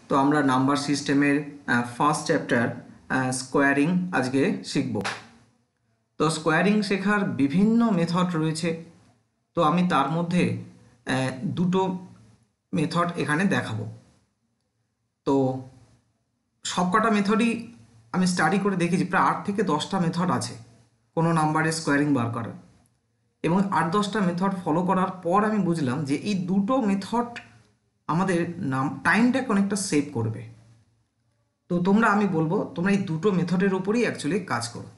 তো আমরা নাম্বার সিস্টেমের ফার্স্ট চ্যাপ্টার স্কোয়ারিং আজকে শিখব। তো স্কোয়ারিং শেখার বিভিন্ন মেথড রয়েছে, তো আমি তার মধ্যে দুটো মেথড এখানে দেখাবো। তো সবকটা মেথডই আমি স্টাডি করে দেখেছি, প্রায় 8 থেকে 10টা মেথড আছে কোনো নাম্বারের স্কোয়ারিং বার করার, এবং 8-10টা মেথড ফলো করার পর আমি বুঝলাম যে এই দুটো মেথড আমাদের টাইমটাকে অনেকটা সেভ করবে। তো আমি বলবো তোমরা এই দুটো মেথডের উপরই অ্যাকচুয়ালি কাজ করো।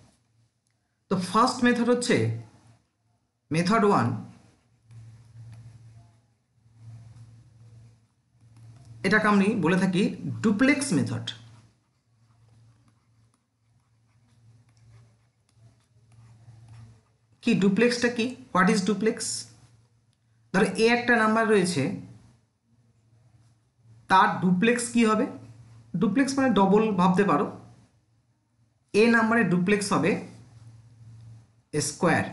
তো ফার্স্ট মেথড হচ্ছে মেথড 1, এটাকে আমি বলে থাকি ডুপ্লেক্স মেথড। কি ডুপ্লেক্সটা কি? What is duplex? ধরো এ একটা নাম্বার রয়েছে, তার ডুপ্লেক্স কি হবে? ডুপ্লেক্স মানে ডবল ভাবতে পারো। এ নাম্বারের ডুপ্লেক্স হবে স্কোয়ার।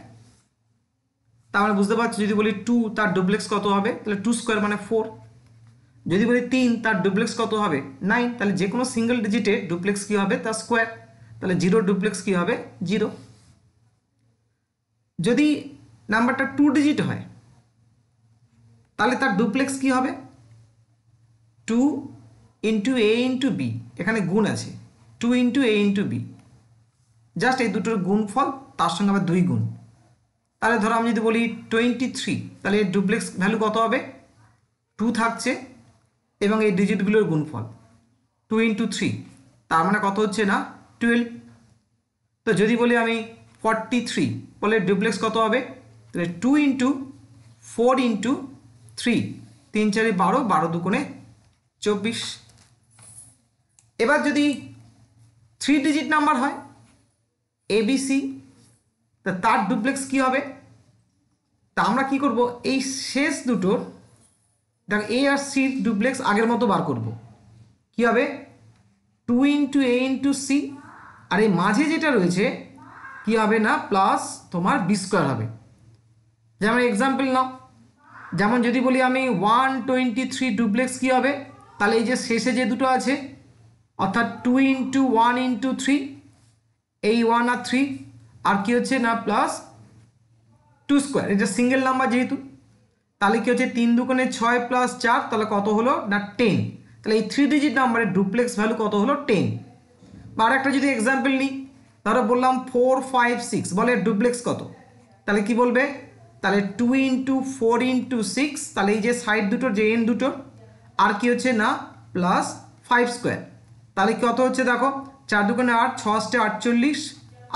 তার মানে বুঝতে পারছো, যদি বলি 2 তার ডুপ্লেক্স কত হবে? তাহলে 2 স্কোয়ার মানে 4। যদি বলি 3 তার ডুপ্লেক্স কত হবে? 9। তাহলে যে কোনো সিঙ্গেল ডিজিটের ডুপ্লেক্স কি হবে? তার স্কোয়ার। তাহলে 0 ডুপ্লেক্স কি হবে? 0। যদি নাম্বারটা 2 ডিজিট হয় তাহলে তার ডুপ্লেক্স কি হবে? 2 ইন্টু এ ইন্টু বি, এখানে গুণ আছে, 2 ইন্টু এ ইন্টু বি, জাস্ট এই দুটোর গুণফল, তার সঙ্গে আবার 2 গুণ। তাহলে ধরো আমি যদি বলি 23, তাহলে এর ডুপ্লেক্স ভ্যালু কত হবে? 2 থাকছে এবং এই ডিজিটগুলোর গুণফল 2 ইন্টু 3, তার মানে কত হচ্ছে না? 12। তো যদি বলি আমি 43, বলে ডুপ্লেক্স কত হবে? তাহলে 2 ইন্টু 4 ইন্টু 3, 3 4 12, 12 দুগুণে 24। এবার যদি 3 ডিজিট নাম্বার হয় এবিসি, তা তার ডুপ্লেক্স কি হবে? তা আমরা কি করব, এই শেষ দুটোর দেখো এ আর সি ডুপ্লেক্স আগের মতো বার করব। কি হবে? 2 ইন্টু এ ইন্টু সি, আর এই মাঝে যেটা রয়েছে কি হবে না? প্লাস তোমার বি স্কোয়ার হবে। যেমন এক্সাম্পল নাও, যেমন যদি বলি আমি 123 ডুপ্লেক্স কি হবে? তাহলে এই যে শেষে যে দুটো আছে, অর্থাৎ 2 ইন্টু 1 ইন্টু 3, এই 1 আর 3, আর কি হচ্ছে না প্লাস 2 স্কোয়ার, এটা সিঙ্গেল নাম্বার যেহেতু, তাহলে কি হচ্ছে 3 দুগুণে 6 প্লাস 4, তাহলে কত হলো না 10। তাহলে এই 3 ডিজিট নাম্বারের ডুপ্লেক্স ভ্যালু কত হলো? 10। বা আর একটা যদি এক্সাম্পল নিই, ধরো বললাম 4 5 6, বলে ডুপ্লেক্স কত? তাহলে কি বলবে? তাহলে 2 ইন্টু 4 ইন্টু 6, তাহলে এই যে সাইড দুটো যে এন দুটো, আর কি হচ্ছে না প্লাস 5 স্কোয়ার, তাহলে কত হচ্ছে দেখো 4 দুগুণে 8, 6 48,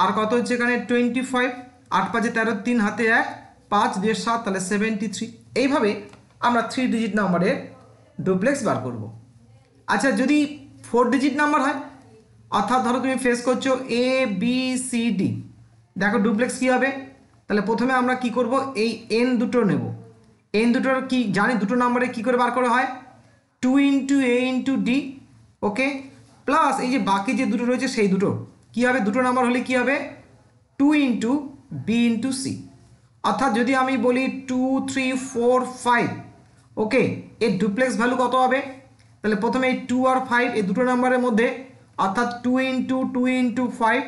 আর কত হচ্ছে এখানে 25, 8 5 13, 3 হাতে 1, 5 2 7, তাহলে 73। এইভাবে আমরা 3 ডিজিট নাম্বারের ডুপ্লেক্স বার করব। আচ্ছা যদি 4 ডিজিট নাম্বার হয়, অর্থাৎ ধরো তুমি ফেস করছো এ বি সি ডি, দেখো ডুপ্লেক্স কি হবে? তাহলে প্রথমে আমরা কি করব, এই এন দুটো নেব। এন দুটোর কি জানি, দুটো নাম্বারে কি করে বার করা হয়? 2 ইন্টু এ ইন্টু ডি, ওকে, প্লাস এই যে বাকি যে দুটো রয়েছে সেই দুটো কি হবে? দুটো নাম্বার হলে কি হবে? 2 ইন্টু বি ইন্টু সি। অর্থাৎ যদি আমি বলি 2 3 4 5, ওকে, এর ডুপ্লেক্স ভ্যালু কত হবে? তাহলে প্রথমে এই 2 আর 5 এই দুটো নাম্বারের মধ্যে, অর্থাৎ 2 ইন্টু 5,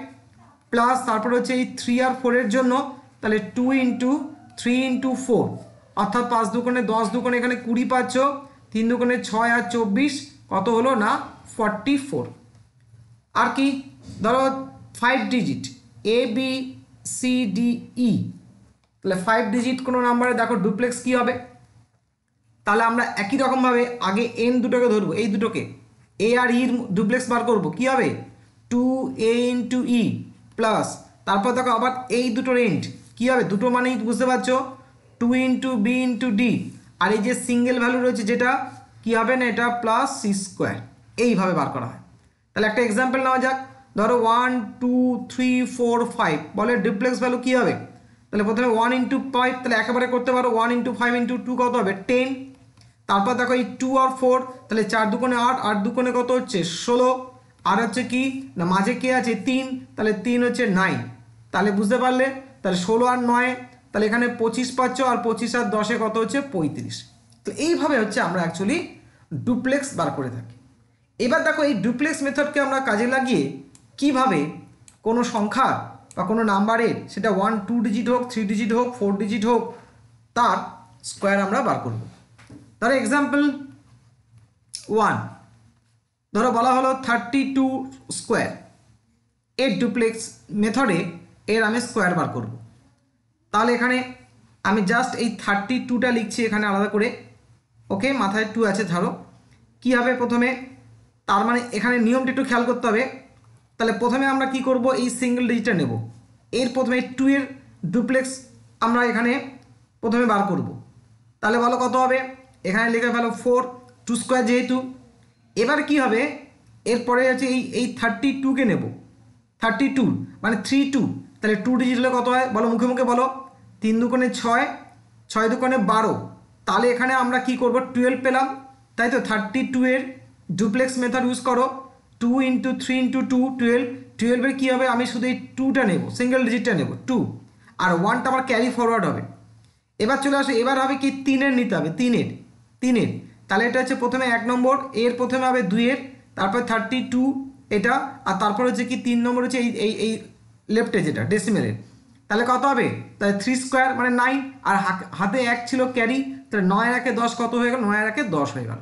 প্লাস তারপর হচ্ছে এই 3 আর 4 এর জন্য, তাহলে 2 ইন্টু 3 ইন্টু 4, অর্থাৎ 5 দুগুণে 10 দুগুণে এখানে 20 পাচ্ছ, 3 দুগুণে 6 আর 24, কত হলো না 44। আর কি ধরো 5 digit A B C D E, তাহলে 5 ডিজিট কোনো নাম্বারে দেখো ডুপ্লেক্স কি হবে? তাহলে আমরা একই রকমভাবে আগে এন দুটোকে ধরবো, এই দুটোকে এ আর ইর ডুপ্লেক্স বার করবো, কি হবে? 2 এ ইন্টু ই, প্লাস তারপর দেখো আবার এই দুটোর এন্ড কি হবে? দুটো মানেই বুঝতে পারছো 2 ইন্টু বি ইন্টু ডি, আর এই যে সিঙ্গেল ভ্যালু রয়েছে যেটা কি হবে না, এটা প্লাস সি স্কোয়ার। এইভাবে বার করা হয়। তাহলে একটা এক্সাম্পল নেওয়া যাক, ধরো 1 2 3 4 5, বলে ডুপ্লেক্স ভ্যালু কি হবে? তাহলে প্রথমে 1 ইন্টু 5, তাহলে একেবারে করতে পারো 1 ইন্টু 5 ইন্টু 2 কত হবে? 10। তারপর দেখো এই 2 আর 4, তাহলে 4 দুগুণে 8, 8 দুগুণে কত হচ্ছে 16, আর হচ্ছে কি না মাঝে কে আছে 3, তাহলে 3 হচ্ছে 9। তাহলে বুঝতে পারলে, তাহলে 16 আর 9, তাহলে এখানে 25 পাচ্ছ, আর 25 আর 10 কত হচ্ছে 35। তো এইভাবে হচ্ছে আমরা অ্যাকচুয়ালি ডুপ্লেক্স বার করে থাকি। এবার দেখো এই ডুপ্লেক্স মেথডকে আমরা কাজে লাগিয়ে কিভাবে কোনো সংখ্যা বা কোনো নাম্বারের সেটা 1 2 ডিজিট হোক 3 ডিজিট হোক 4 ডিজিট হোক তার স্কোয়ার আমরা বার করব। ধরো এক্সাম্পল 1, ধরো বলা হলো 32 স্কোয়ার, এর ডুপ্লেক্স মেথডে এর আমি স্কোয়ার বার করব। তাহলে এখানে আমি জাস্ট এই 32টা লিখছি এখানে আলাদা করে, ওকে, মাথায় 2 আছে ধরো। কী হবে প্রথমে, তার মানে এখানে নিয়মটা একটু খেয়াল করতে হবে। তাহলে প্রথমে আমরা কি করব, এই সিঙ্গেল ডিজিটটা নেব, এর প্রথমে 2 এর ডুপ্লেক্স আমরা এখানে প্রথমে বার করব। তাহলে বলো কত হবে, এখানে লিখে ফেলো 4, 2 স্কোয়ার যেহেতু। এবার কি হবে, এরপরে হচ্ছে এই 32কে নেব, 32 মানে 3 2, তাহলে 2 ডিজিট হলে কত হয় বলো, মুখে মুখে বলো। 3 দুগুণে 6, 6 দুগুণে 12, তাহলে এখানে আমরা কি করব 12 পেলাম, তাই তো। 32 এর ডুপ্লেক্স মেথড ইউজ করো, 2 × 3 × 2 12, 12-এর কী হবে, আমি শুধু এই 2টা নেব, সিঙ্গেল ডিজিটটা নেব 2, আর 1টা আমার ক্যারি ফরওয়ার্ড হবে। এবার চলে আসো, এবার হবে কি 3-এর নিতে হবে, 3-এর, তাহলে এটা হচ্ছে প্রথমে 1 নম্বর, এর প্রথমে হবে 2-এর, তারপর 32 এটা, আর তারপর হচ্ছে কি 3 নম্বর হচ্ছে এই লেফটে যেটা ডেসিমেলের, তাহলে কত হবে, তাহলে 3 স্কোয়ার মানে 9, আর হাতে 1 ছিল ক্যারি, তাহলে 9 আর 1-এ 10 কত হয়ে গেল, 9 আর 1-এ 10 হয়ে গেল।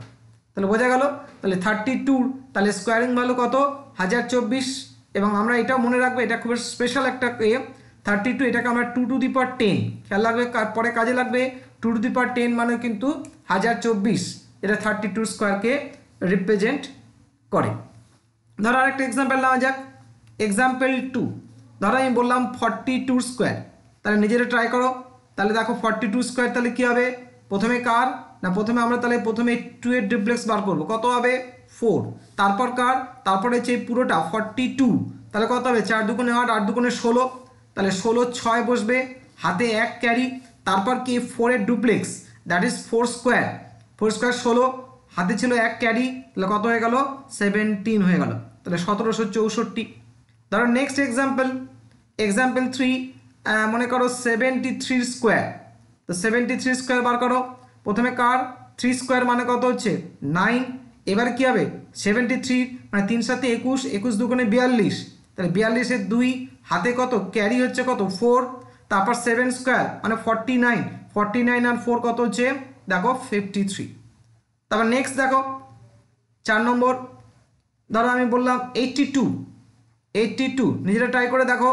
তাহলে বোঝা গেল, তাহলে 32 তাহলে স্কোয়ারিং ভ্যালু কত 1024, এবং আমরা এটাও মনে রাখবো, এটা খুব স্পেশাল একটা 32, এটাকে আমরা 2 টু দি পাওয়ার 10, খেয়াল রাখবে পরে কাজে লাগবে। 2 টু দি পাওয়ার 10 মানে কিন্তু 1024, এটা 32 স্কোয়ারকে রিপ্রেজেন্ট করে। ধরো আরেকটা এক্সাম্পল নেওয়া যাক, এক্সাম্পল 2, ধরো আমি বললাম 42 স্কোয়ার, তাহলে নিজেরা ট্রাই করো। তাহলে দেখো 42 স্কোয়ার তাহলে কী হবে, প্রথমে কার না, প্রথমে আমরা তাহলে প্রথমে 2 এর ডুপ্লেক্স বার করবো, কত হবে 4, তারপর কার, তারপরে হচ্ছে পুরোটা 42, তাহলে কত হবে 4 দুগুণে 8, 8 দুগুণে 16, তাহলে 16 6 বসবে, হাতে 1 ক্যারি, তারপর কি 4 এর duplex, that is 4 square, 4 square 16, হাতে ছিল 1 ক্যারি, তাহলে কত হয়ে গেল 17 হয়ে গেল, তাহলে 1764। ধরো নেক্সট এক্সাম্পল 3, মনে করো 73 স্কোয়ার, তো 73 স্কোয়ার বার করো, প্রথমে কার 3 স্কোয়ার মানে কত হচ্ছে 9, এবার কি হবে 73 মানে 3 7 21, 21 দুগুণে 42, তাহলে 42-এর 2, হাতে কত ক্যারি হচ্ছে কত 4, তারপর 7 স্কোয়ার মানে 49, 49 আর 4 কত হচ্ছে দেখো 53। তারপর নেক্সট দেখো 4 নম্বর, ধরো আমি বললাম 82, নিজেরা ট্রাই করে দেখো,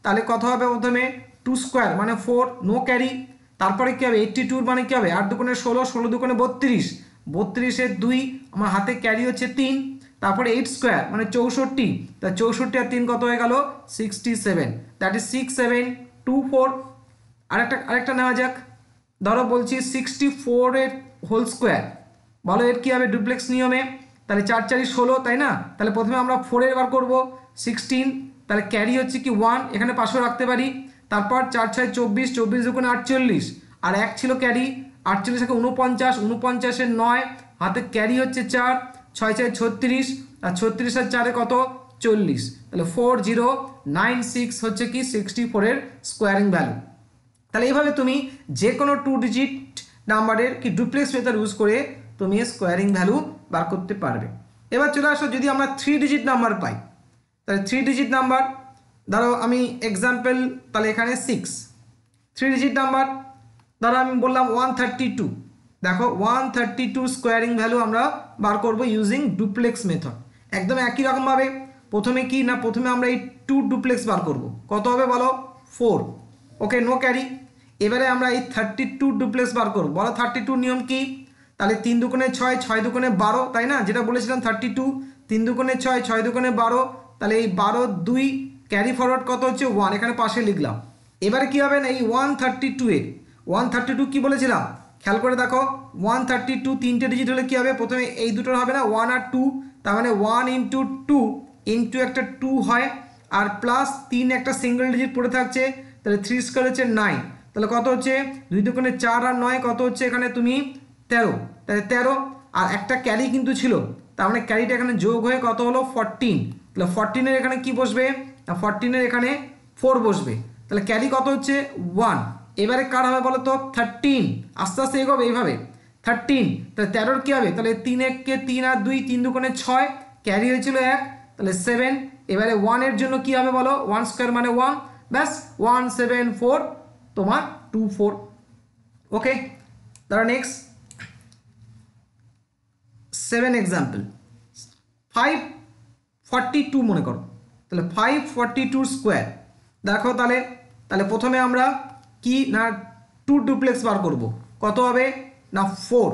তাহলে কত হবে, প্রথমে 2 স্কোয়ার মানে 4, নো ক্যারি, তারপরে কী হবে 82 মানে কী হবে 8 দুগুণে 16, 16 দুগুণে 32, 32-এর 2, আমার হাতে ক্যারি হচ্ছে 3, তারপরে 8 স্কোয়ার মানে 64, তা 64 আর 3 কত হয়ে গেল 67, দ্যাট ইজ 6724। আরেকটা নেওয়া যাক, ধরো বলছি 64-এর হোল স্কোয়ার, বলো এর কী হবে ডুপ্লেক্স নিয়মে, তাহলে 4 4 16, তাই না, তাহলে প্রথমে আমরা 4-এর বার করবো 16, তাহলে ক্যারি হচ্ছে কি 1, এখানে পাশেও রাখতে পারি, তারপর 4 6 24, 24 দুগুণে 48, আর 1 ছিল ক্যারি, 48 থেকে 49, 49-এর 9, হাতে ক্যারি হচ্ছে 4, 6 6 36, আর 36 আর 4-এ কত 40, তাহলে 4096 হচ্ছে কি 64-এর স্কোয়ারিং ভ্যালু। তাহলে এইভাবে তুমি যে কোনো 2 ডিজিট নাম্বারের কি ডুপ্লেক্স মেথড ইউজ করে তুমি স্কোয়ারিং ভ্যালু বার করতে পারবে। এবার চলে আসো, যদি আমরা 3 ডিজিট নাম্বার পাই, তাহলে 3 ডিজিট নাম্বার, ধরো আমি এক্সাম্পল তাহলে এখানে 6, 3 ডিজিট নাম্বার, ধরো আমি বললাম 132, দেখো 132 স্কোয়ারিং ভ্যালু আমরা বার করব ইউজিং ডুপ্লেক্স মেথড, একদম একই রকমভাবে। প্রথমে কি না, প্রথমে আমরা এই 2 ডুপ্লেক্স বার করব, কত হবে বলো 4, ওকে, নো ক্যারি। এবারে আমরা এই 32 ডুপ্লেক্স বার করব, বলো 32 নিয়ম কি, তাহলে 3 দুগুণে 6, 6 দুগুণে 12, তাই না, যেটা বলেছিলাম 32, 3 দুগুণে 6, 6 দুগুণে 12, তাহলে এই 12 2 ক্যারি ফরওয়ার্ড কত হচ্ছে 1, এখানে পাশে লিখলাম। এবারে কি হবে না, এই 132 কি বলেছিলাম খেয়াল করে দেখো, 132 3টে ডিজিট হলে কি হবে, প্রথমে এই দুটোর হবে না 1 আর 2, তার মানে 1 × 2 ইন্টু একটা 2 হয়, আর প্লাস 3 একটা সিঙ্গেল ডিজিট পড়ে থাকছে, তাহলে 3 স্কোয়ার হচ্ছে 9, তাহলে কত হচ্ছে 2 দুগুণে 4 আর 9 কত হচ্ছে এখানে তুমি 13, তাহলে 13, আর একটা ক্যারি কিন্তু ছিল, তার মানে ক্যারিটা এখানে যোগ হয়ে কত হলো 14, তাহলে 14-এর এখানে কি বসবে, 14-এর এখানে 4 বসবে, তাহলে ক্যারি কত হচ্ছে 1। এবারে কার হবে বলো তো 13, আস্তে আস্তে এগোবে এইভাবে, 13, তাহলে 13 কি হবে? তাহলে 3 1 3 আর 2 3 2 6, ক্যারি হয়েছিল 1, তাহলে 7। এবারে 1 এর জন্য কি হবে বলো? 1 স্কয়ার মানে 1, ব্যাস 1 7 4 তোমার 2 4। ওকে, তাহলে নেক্সট 7 এক্সাম্পল। 542 মনে করো, তাহলে 542 স্কোয়ার। দেখো তাহলে প্রথমে আমরা কি না 2 ডুপ্লেক্স বার করব। কত হবে না 4,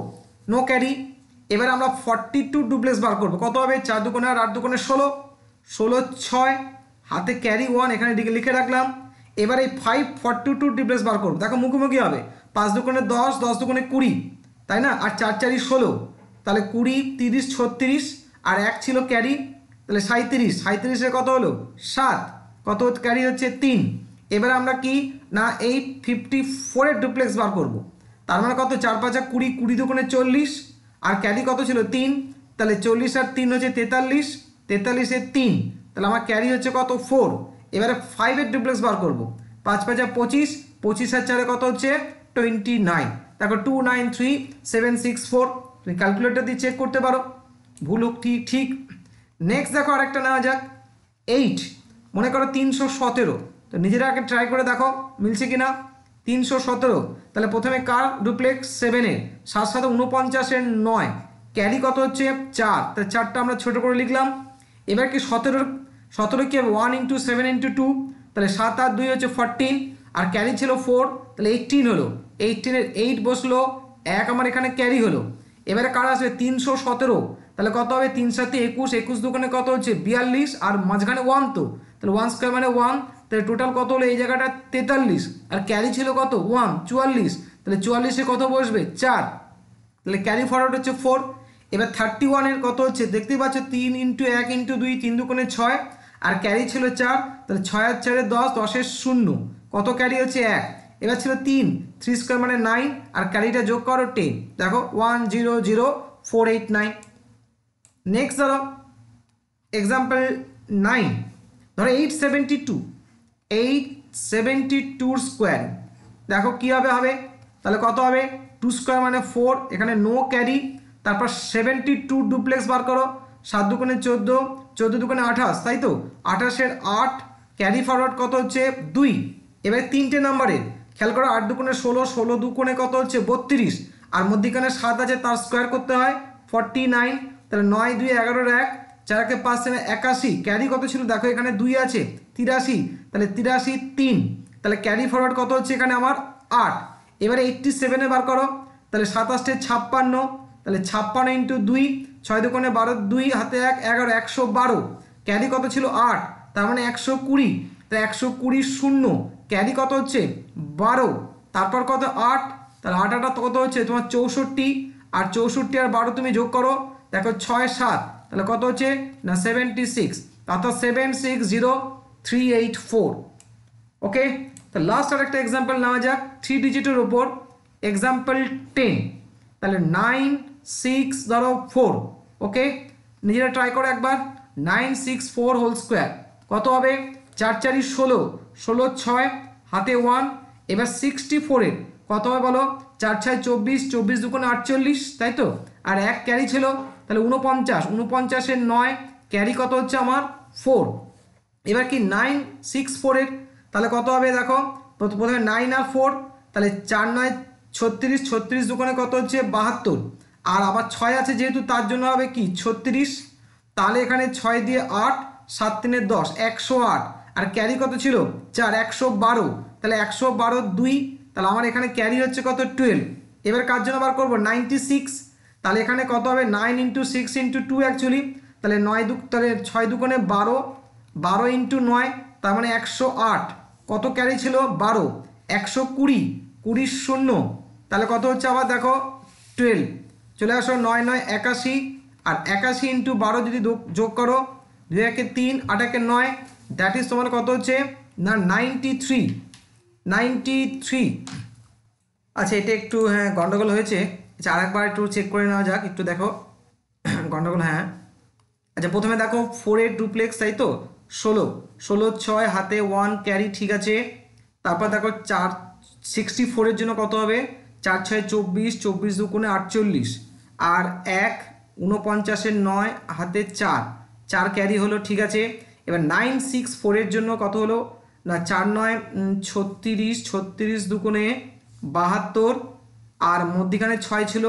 নো ক্যারি। এবার আমরা 42 ডুপ্লেক্স বার করব। কত হবে? 4 2 আর 8 2 16, 16 6, হাতে ক্যারি 1 এখানে লিখে রাখলাম। এবার এই 542 ডুপ্লেক্স বার করব। দেখো মুখোমুখি হবে, 5 2 10, 10 2 20, তাই না? আর 4 4 16, তাহলে 20 30 36, আর 1 ছিল ক্যারি, তাহলে 37। 37 কত হলো? 7, কত ক্যারি হচ্ছে? 3। এবার আমরা কি না এই 54 এর ডুপ্লেক্স বার করব। তার মানে কত? 4 5 20, 20 2 40, আর ক্যারি কত ছিল? 3, তাহলে 40 আর 3 হচ্ছে 43, 43 এর 3, তাহলে আমার ক্যারি হচ্ছে কত? 4। এবারে 5 এর ডুপ্লেক্স বার করব। 5 5 25, 25 আর 4 কত হচ্ছে? 29। দেখো 2 9 3 7 6 4, তুমি ক্যালকুলেটর দিয়ে চেক করতে পারো, ভুল হোক ঠিক। নেক্সট দেখো আরেকটা নেওয়া যাক, 8। মনে করো 317, তো নিজেরা আগে ট্রাই করে দেখো মিলছে কিনা। 317, তাহলে প্রথমে কার ডুপ্লেক্স? 7 এর, 7 7 49 এর 9, ক্যারি কত হচ্ছে? 4, তাহলে 4টা আমরা ছোট করে লিখলাম। এবার কি 17 কি হবে? 1 × 7 × 2, তাহলে 7 আর 2 হচ্ছে 14, আর ক্যারি ছিল 4, তাহলে 18 হলো। 18 এর 8 বসলো, 1 আমার এখানে ক্যারি হলো। এবারে কার আসবে? 317, তাহলে কত হবে? 3 7 21, 21 2 কত হচ্ছে? 42, আর মাঝখানে 1, তো তাহলে 1 স্কয়ার মানে 1, তাহলে টোটাল কত হলো এই জায়গাটা? 43, আর ক্যারি ছিল কত? 1 44, তাহলে 44 এ কত বসবে? 4, তাহলে ক্যারি ফরওয়ার্ড হচ্ছে 4। এবার 31 এর কত হচ্ছে? দেখতেই পাচ্ছ 3 × 1 × 2 3 2 6, আর ক্যারি ছিল 4, তাহলে 6 আর 4 10, 10 এর 0, কত ক্যারি হচ্ছে? 1। এবার ছিল 3 স্কয়ার মানে 9, আর ক্যারিটা যোগ করো 10, দেখো 1 0 0 4 8 9। নেক্সট ধরো এক্সাম্পল 9, ধরো 872 স্কোয়ার। দেখো কীভাবে হবে? তাহলে কত হবে? 2 স্কোয়ার মানে 4, এখানে নো ক্যারি। তারপর 72 ডুপ্লেক্স বার করো। 7 2 14, 14 2 28, তাই তো? 28 এর 8, ক্যারি ফরওয়ার্ড কত হচ্ছে? 2। এবারে 3টে নাম্বারের খেয়াল করো, 8 2 16, 16 2 কত হচ্ছে? 32, আর মধ্যিখানে 7 আছে, তার স্কোয়ার করতে হয় 49, তাহলে 9 2 11 1, 4 কে 5 81, ক্যারি কত ছিল? দেখো এখানে 2 আছে, 83, তাহলে 83 3, তাহলে ক্যারি ফরওয়ার্ড কত হচ্ছে এখানে আমার? 8। এবারে 87 বার করো, তাহলে 27 56, তাহলে 56 × 2, 6 2 12, 2 হাতে 1 11, 112, ক্যারি কত ছিল? 8, তার মানে 120, তাহলে 120 0, ক্যারি কত হচ্ছে? 12, তারপর কত? 8, তাহলে 8 8 কত হচ্ছে তোমার? 64, আর 64 আর 12 তুমি যোগ করো, দেখো 6 7, তাহলে কত হচ্ছে না? 76, অর্থাৎ 760384। ওকে, তো লাস্ট আর একটা এক্সাম্পল নেওয়া যাক 3 ডিজিটের ওপর, এক্সাম্পল 10, তাহলে 9 6 ধরো 4। ওকে, নিজেরা ট্রাই করো একবার। 964 হোল স্কোয়ার কত হবে? 4 4 16, 16 6, হাতে 1। এবার 64 এর কত হবে বলো? 4 6 24, 24 2 48, তাই তো? আর 1 ক্যারি ছিল, তাহলে 49, 49 এর 9, ক্যারি কত হচ্ছে আমার? 4। এবার কি 964 এর তাহলে কত হবে? দেখো প্রথমে 9 আর 4, তাহলে 4 9 36, 36 দোকানে কত হচ্ছে? 72, আর আবার 6 আছে যেহেতু, তার জন্য হবে কি 36, তাহলে এখানে 6 দিয়ে 8, 7 3 10, 108, আর ক্যারি কত ছিল? 4 112, তাহলে 112 2, তাহলে আমার এখানে ক্যারি হচ্ছে কত? 12। এবার কার জন্য বার করবো? 96, তাহলে এখানে কত হবে? 9 × 6 × 2 অ্যাকচুয়ালি, তাহলে 9 তাহলে 6 2 12, 12 × 9, তার মানে 108, কত ক্যারি ছিল? 12, 120 20 0, তাহলে কত হচ্ছে আবার দেখো 12। চলে আসো 9 9 81, আর 81 × 12 যদি যোগ করো, 2 1 3 8 1 9, দ্যাট ইজ তোমার কত হচ্ছে না? 93। আচ্ছা, এটা একটু হ্যাঁ গন্ডগোল হয়েছে। আচ্ছা, আরেকবার একটু চেক করে নেওয়া যাক, একটু দেখো গন্ডগোল। হ্যাঁ, আচ্ছা প্রথমে দেখো 4 এর ডুপ্লেক্স, তাই তো? 16 16 6, হাতে 1, ক্যারি ঠিক আছে। তারপর দেখো 64 এর জন্য কত হবে? 4 6 24, 24 দুগুণে 48, আর 1 49-এর 9 হাতে 4, 4 ক্যারি হলো, ঠিক আছে। এবার 9 6 4 এর জন্য কত হলো না 4 9 36, 36 দুগুণে 72, আর মধ্যিখানে 6 ছিল,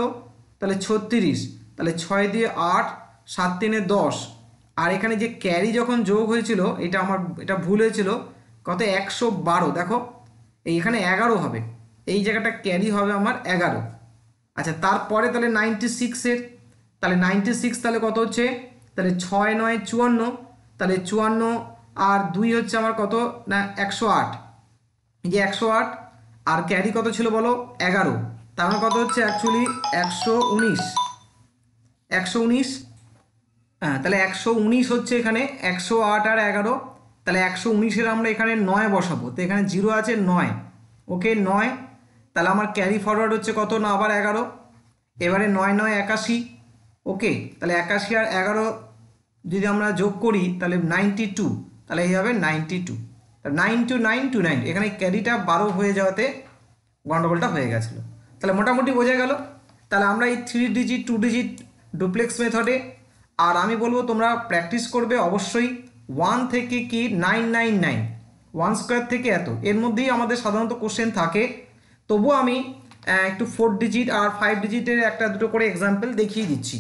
তাহলে 36, তাহলে 6 দিয়ে 8, 7 3 10, আর এখানে যে ক্যারি যখন যোগ হয়েছিল এটা ভুল হয়েছিল, কত 112, দেখো এইখানে 11 হবে, এই জায়গাটা ক্যারি হবে আমার 11। আচ্ছা তারপরে তাহলে 96-এর, তাহলে 96 তাহলে কত হচ্ছে, তাহলে 6 9 54, তাহলে 54 আর 2 হচ্ছে আমার কত না 108, এই যে 108, আর ক্যারি কত ছিল বলো 11, তার মানে কত হচ্ছে অ্যাকচুয়ালি 119, 119, হ্যাঁ তাহলে 119 হচ্ছে এখানে, 108 আর 11, তাহলে 119-এর আমরা এখানে 9 বসাবো, তো এখানে 0 আছে 9, ওকে 9, তাহলে আমার ক্যারি ফরওয়ার্ড হচ্ছে কত না আবার 11, এবারে 9 9 81, ওকে তাহলে 81 আর 11 যদি আমরা যোগ করি তাহলে 92, তাহলে এই হবে 92, 9 to 9 to 9, এখানে ক্যারিটা 12 হয়ে যাওয়াতে গন্ডগোলটা হয়ে গেছিলো। তাহলে মোটামুটি বোঝা গেল। তাহলে আমরা এই 3 ডিজিট 2 ডিজিট ডুপ্লেক্স মেথডে, আর আমি বলবো তোমরা প্র্যাকটিস করবে অবশ্যই 1 থেকে কি 999, 1 স্কোয়ার থেকে এত, এর মধ্যেই আমাদের সাধারণত কোশ্চেন থাকে। তবুও আমি একটু 4 ডিজিট আর 5 ডিজিটের একটা দুটো করে এক্সাম্পল দেখিয়ে দিচ্ছি,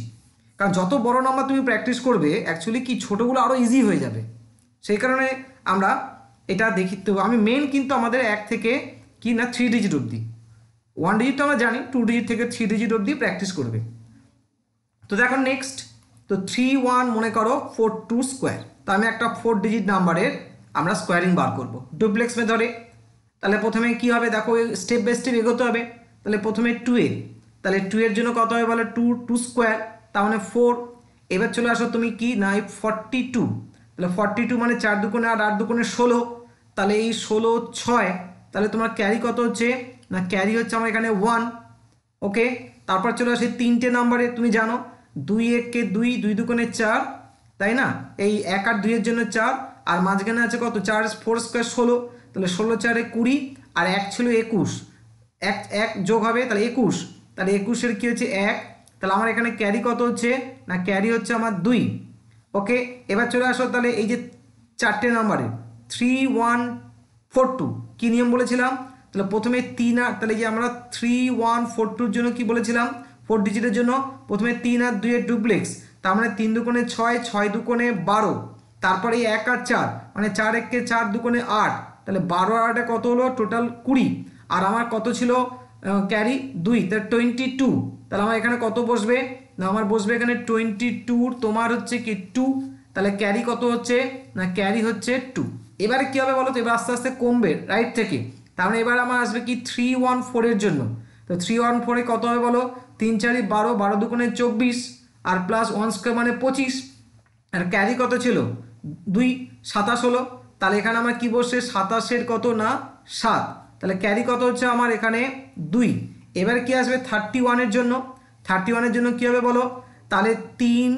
কারণ যত বড় নাম্বার তুমি প্র্যাকটিস করবে অ্যাকচুয়ালি কি ছোটোগুলো আরও ইজি হয়ে যাবে, সেই কারণে আমরা এটা দেখি। তো আমি মেন কিন্তু আমাদের 1 থেকে কি না 3 ডিজিট অবধি, 1 ডিজিট তো আমরা জানি, 2 ডিজিট থেকে 3 ডিজিট অবধি প্র্যাকটিস করবে। তো দেখো নেক্সট, তো 3 1 মনে করো 4 2 স্কোয়ার, তো আমি একটা 4 ডিজিট নাম্বারের আমরা স্কোয়ারিং বার করব ডুপ্লেক্স মেথডে। তাহলে প্রথমে কি হবে দেখো, স্টেপ বাই স্টেপ এগোতে হবে। তাহলে প্রথমে 2 এ, তাহলে 2 এর জন্য কত হবে বলে 2 2 স্কোয়ার, তার মানে 4। এবার চলে আসো তুমি কি না 42, তাহলে 42 মানে 4 দুগুণে 8, 8 দুগুণে 16, তাহলে এই 16 6, তাহলে তোমার ক্যারি কত হচ্ছে না ক্যারি হচ্ছে আমার এখানে 1, ওকে। তারপর চলে আসে 3টে নাম্বারে, তুমি জানো 2 1 কে 2, 2 দুগুণে 4, তাই না, এই 1 আর 2 এর জন্য 4, আর মাঝখানে আছে কত 4 4 স্কোয়ার 16, তাহলে 16 4 20, আর 1 ছিল 21, 1 যোগ হবে তাহলে 21, তাহলে 21-এর কি হচ্ছে 1, তাহলে আমার এখানে ক্যারি কত হচ্ছে না ক্যারি হচ্ছে আমার 2, ওকে। এবার চলে আসো তাহলে এই যে 4টে নাম্বারে 3 1 4 2 কি নিয়ম বলেছিলাম, তাহলে প্রথমে 3 আর, তাহলে যে আমরা 3 1 4 2-র জন্য কি বলেছিলাম 4 ডিজিটের জন্য প্রথমে 3 আর 2 এর ডুপ্লেক্স, তার মানে 3 দুগুণে 6, 6 দুগুণে 12, তারপরে 1 আর 4 মানে 4 1 কে 4 দুগুণে 8, তাহলে 12 আর 8 কত হলো টোটাল 20, আর আমার কত ছিল ক্যারি 2, তাহলে 22, তাহলে আমার এখানে কত বসবে না আমার বসবে এখানে 22, তোমার হচ্ছে কি 2, তাহলে ক্যারি কত হচ্ছে না ক্যারি হচ্ছে 2। এবারে কী হবে বলো তো, এবার আস্তে আস্তে কমবে রাইট থেকে, তার মানে এবার আমার আসবে কি 3 1 4 এর জন্য, তো 3 1 4 এ কত হবে বলো 3 4 12, 12 দুগুণে 24, আর প্লাস 1 স্কোয়ার মানে 25, আর ক্যারি কত ছিল 2 27 হলো, তাহলে এখানে আমার কি বসছে 27-এর কত না 7, তাহলে ক্যারি কত হচ্ছে আমার এখানে 2। এবারে কি আসবে 31-এর জন্য, 31-এর জন্য কি হবে বলো, তাহলে 3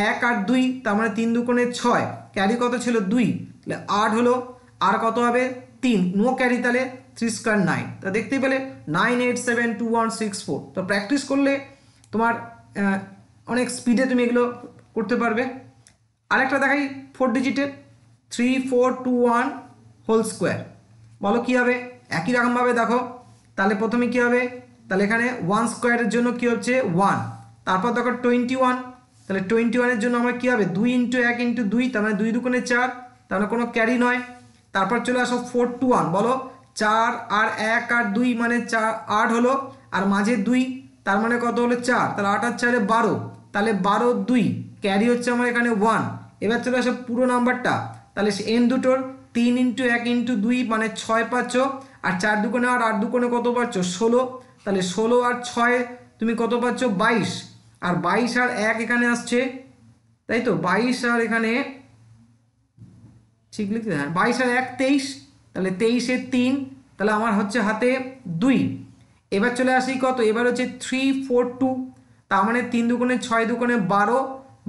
1 আর 2, তার মানে 3 দুগুণে 6, ক্যারি কত ছিল 2, তাহলে 8 হলো, আর কত হবে 3, নো ক্যারি, তাহলে 3 স্কোয়ার 9, তা দেখতেই পেলে 9 8 7 2 1 6 4। তো প্র্যাকটিস করলে তোমার অনেক স্পিডে তুমি এগুলো করতে পারবে। আরেকটা দেখাই 4 ডিজিটের 3 4 2 1 হোল স্কোয়ার, বলো কী হবে, একই রকমভাবে দেখো, তাহলে প্রথমে কী হবে, তাহলে এখানে 1 স্কোয়ারের জন্য কী হচ্ছে 1, তারপর দেখো 21, তাহলে 21-এর জন্য আমার কী হবে 2 ইন্টু 1 ইন্টু 2, তার মানে 2 দুগুণে 4, তার মানে কোনো ক্যারি নয়। তারপর চলে আসো 4 2 1, বলো 4 আর 1 আর 2 মানে 4 8 হলো, আর মাঝে 2, তার মানে কত হলো 4, তাহলে 8 আর 4 12, তাহলে 12 2, ক্যারি হচ্ছে আমার এখানে 1। এবার চলে আসো পুরো নাম্বারটা, তাহলে এন দুটোর 3 ইন্টু 1 ইন্টু 2 মানে 6 পাচ্ছ, আর 4 দুগুণে 8, 8 দুগুণে কত পাচ্ছ 16, তাহলে 16 আর 6 তুমি কত পাচ্ছ 22, আর 22 আর 1 এখানে আসছে, তাই তো 22 আর এখানে ঠিক লিখতে, হ্যাঁ 22 আর 1 23, তাহলে 23-এর 3, তাহলে আমার হচ্ছে হাতে 2। এবার চলে আসি কত, এবার হচ্ছে 3 4 2, তার মানে 3 দুগুণে 6 দুগুণে 12,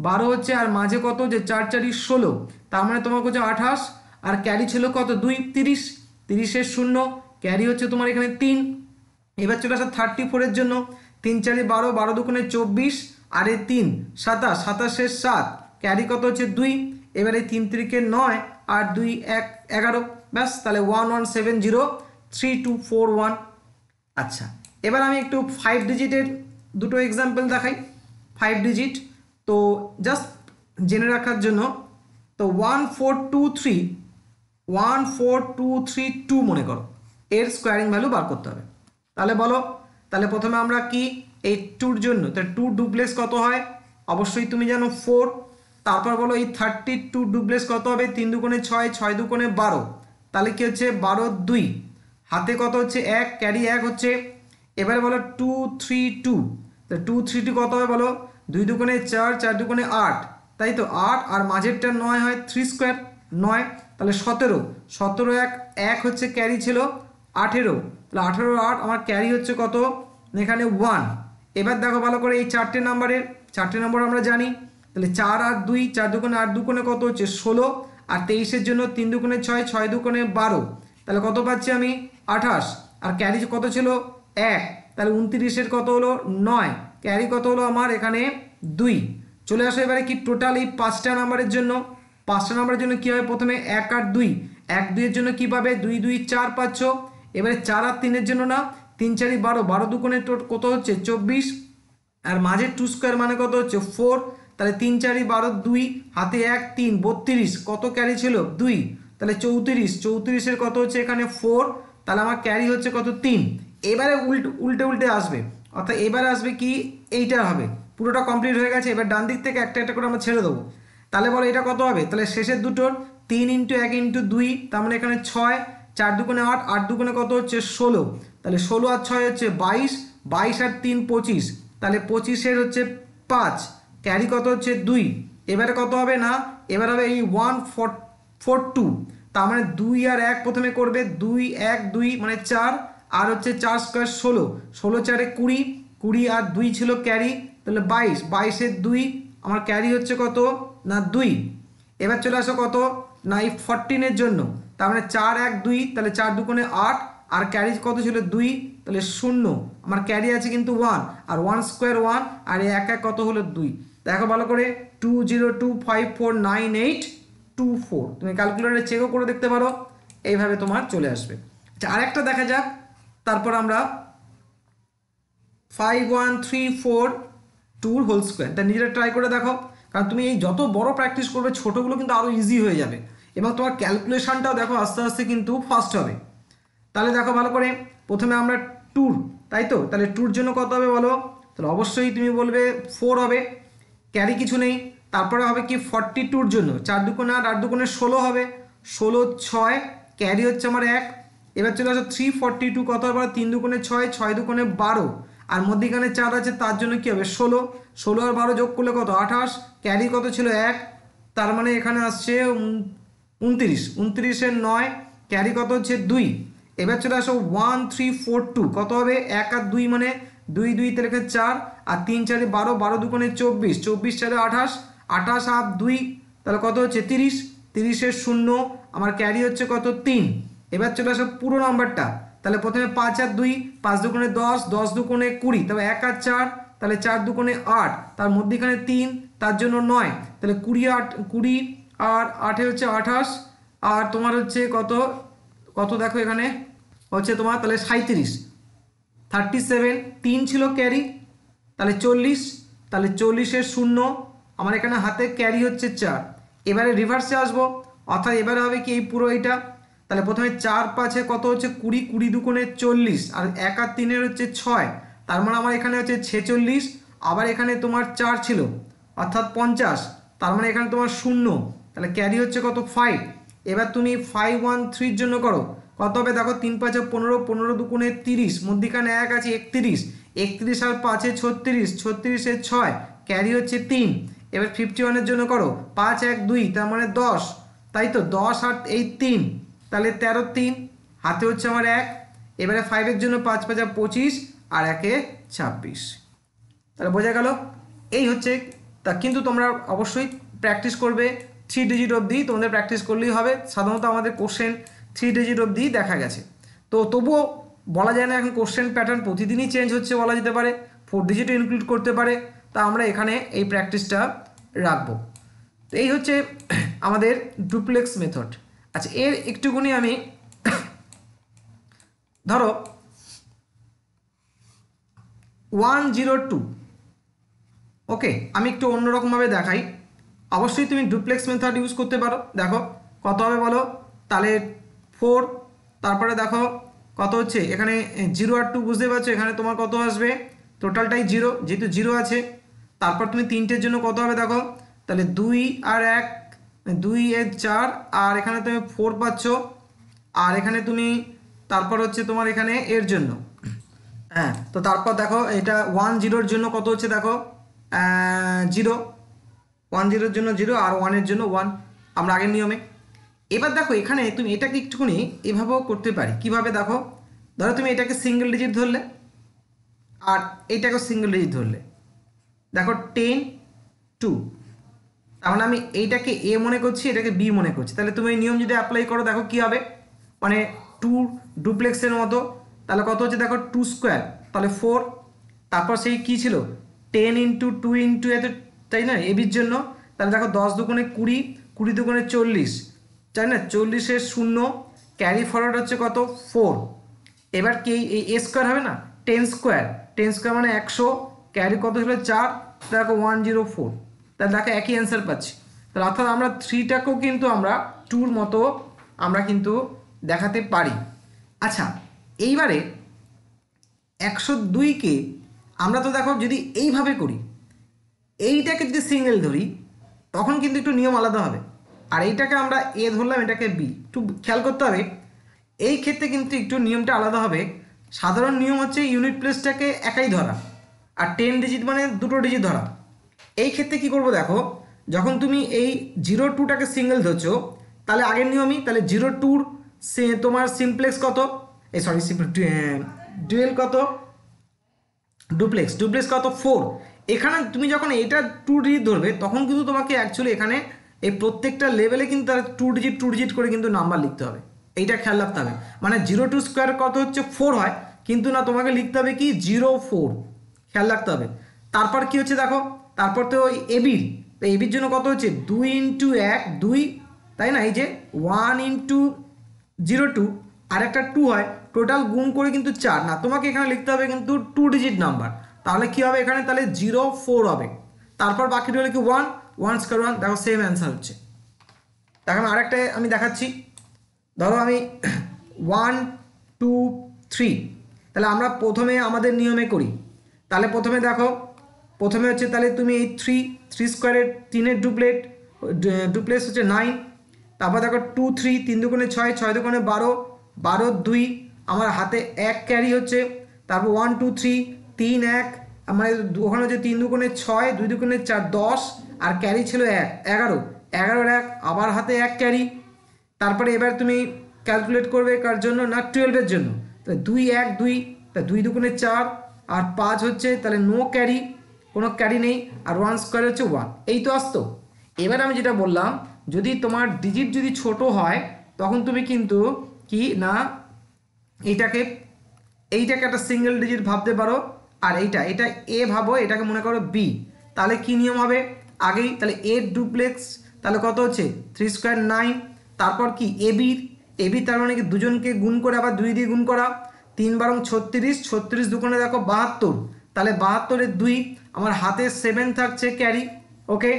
12 হচ্ছে, আর মাঝে কত যে 4 4 16, তার মানে তোমার হচ্ছে 28, আর ক্যারি ছিল কত 2 30, 30-এর 0, ক্যারি হচ্ছে তোমার এখানে 3। এবার চলে আসা 34-এর জন্য 3 4 12, 12 দুগুণে 24, আর এই 3 27, 27 7, ক্যারি কত হচ্ছে 2, এবার এই 3 3 9 আর 2 1 11, ব্যাস তাহলে 11703241। আচ্ছা, এবার আমি একটু 5 ডিজিটের দুটো এক্সাম্পল দেখাই। 5 ডিজিট তো জাস্ট জেনে রাখার জন্য, তো 14232 মনে করো, এর স্কোয়ারিং ভ্যালু বার করতে হবে। তাহলে বলো, তাহলে প্রথমে আমরা কি এই 2-র জন্য, তাহলে 2 ডুপ্লেক্স কত হয়, অবশ্যই তুমি জানো 4। তারপর বলো এই 32 ডুপ্লেক্স কত হবে, 3 দুগুণে 6, 6 দুগুণে 12, তাহলে কি হচ্ছে 12 2, হাতে কত হচ্ছে 1, ক্যারি 1 হচ্ছে। এবারে বলো 232, তাহলে 232 কত হবে বলো, 2 দুগুণে 4, 4 দুগুণে 8, তাই তো 8, আর মাঝেরটা 9 হয়, 3 স্কোয়ার 9, তাহলে 17, 17 1 হচ্ছে ক্যারি ছিল 18, তাহলে 18 8 আমার ক্যারি হচ্ছে কত এখানে 1। এবার দেখো ভালো করে এই 4টে নম্বর আমরা জানি, তাহলে 4 আর 2, 4 দুগুণে 8 দুগুণে কত হচ্ছে 16, আর 23-এর জন্য 3 দুগুণে 6, 6 দুগুণে 12, তাহলে কত পাচ্ছি আমি 28, আর ক্যারি কত ছিল 1, তাহলে 29-এর কত হলো 9, ক্যারি কত হলো আমার এখানে 2। চলে আসো এবারে কি টোটাল এই 5টা নাম্বারের জন্য, 5টা নাম্বারের জন্য কী হবে, প্রথমে 1 আর 2, 1 2-এর জন্য কী পাবে 2 2 4 পাচ্ছ। এবারে 4 আর 3-এর জন্য না, 3 4 12, 12 দুগুণে কত হচ্ছে 24, আর মাঝে 2 স্কোয়ার মানে কত হচ্ছে 4, তাহলে 3 4 12 2, হাতে 1 3 32, কত ক্যারি ছিল 2, তাহলে 34, 34-এর কত হচ্ছে এখানে 4, তাহলে আমার ক্যারি হচ্ছে কত 3। এবারে উল্টে আসবে, অর্থাৎ এবারে আসবে কি এইটা হবে, পুরোটা কমপ্লিট হয়ে গেছে। এবার ডান দিক থেকে একটা একটা করে আমরা ছেড়ে দেবো। তাহলে বলো এটা কত হবে, তাহলে শেষের দুটোর 3 × 1 × 2, তার মানে এখানে 6, 4 দুগুণে 8, 8 দুগুণে কত হচ্ছে 16, তাহলে 16 আর 6 হচ্ছে 22, 22 আর 3 25, তাহলে 25-এর হচ্ছে 5, ক্যারি কত হচ্ছে 2। এবারে কত হবে না, এবার হবে এই 142, তার মানে 2 আর 1 প্রথমে করবে, 2 1 2 মানে 4, আর হচ্ছে 4 স্কোয়ার 16, 16 4 20, 20 আর 2 ছিল ক্যারি, তাহলে 22, 22-এর 2 আমার ক্যারি হচ্ছে কত না 2। এবার চলে আসো কত না এই 14-এর জন্য, তার মানে 4 1 2, তাহলে 4 দুগুণে 8, আর ক্যারি কত ছিল 2, তাহলে 0, আমার ক্যারি আছে কিন্তু 1, আর 1 স্কোয়ার 1, আর 1 1 কত হলো 2। দেখো ভালো করে 202549824, তুমি ক্যালকুলেটরে চেকও করে দেখতে পারো, এইভাবে তোমার চলে আসবে। আচ্ছা, আরেকটা দেখা যাক, তারপর আমরা 51342 হোল স্কোয়ার, তা নিজেরা ট্রাই করে দেখো, কারণ তুমি এই যত বড় প্র্যাকটিস করবে ছোটোগুলো কিন্তু আরও ইজি হয়ে যাবে, এবং তোমার ক্যালকুলেশনটাও দেখো আস্তে আস্তে কিন্তু ফাস্ট হবে। তাহলে দেখো ভালো করে, প্রথমে আমরা টুর, তাই তো, তাহলে টুর জন্য কত হবে বলো, তাহলে অবশ্যই তুমি বলবে 4 হবে, ক্যারি কিছু নেই। তারপরে হবে কি 42-র জন্য 4 দুগুণে 8, 8 দুগুণে 16 হবে, 16 6, ক্যারি হচ্ছে আমার 1। এবার চলে আসো 342, কত হবে 3 দুগুণে 6, 6 দুগুণে 12, আর মধ্যিখানে 4 আছে, তার জন্য কি হবে 16, 16 আর 12 যোগ করলে কত 28, ক্যারি কত ছিল 1, তার মানে এখানে আসছে 29, 29-এর 9, ক্যারি কত হচ্ছে 2। এবার চলে আসো 1342, কত হবে 1 আর 2 মানে 2 2, তাহলে এখানে 4, আর 3 4 12, 12 দুগুণে 24, 24 4 28, 28 আর 2, তাহলে কত হচ্ছে 30, 30-এর 0, আমার ক্যারি হচ্ছে কত 3। এবার চলে আসো পুরো নাম্বারটা, তাহলে প্রথমে 5 আর 2, 5 দুগুণে 10, 10 দুগুণে 20, তবে 1 আর 4, তাহলে 4 দুগুণে 8, তার মধ্যেখানে 3, তার জন্য 9, তাহলে 20 আর 8 হচ্ছে 28, আর তোমার হচ্ছে কত কত দেখো এখানে হচ্ছে তোমার তাহলে 37, 37, 3 ছিল ক্যারি, তাহলে 40, তাহলে 40-এর 0, আমার এখানে হাতে ক্যারি হচ্ছে 4। এবারে রিভার্সে আসবো, অর্থাৎ এবারে হবে কি এই পুরো এইটা, তাহলে প্রথমে 4 5-এ কত হচ্ছে 20, 20 দুগুণে 40, আর 1 আর 3-এর হচ্ছে 6, তার মানে আমার এখানে হচ্ছে 46, আবার এখানে তোমার 4 ছিল অর্থাৎ 50, তার মানে এখানে তোমার 0, তাহলে ক্যারি হচ্ছে কত 5। এবার তুমি 513-র জন্য করো, কত হবে দেখো 3 5 15, 15 দুগুণে 30, মধ্যিখানে 1 আছে 31, 31 আর 5-এ 36, 36-এর 6, ক্যারি হচ্ছে 3। এবার 51-এর জন্য করো 5 1 2, তার মানে 10, তাই তো 10 আর এই 3, তাহলে 13 3, হাতে হচ্ছে আমার 1। এবারে 5-এর জন্য 5 5 25, আর 1-এ 26, তাহলে বোঝা গেল এই হচ্ছে তা। কিন্তু তোমরা অবশ্যই প্র্যাকটিস করবে 3 ডিজিট অবধি, তোমাদের প্র্যাকটিস করলেই হবে, সাধারণত আমাদের কোশ্চেন 3 ডিজিট অবধি দেখা গেছে। তো তবুও বলা যায় না, এখন কোশ্চেন প্যাটার্ন প্রতিদিনই চেঞ্জ হচ্ছে বলা যেতে পারে, 4 ডিজিটও ইনক্লুড করতে পারে, তা আমরা এখানে এই প্র্যাকটিসটা রাখবো। তো এই হচ্ছে আমাদের ডুপ্লেক্স মেথড। আচ্ছা, এর একটুখানি আমি ধরো 102, ওকে, আমি একটু অন্যরকমভাবে দেখাই। অবশ্যই তুমি ডুপ্লেক্স মেথড ইউজ করতে পারো। দেখো কত হবে বলো, তাহলে 4, তারপরে দেখো কত হচ্ছে এখানে 0 আর 2, বুঝতে পারছো এখানে তোমার কত আসবে, টোটালটাই 0 যেহেতু 0 আছে। তারপর তুমি 3টের জন্য কত হবে দেখো, তাহলে 2 আর 1, 2 এর 4, আর এখানে তুমি 4 পাচ্ছ, আর এখানে তুমি তারপর হচ্ছে তোমার এখানে এর জন্য, হ্যাঁ, তো তারপর দেখো এটা 10 জন্য কত হচ্ছে দেখো 0, 10 জন্য 0 আর 1-এর জন্য 1, আমরা আগের নিয়মে। এবার দেখো এখানে তুমি এটাকে একটুখানি এভাবেও করতে পারি। কিভাবে দেখো, ধরো তুমি এটাকে সিঙ্গেল ডিজিট ধরলে আর এইটাকে সিঙ্গেল ডিজিট ধরলে, দেখো 10, 2, তার মানে আমি এইটাকে এ মনে করছি, এটাকে বি মনে করছি। তাহলে তুমি এই নিয়ম যদি অ্যাপ্লাই করো দেখো কী হবে, মানে 2 ডুপ্লেক্সের মতো, তাহলে কত হচ্ছে দেখো 2 স্কোয়ার, তাহলে 4, তারপর সেই কী ছিল 10 ইন্টু 2 ইন্টু এত, তাই না, এবির জন্য। তাহলে দেখো 10 দুগুণে 20, 20 দুগুণে 40, তাই না, 40-এর 0, ক্যারি ফরওয়ার্ড হচ্ছে কত 4। এবার কি এই এ স্কোয়ার হবে না, 10 স্কোয়ার, 10 স্কোয়ার মানে 100, ক্যারি কত ছিল 4, দেখো 104, তাহলে দেখো একই অ্যান্সার পাচ্ছি। তাহলে অর্থাৎ আমরা 3টাকেও কিন্তু আমরা 2-র মতো আমরা কিন্তু দেখাতে পারি। আচ্ছা, এইবারে 102কে আমরা তো দেখো যদি এইভাবে করি, এইটাকে যদি সিঙ্গেল ধরি তখন কিন্তু একটু নিয়ম আলাদা হবে, আর এইটাকে আমরা এ ধরলাম, এটাকে বি, একটু খেয়াল করতে হবে। এই ক্ষেত্রে কিন্তু একটু নিয়মটা আলাদা হবে। সাধারণ নিয়ম হচ্ছে ইউনিট প্লেসটাকে একাই ধরা, আর 10 ডিজিট মানে 2টো ডিজিট ধরা। এই ক্ষেত্রে কি করব দেখো, যখন তুমি এই 02টাকে সিঙ্গেল ধরছো, তাহলে আগের নিয়মই, তাহলে 02 তোমার সিমপ্লেক্স কত, এই সরি ডুয়েল কত, ডুপ্লেক্স কত 4। এখানে তুমি যখন এটা 2 ডিজিট ধরবে তখন কিন্তু তোমাকে অ্যাকচুয়ালি এখানে এই প্রত্যেকটা লেভেলে কিন্তু তার 2 ডিজিট করে কিন্তু নাম্বার লিখতে হবে, এইটা খেয়াল রাখতে হবে। মানে 02 স্কোয়ার কত হচ্ছে 4 হয়, কিন্তু না তোমাকে লিখতে হবে কি 04, খেয়াল রাখতে হবে। তারপর কি হচ্ছে দেখো, তারপর তো ওই এবির, তো এবির জন্য কত হচ্ছে 2 ইন্টু 1 2, তাই না, এই যে 1 ইন্টু 02 আর একটা 2 হয়, টোটাল গুণ করে কিন্তু 4, না তোমাকে এখানে লিখতে হবে কিন্তু 2 ডিজিট নাম্বার। তাহলে কি হবে এখানে, তাহলে 04 হবে। তারপর বাকিটা হলো কি 1 স্কোয়ার 1, দেখো সেম অ্যান্সার হচ্ছে। দেখো আরেকটা আমি দেখাচ্ছি, ধরো আমি 1 2 3, তাহলে আমরা প্রথমে আমাদের নিয়মে করি। তাহলে প্রথমে দেখো, প্রথমে হচ্ছে তাহলে তুমি এই 3 স্কোয়ারের 3-এর ডুপ্লেক্স হচ্ছে 9, তারপর দেখো 2 3, 3 দুগুণে 6, 6 দুগুণে 12, 12 2, আমার হাতে 1 ক্যারি হচ্ছে। তারপর 1 2 3, 3 1, আমার ওখানে হচ্ছে 3 দুগুণে 6, 2 দুগুণে 4 10, আর ক্যারি ছিল 1 11, 11-এর 1, আবার হাতে 1 ক্যারি। তারপরে এবার তুমি ক্যালকুলেট করবে কার জন্য, না 12-এর জন্য, তাহলে 2 1 2, তাহলে 2 দুগুণে 4, আর 5 হচ্ছে, তাহলে নো ক্যারি, কোনো ক্যারি নেই, আর 1 স্কোয়ার হচ্ছে 1, এই তো আসতো। এবার আমি যেটা বললাম, যদি তোমার ডিজিট যদি ছোট হয় তখন তুমি কিন্তু কি না এইটাকে একটা সিঙ্গেল ডিজিট ভাবতে পারো, আর এটা এ ভাবো, এটাকে মনে করো বি। তাহলে কি নিয়ম হবে আগেই, তাহলে এ ডুপ্লেক্স, তাহলে কত হচ্ছে 3 স্কোয়ার 9, তারপর কি এবি, তার মানে কি দুজনকে গুণ করে আবার 2 দিয়ে গুণ করা, 3 বারং 36, 36 দুগুণে দেখো 72, তাহলে 72-এর 2, আমার হাতে 7 থাকছে ক্যারি, ওকে।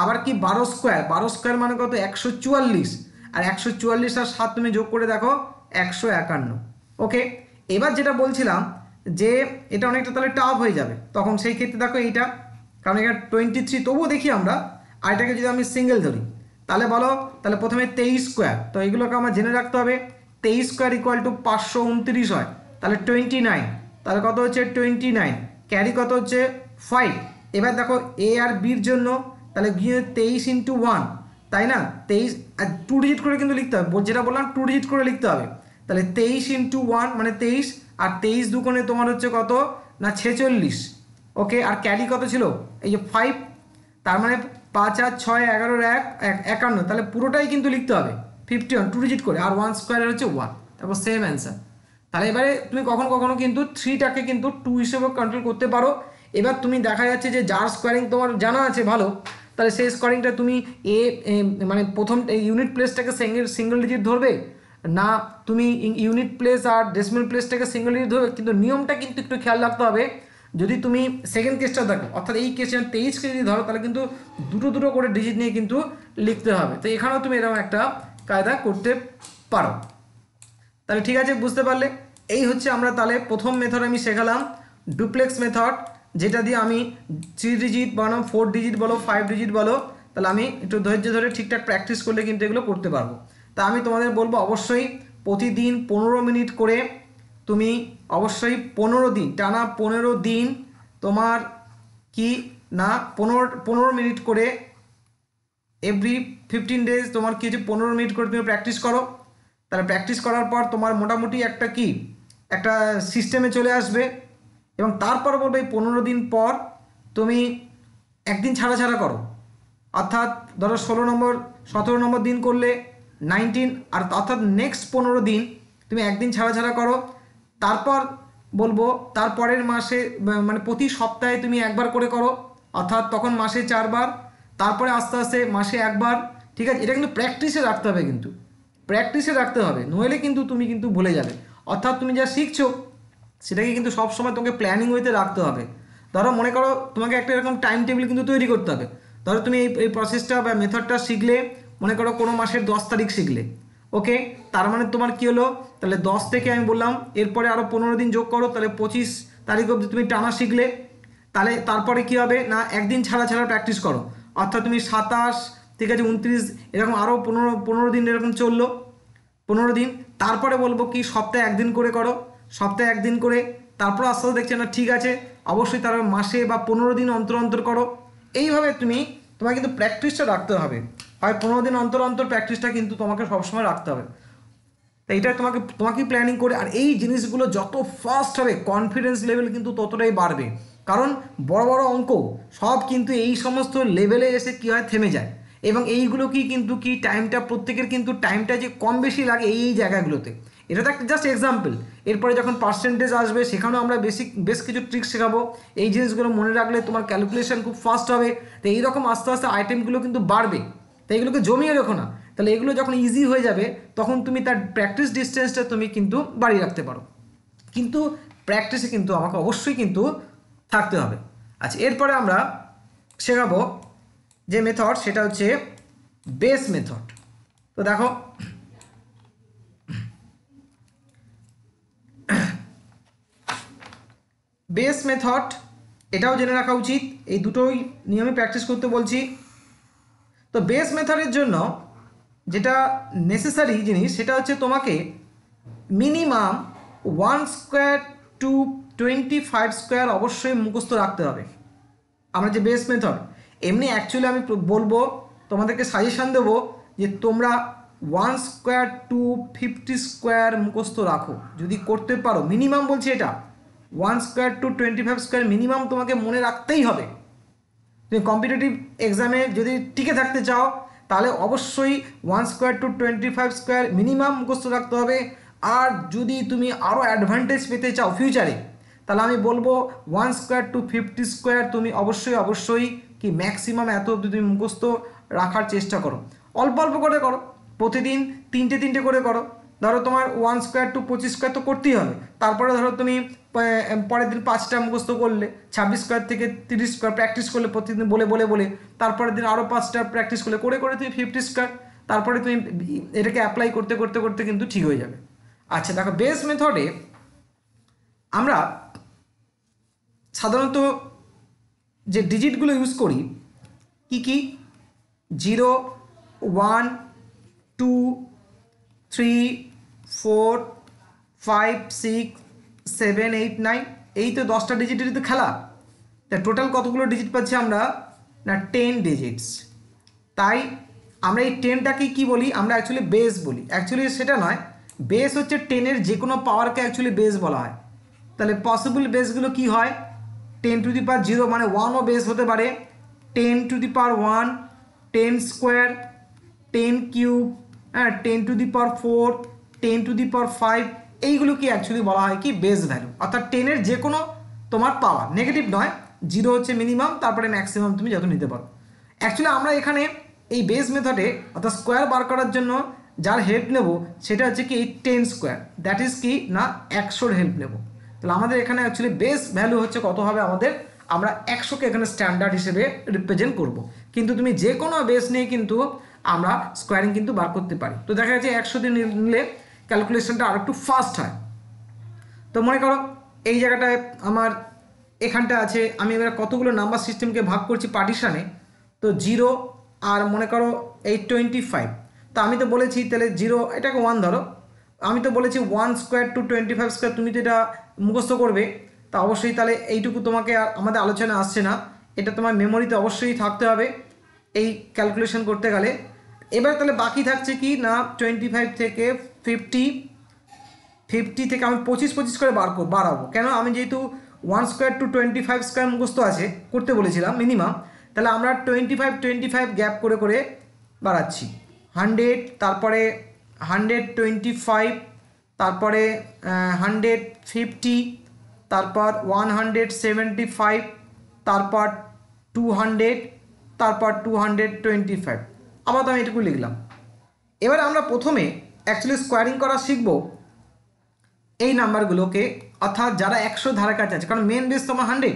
আবার কি 12 স্কোয়ার মানে কত 144, আর 144 আর 7 তুমি যোগ করে দেখো 151, ওকে। এবার যেটা বলছিলাম যে এটা অনেকটা তাহলে টাফ হয়ে যাবে, তখন সেই ক্ষেত্রে দেখো এইটা, কারণ এটা 23, তবুও দেখি আমরা, আর এটাকে যদি আমি সিঙ্গেল ধরি তাহলে বলো, তাহলে প্রথমে 23 স্কোয়ার, তো এইগুলোকে আমার জেনে রাখতে হবে, 23 স্কোয়ার ইকুয়াল টু 529 হয়, তাহলে 29, তাহলে কত হচ্ছে 29, ক্যারি কত হচ্ছে 5। এবার দেখো এ আর বির জন্য, তাহলে গিয়ে 23 ইন্টু 1, তাই না, 23 আর 2 ডিজিট করে কিন্তু লিখতে হবে, যেটা বললাম 2 ডিজিট করে লিখতে হবে। তাহলে 23 ইন্টু 1 মানে 23, আর 23 দুগুণে তোমার হচ্ছে কত না 46, ওকে। আর ক্যারি কত ছিল এই যে 5, তার মানে 5 আর 6 11-এর 1 51, তাহলে পুরোটাই কিন্তু লিখতে হবে 51 2 ডিজিট করে, আর 1 স্কোয়ারের হচ্ছে 1, তারপর সেম অ্যান্সার। তাহলে এবারে তুমি কখনো কখনো কিন্তু 3টাকে কিন্তু 2 হিসেবে কন্ট্রোল করতে পারো। এবার তুমি দেখা যাচ্ছে যে যার স্কোয়ারিং তোমার জানা আছে ভালো, তাহলে সেই স্কোয়ারিংটা তুমি মানে প্রথম ইউনিট প্লেসটাকে সিঙ্গেল ডিজিট ধরবে, না তুমি ইউনিট প্লেস আর ডেসিমাল প্লেসটাকে সিঙ্গেল ডিজিট ধরবে। কিন্তু নিয়মটা কিন্তু একটু খেয়াল রাখতে হবে। যদি তুমি সেকেন্ড কেসটা দেখো, অর্থাৎ এই কেসে 23কে যদি ধরো, তাহলে কিন্তু দুটো দুটো করে ডিজিট নিয়ে কিন্তু লিখতে হবে। তো এখানেও তুমি এরকম একটা কায়দা করতে পারো। তাহলে ঠিক আছে, বুঝতে পারলে? এই হচ্ছে আমরা তাহলে প্রথম মেথড আমি শেখালাম ডুপ্লেক্স মেথড, যেটা দিয়ে আমি 3 ডিজিট বলো, 4 ডিজিট বলো, 5 ডিজিট বলো, তাহলে আমি একটু ধৈর্য ধরে ঠিকঠাক প্র্যাকটিস করলে কিন্তু এগুলো করতে পারবো। তা আমি তোমাদের বলবো অবশ্যই প্রতিদিন 15 মিনিট করে তুমি অবশ্যই 15 দিন টানা 15 দিন তোমার কি না 15 মিনিট করে এভরি 15 ডেজ তোমার কি হচ্ছে 15 মিনিট করে তুমি প্র্যাকটিস করো। তাহলে প্র্যাকটিস করার পর তোমার মোটামুটি একটা সিস্টেমে চলে আসবে। এবং তারপর বলবে এই 15 দিন পর তুমি একদিন ছাড়া ছাড়া করো, অর্থাৎ ধরো 16 নম্বর 17 নম্বর দিন করলে 19, আর অর্থাৎ নেক্সট 15 দিন তুমি একদিন ছাড়া ছাড়া করো। তারপর বলবো তারপরের মাসে মানে প্রতি সপ্তাহে তুমি একবার করে করো, অর্থাৎ তখন মাসে 4 বার, তারপরে আস্তে আস্তে মাসে একবার। ঠিক আছে, এটা কিন্তু প্র্যাকটিসে রাখতে হবে, কিন্তু প্র্যাকটিসে রাখতে হবে, নইলে কিন্তু তুমি কিন্তু ভুলে যাবে। অর্থাৎ তুমি যা শিখছো সেটাকে কিন্তু সবসময় তোমাকে প্ল্যানিং ওয়েতে রাখতে হবে। ধরো মনে করো তোমাকে একটা এরকম টাইম টেবিল কিন্তু তৈরি করতে হবে। ধরো তুমি এই প্রসেসটা বা মেথডটা শিখলে, মনে করো কোনো মাসের 10 তারিখ শিখলে, ওকে, তার মানে তোমার কী হলো, তাহলে 10 থেকে আমি বললাম এরপরে আরও 15 দিন যোগ করো, তাহলে 25 তারিখ অবধি তুমি টানা শিখলে। তাহলে তারপরে কী হবে না একদিন ছাড়া ছাড়া প্র্যাকটিস করো, অর্থাৎ তুমি 27, ঠিক আছে, 29, এরকম আরও 15 দিন এরকম চললো 15 দিন। তারপরে বলবো কি সপ্তাহে একদিন করে করো, সপ্তাহে একদিন করে। তারপর আস্তে আস্তে দেখছে না ঠিক আছে, অবশ্যই তার মাসে বা 15 দিন অন্তর অন্তর করো। এইভাবে তোমাকে কিন্তু প্র্যাকটিসটা রাখতে হবে, হয় 15 দিন অন্তর অন্তর প্র্যাকটিসটা কিন্তু তোমাকে সবসময় রাখতে হবে। তো এইটা তোমাকেই প্ল্যানিং করে, আর এই জিনিসগুলো যত ফাস্ট হবে কনফিডেন্স লেভেল কিন্তু ততটাই বাড়বে। কারণ বড় বড় অঙ্ক সব কিন্তু এই সমস্ত লেভেলে এসে কী হয় থেমে যায়। এবং এইগুলো কিন্তু টাইমটা প্রত্যেকের কিন্তু টাইমটা যে কম বেশি লাগে এই জায়গাগুলোতে। এটা তো একটা জাস্ট এক্সাম্পল। এরপরে যখন পার্সেন্টেজ আসবে সেখানেও আমরা বেশ কিছু ট্রিক্স শেখাবো। এই জিনিসগুলো মনে রাখলে তোমার ক্যালকুলেশন খুব ফাস্ট হবে। তো এইরকম আস্তে আস্তে আইটেমগুলো কিন্তু বাড়বে, তো এগুলোকে জমিয়ে রেখো না। তাহলে এগুলো যখন ইজি হয়ে যাবে তখন তুমি তার প্র্যাকটিস ডিস্টেন্সটা তুমি কিন্তু বাড়িয়ে রাখতে পারো। কিন্তু প্র্যাকটিসে কিন্তু আমাকে অবশ্যই কিন্তু থাকতে হবে। আচ্ছা, এরপরে আমরা শেখাবো যে মেথড, সেটা হচ্ছে বেস মেথড। তো দেখো বেস মেথড এটাও জেনে রাখা উচিত, এই দুটোই নিয়মে প্র্যাকটিস করতে বলছি। তো বেস মেথডের জন্য যেটা নেসেসারি জিনিস সেটা হচ্ছে তোমাকে মিনিমাম 1 স্কোয়ার টু 25 স্কোয়ার অবশ্যই মুখস্থ রাখতে হবে। আমরা যে বেস মেথড, এমনি অ্যাকচুয়ালি আমি বলবো তোমাদেরকে সাজেশান দেবো যে তোমরা 1 স্কোয়ার টু 50 স্কোয়ার মুখস্থ রাখো, যদি করতে পারো। মিনিমাম বলছি এটা, 1 স্কোয়ার টু 25 স্কোয়ার মিনিমাম তোমাকে মনে রাখতেই হবে। তুমি কম্পিটিটিভ এক্সামে যদি টিকে থাকতে চাও তাহলে অবশ্যই 1 স্কোয়ার টু 25 স্কোয়ার মিনিমাম মুখস্থ রাখতে হবে। আর যদি তুমি আরও অ্যাডভান্টেজ পেতে চাও ফিউচারে, তাহলে আমি বলবো 1 স্কোয়ার টু 50 স্কোয়ার তুমি অবশ্যই কি ম্যাক্সিমাম এত অবধি তুমি মুখস্থ রাখার চেষ্টা করো। অল্প অল্প করে করো, প্রতিদিন 3টে করে করো। ধরো তোমার 1 স্কোয়ার টু 25 স্কোয়ার তো করতেই হবে। তারপরে ধরো তুমি পরের দিন 5টা মুখস্থ করলে, 26 স্কোয়ার থেকে 30 স্কোয়ার প্র্যাকটিস করলে প্রতিদিন বলে তারপরের দিন আরও 5টা প্র্যাকটিস করলে করে তুমি 50 স্কোয়ার। তারপরে তুমি এটাকে অ্যাপ্লাই করতে কিন্তু ঠিক হয়ে যাবে। আচ্ছা দেখো, বেস মেথডে আমরা সাধারণত যে ডিজিটগুলো ইউজ করি কি 0, 1, 2, 3, 4, 5, 6, 7, 8, 9, এই তো 10টা ডিজিটেরই তো খেলা। তা টোটাল কতগুলো ডিজিট পাচ্ছি আমরা না 10 ডিজিটস। তাই আমরা এই 10টাকে কি বলি, আমরা অ্যাকচুয়ালি বেস বলি। অ্যাকচুয়ালি সেটা নয়, বেস হচ্ছে 10-এর যে কোনো পাওয়ারকে অ্যাকচুয়ালি বেস বলা হয়। তাহলে পসিবল বেসগুলো কি হয়, 10 টু দি পাওয়ার 0 মানে 1ও বেস হতে পারে, 10 to the power 1, 10 square, 10 cube, হ্যাঁ, 10 to the power 4, 10 to the পাওয়ার 5, এইগুলো কি অ্যাকচুয়ালি বলা হয় কি বেস ভ্যালু, অর্থাৎ 10-এর যে কোনো তোমার পাওয়ার, নেগেটিভ নয়, 0 হচ্ছে মিনিমাম, তারপরে ম্যাক্সিমাম তুমি যত নিতে পারো। অ্যাকচুয়ালি আমরা এখানে এই বেস মেথডে অর্থাৎ স্কোয়ার বার করার জন্য যার হেল্প নেব সেটা হচ্ছে কি এই 10 স্কোয়ার, দ্যাট ইজ কি না 100-র হেল্প নেব। তাহলে আমাদের এখানে অ্যাকচুয়ালি বেস ভ্যালু হচ্ছে কত হবে আমাদের, আমরা 100-কে এখানে স্ট্যান্ডার্ড হিসেবে রিপ্রেজেন্ট করব। কিন্তু তুমি যে কোনো বেস নিয়ে কিন্তু আমরা স্কোয়ারিং কিন্তু বার করতে পারি। তো দেখা যাচ্ছে 100 দিয়ে নিলে ক্যালকুলেশনটা আর একটু ফাস্ট হয়। তো মনে করো এই জায়গাটায় আমার এখানটা আছে, আমি এবার কতগুলো নাম্বার সিস্টেমকে ভাগ করছি পার্টিশানে, তো 0 আর মনে করো এই 25। তো আমি তো বলেছি তাহলে 0 এটাকে 1 ধরো, আমি তো বলেছি 1 স্কোয়ার টু 25 স্কোয়ার, তুমি তো এটা মুখস্থ করবে। তা অবশ্যই তাহলে এইটুকু তোমাকে আর আমাদের আলোচনা আসছে না, এটা তোমার মেমোরিতে অবশ্যই থাকতে হবে এই ক্যালকুলেশন করতে গেলে। এবার তাহলে বাকি থাকছে কি না 25 থেকে 50 থেকে আমি 25 করে বাড়াবো। কেন, আমি যেহেতু 1 স্কোয়ার টু 25 স্কোয়ার মুখস্থ আছে করতে বলেছিলাম মিনিমাম, তাহলে আমরা 25 গ্যাপ করে করে বাড়াচ্ছি। 100, তারপরে 125, তারপরে 150, তারপর 175, তারপর 200, তারপর 225। আবার তো আমি এটুকু লিখলাম। এবার আমরা প্রথমে অ্যাকচুয়ালি স্কোয়ারিং করা শিখব এই নাম্বারগুলোকে, অর্থাৎ যারা 100 ধারে কাছে আছে, কারণ মেন বেস তোমার 100।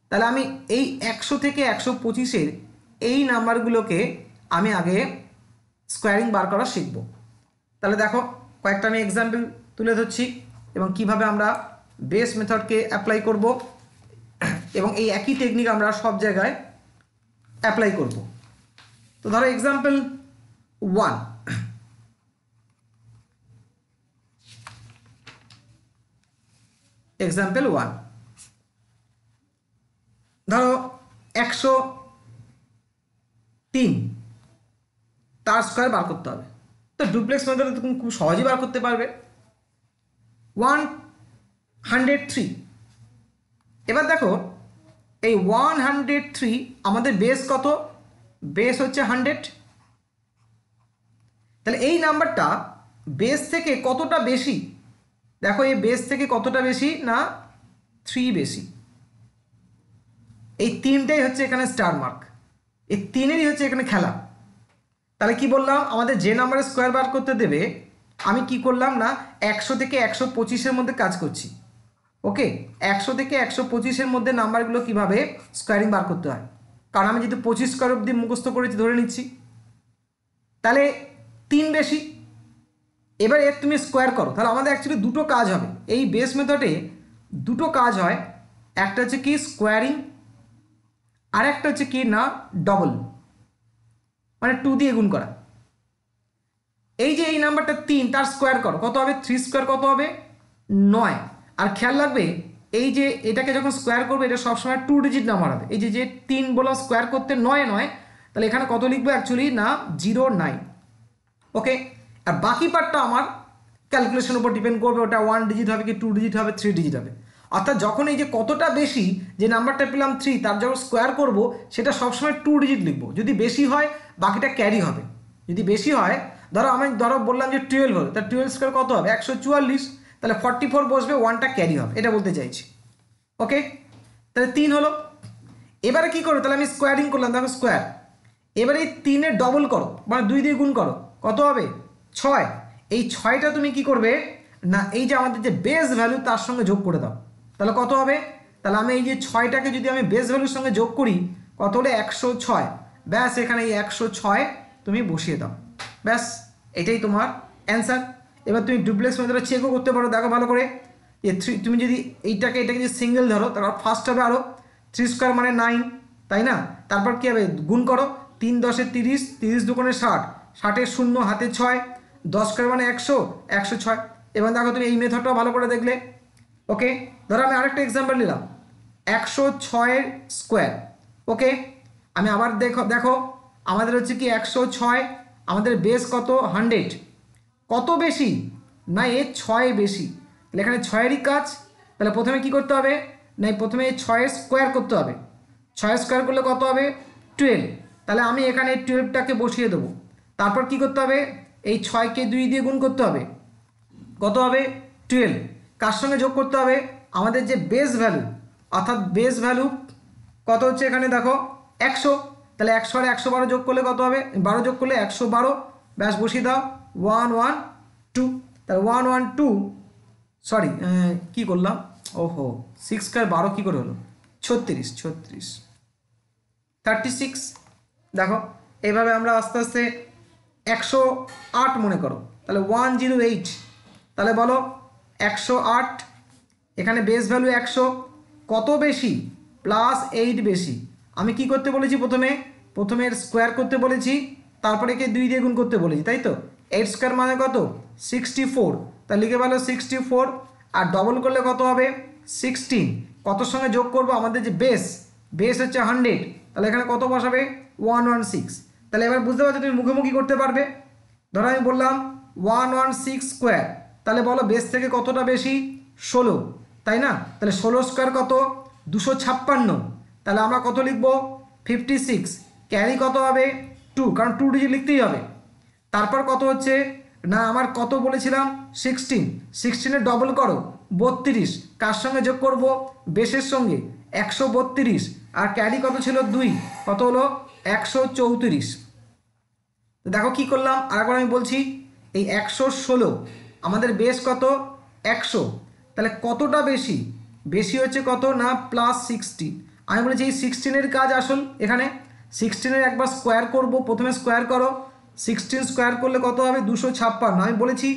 তাহলে আমি এই 100 থেকে 125-এর এই নাম্বারগুলোকে আমি আগে স্কোয়ারিং বার করা শিখব। তাহলে দেখো কয়েকটা আমি এক্সাম্পল তুলে ধরছি এবং কিভাবে আমরা বেস মেথডকে অ্যাপ্লাই করব, এবং এই একই টেকনিক আমরা সব জায়গায় অ্যাপ্লাই করব। তো ধরো এক্সাম্পল 1, এক্সাম্পল 1 ধরো 103, তার স্কোয়ার বার করতে হবে। তো ডুপ্লেক্স মেথডে তুমি খুব সহজেই বার করতে পারবে। 103, এবার দেখো এই 103 আমাদের বেস কত, বেস হচ্ছে 100। তাহলে এই নাম্বারটা বেস থেকে কতটা বেশি, দেখো এই বেস থেকে কতটা বেশি না 3 বেশি। এই 3টাই হচ্ছে এখানে স্টার মার্ক, এই 3-এরই হচ্ছে এখানে খেলা। তাহলে কি বললাম, আমাদের যে নাম্বারে স্কোয়ার বার করতে দেবে, আমি কি করলাম না 100 থেকে 125-এর মধ্যে কাজ করছি। ওকে, 100 থেকে 125-এর মধ্যে নাম্বারগুলো কিভাবে স্কোয়ারিং বার করতে হয়, কারণ আমি যেহেতু 25 স্কোয়ার অবধি মুখস্থ করেছি ধরে নিচ্ছি, তাহলে 3 বেশি। এবার এর তুমি স্কোয়ার করো, তাহলে আমাদের অ্যাকচুয়ালি দুটো কাজ হবে এই বেস মেথডে, দুটো কাজ হয়। একটা হচ্ছে কি স্কোয়ারিং, আর একটা হচ্ছে কি না ডবল, মানে 2 দিয়ে গুণ করা। এই যে এই নাম্বারটা 3, তার স্কোয়ার করো, কত হবে 3 স্কোয়ার কত হবে 9। আর খেয়াল রাখবে এই যে এটাকে যখন স্কোয়ার করবে এটা সবসময় 2 ডিজিট নাম্বার হবে। এই যে 3 বললাম স্কোয়ার করতে 9 নয়, তাহলে এখানে কত লিখবো অ্যাকচুয়ালি না 09। ওকে, আর বাকি পার্টটা আমার ক্যালকুলেশনের উপর ডিপেন্ড করবে, ওটা 1 ডিজিট হবে কি 2 ডিজিট হবে 3 ডিজিট হবে। অর্থাৎ যখন এই যে কতটা বেশি যে নাম্বারটা পেলাম 3, তার যখন স্কোয়ার করব সেটা সবসময় 2 ডিজিট লিখবো। যদি বেশি হয় বাকিটা ক্যারি হবে, যদি বেশি হয় ধরো বললাম যে 12 হলো, তার 12 স্কোয়ার কত হবে 144, তাহলে 44 বসবে, 1টা ক্যারি হবে, এটা বলতে চাইছি। ওকে, তাহলে 3 হলো। এবারে কি করো, তাহলে আমি স্কোয়ারিং করলাম, দেখো স্কোয়ার। এবারে এই 3-এর ডবল করো, মানে 2 দিয়ে গুণ করো, কত হবে 6। এই 6টা তুমি কি করবে না এই যে আমাদের যে বেস ভ্যালু তার সঙ্গে যোগ করে দাও, তাহলে কত হবে, তাহলে আমি এই যে 6টাকে যদি আমি বেস ভ্যালুর সঙ্গে যোগ করি কত হলে 106। ব্যাস, এখানে এই 106 তুমি বসিয়ে দাও, ব্যাস এটাই তোমার অ্যান্সার। এবার তুমি ডুপ্লেক্স মেথডে চেকও করতে পারো, দেখো ভালো করে যে 3, তুমি যদি এটাকে যদি সিঙ্গেল ধরো তাহলে ফার্স্ট হবে আরও 3 স্কোয়ার মানে 9, তাই না। তারপর কী হবে, গুণ করো, 3 10 30, 30 দুগুণে 60, 60-এর 0 হাতে 6, 10 স্কোয়ার মানে 100, 106। এবার দেখো তুমি এই মেথডটাও ভালো করে দেখলে। ওকে, ধরো আমি আরেকটা এক্সাম্পল নিলাম 106-এর স্কোয়ার। ওকে, আমি আবার দেখো আমাদের হচ্ছে কি 106, আমাদের বেস কত 100, কত বেশি না এর 6 বেশি, তাহলে এখানে 6-এরই কাজ। তাহলে প্রথমে কি করতে হবে না, প্রথমে 6-এর স্কোয়ার করতে হবে, 6 স্কোয়ার করলে কত হবে 12, তাহলে আমি এখানে 12টাকে বসিয়ে দেবো। তারপর কি করতে হবে, এই 6কে 2 দিয়ে গুণ করতে হবে, কত হবে 12 কার সঙ্গে যোগ করতে হবে আমাদের যে বেস ভ্যালু, অর্থাৎ বেস ভ্যালু কত হচ্ছে এখানে দেখো 100, তাহলে 100 আর 112 যোগ করলে কত হবে, 12 যোগ করলে 112, ব্যাস বসিয়ে দাও 112, তাহলে 112 সরি কী করলাম, ওহো 6 স্কোয়ার 12 কী করে হলো 36 36। দেখো এইভাবে আমরা আস্তে আস্তে 108 মনে করো, তাহলে 108, তাহলে বলো 108, এখানে বেস ভ্যালু 100, কত বেশি +8 বেশি। আমি কি করতে বলেছি প্রথমে স্কোয়ার করতে বলেছি, তারপরে একে 2 দিয়ে গুণ করতে বলেছি, তাই তো। 8 স্কোয়ার মানে কত 64, তা লিখে ভালো 64, আর ডবল করলে কত হবে 16, কত সঙ্গে যোগ করব আমাদের যে বেস হচ্ছে 100, তাহলে এখানে কত বসাবে 116। তাহলে এবার বুঝতে পারছো তুমি মুখোমুখি করতে পারবে। ধরো আমি বললাম 116 স্কোয়ার, তাহলে বলো বেস থেকে কতটা বেশি 16, তাই না। তাহলে 16 স্কোয়ার কত 256, তাহলে আমরা কত লিখব 56, ক্যারি কত হবে 2, কারণ 2 ডিজিট লিখতেই হবে। তারপর কত হচ্ছে না আমার কত বলেছিলাম 16 ডবল করো 32, কার সঙ্গে যোগ করব বেসের সঙ্গে 132, আর ক্যারি কত ছিল 2, কত হলো 134। দেখো কি করলাম আরেকবার আমি বলছি, এই 116 আমাদের বেস কত 100, তাহলে কতটা বেশি হচ্ছে কত না +16। আমি বলেছি এই 16-এর কাজ আসল, এখানে 16-এর একবার স্কোয়ার করব, প্রথমে স্কোয়ার করো, 16 স্কোয়ার করলে কত হবে 256। আমি বলেছি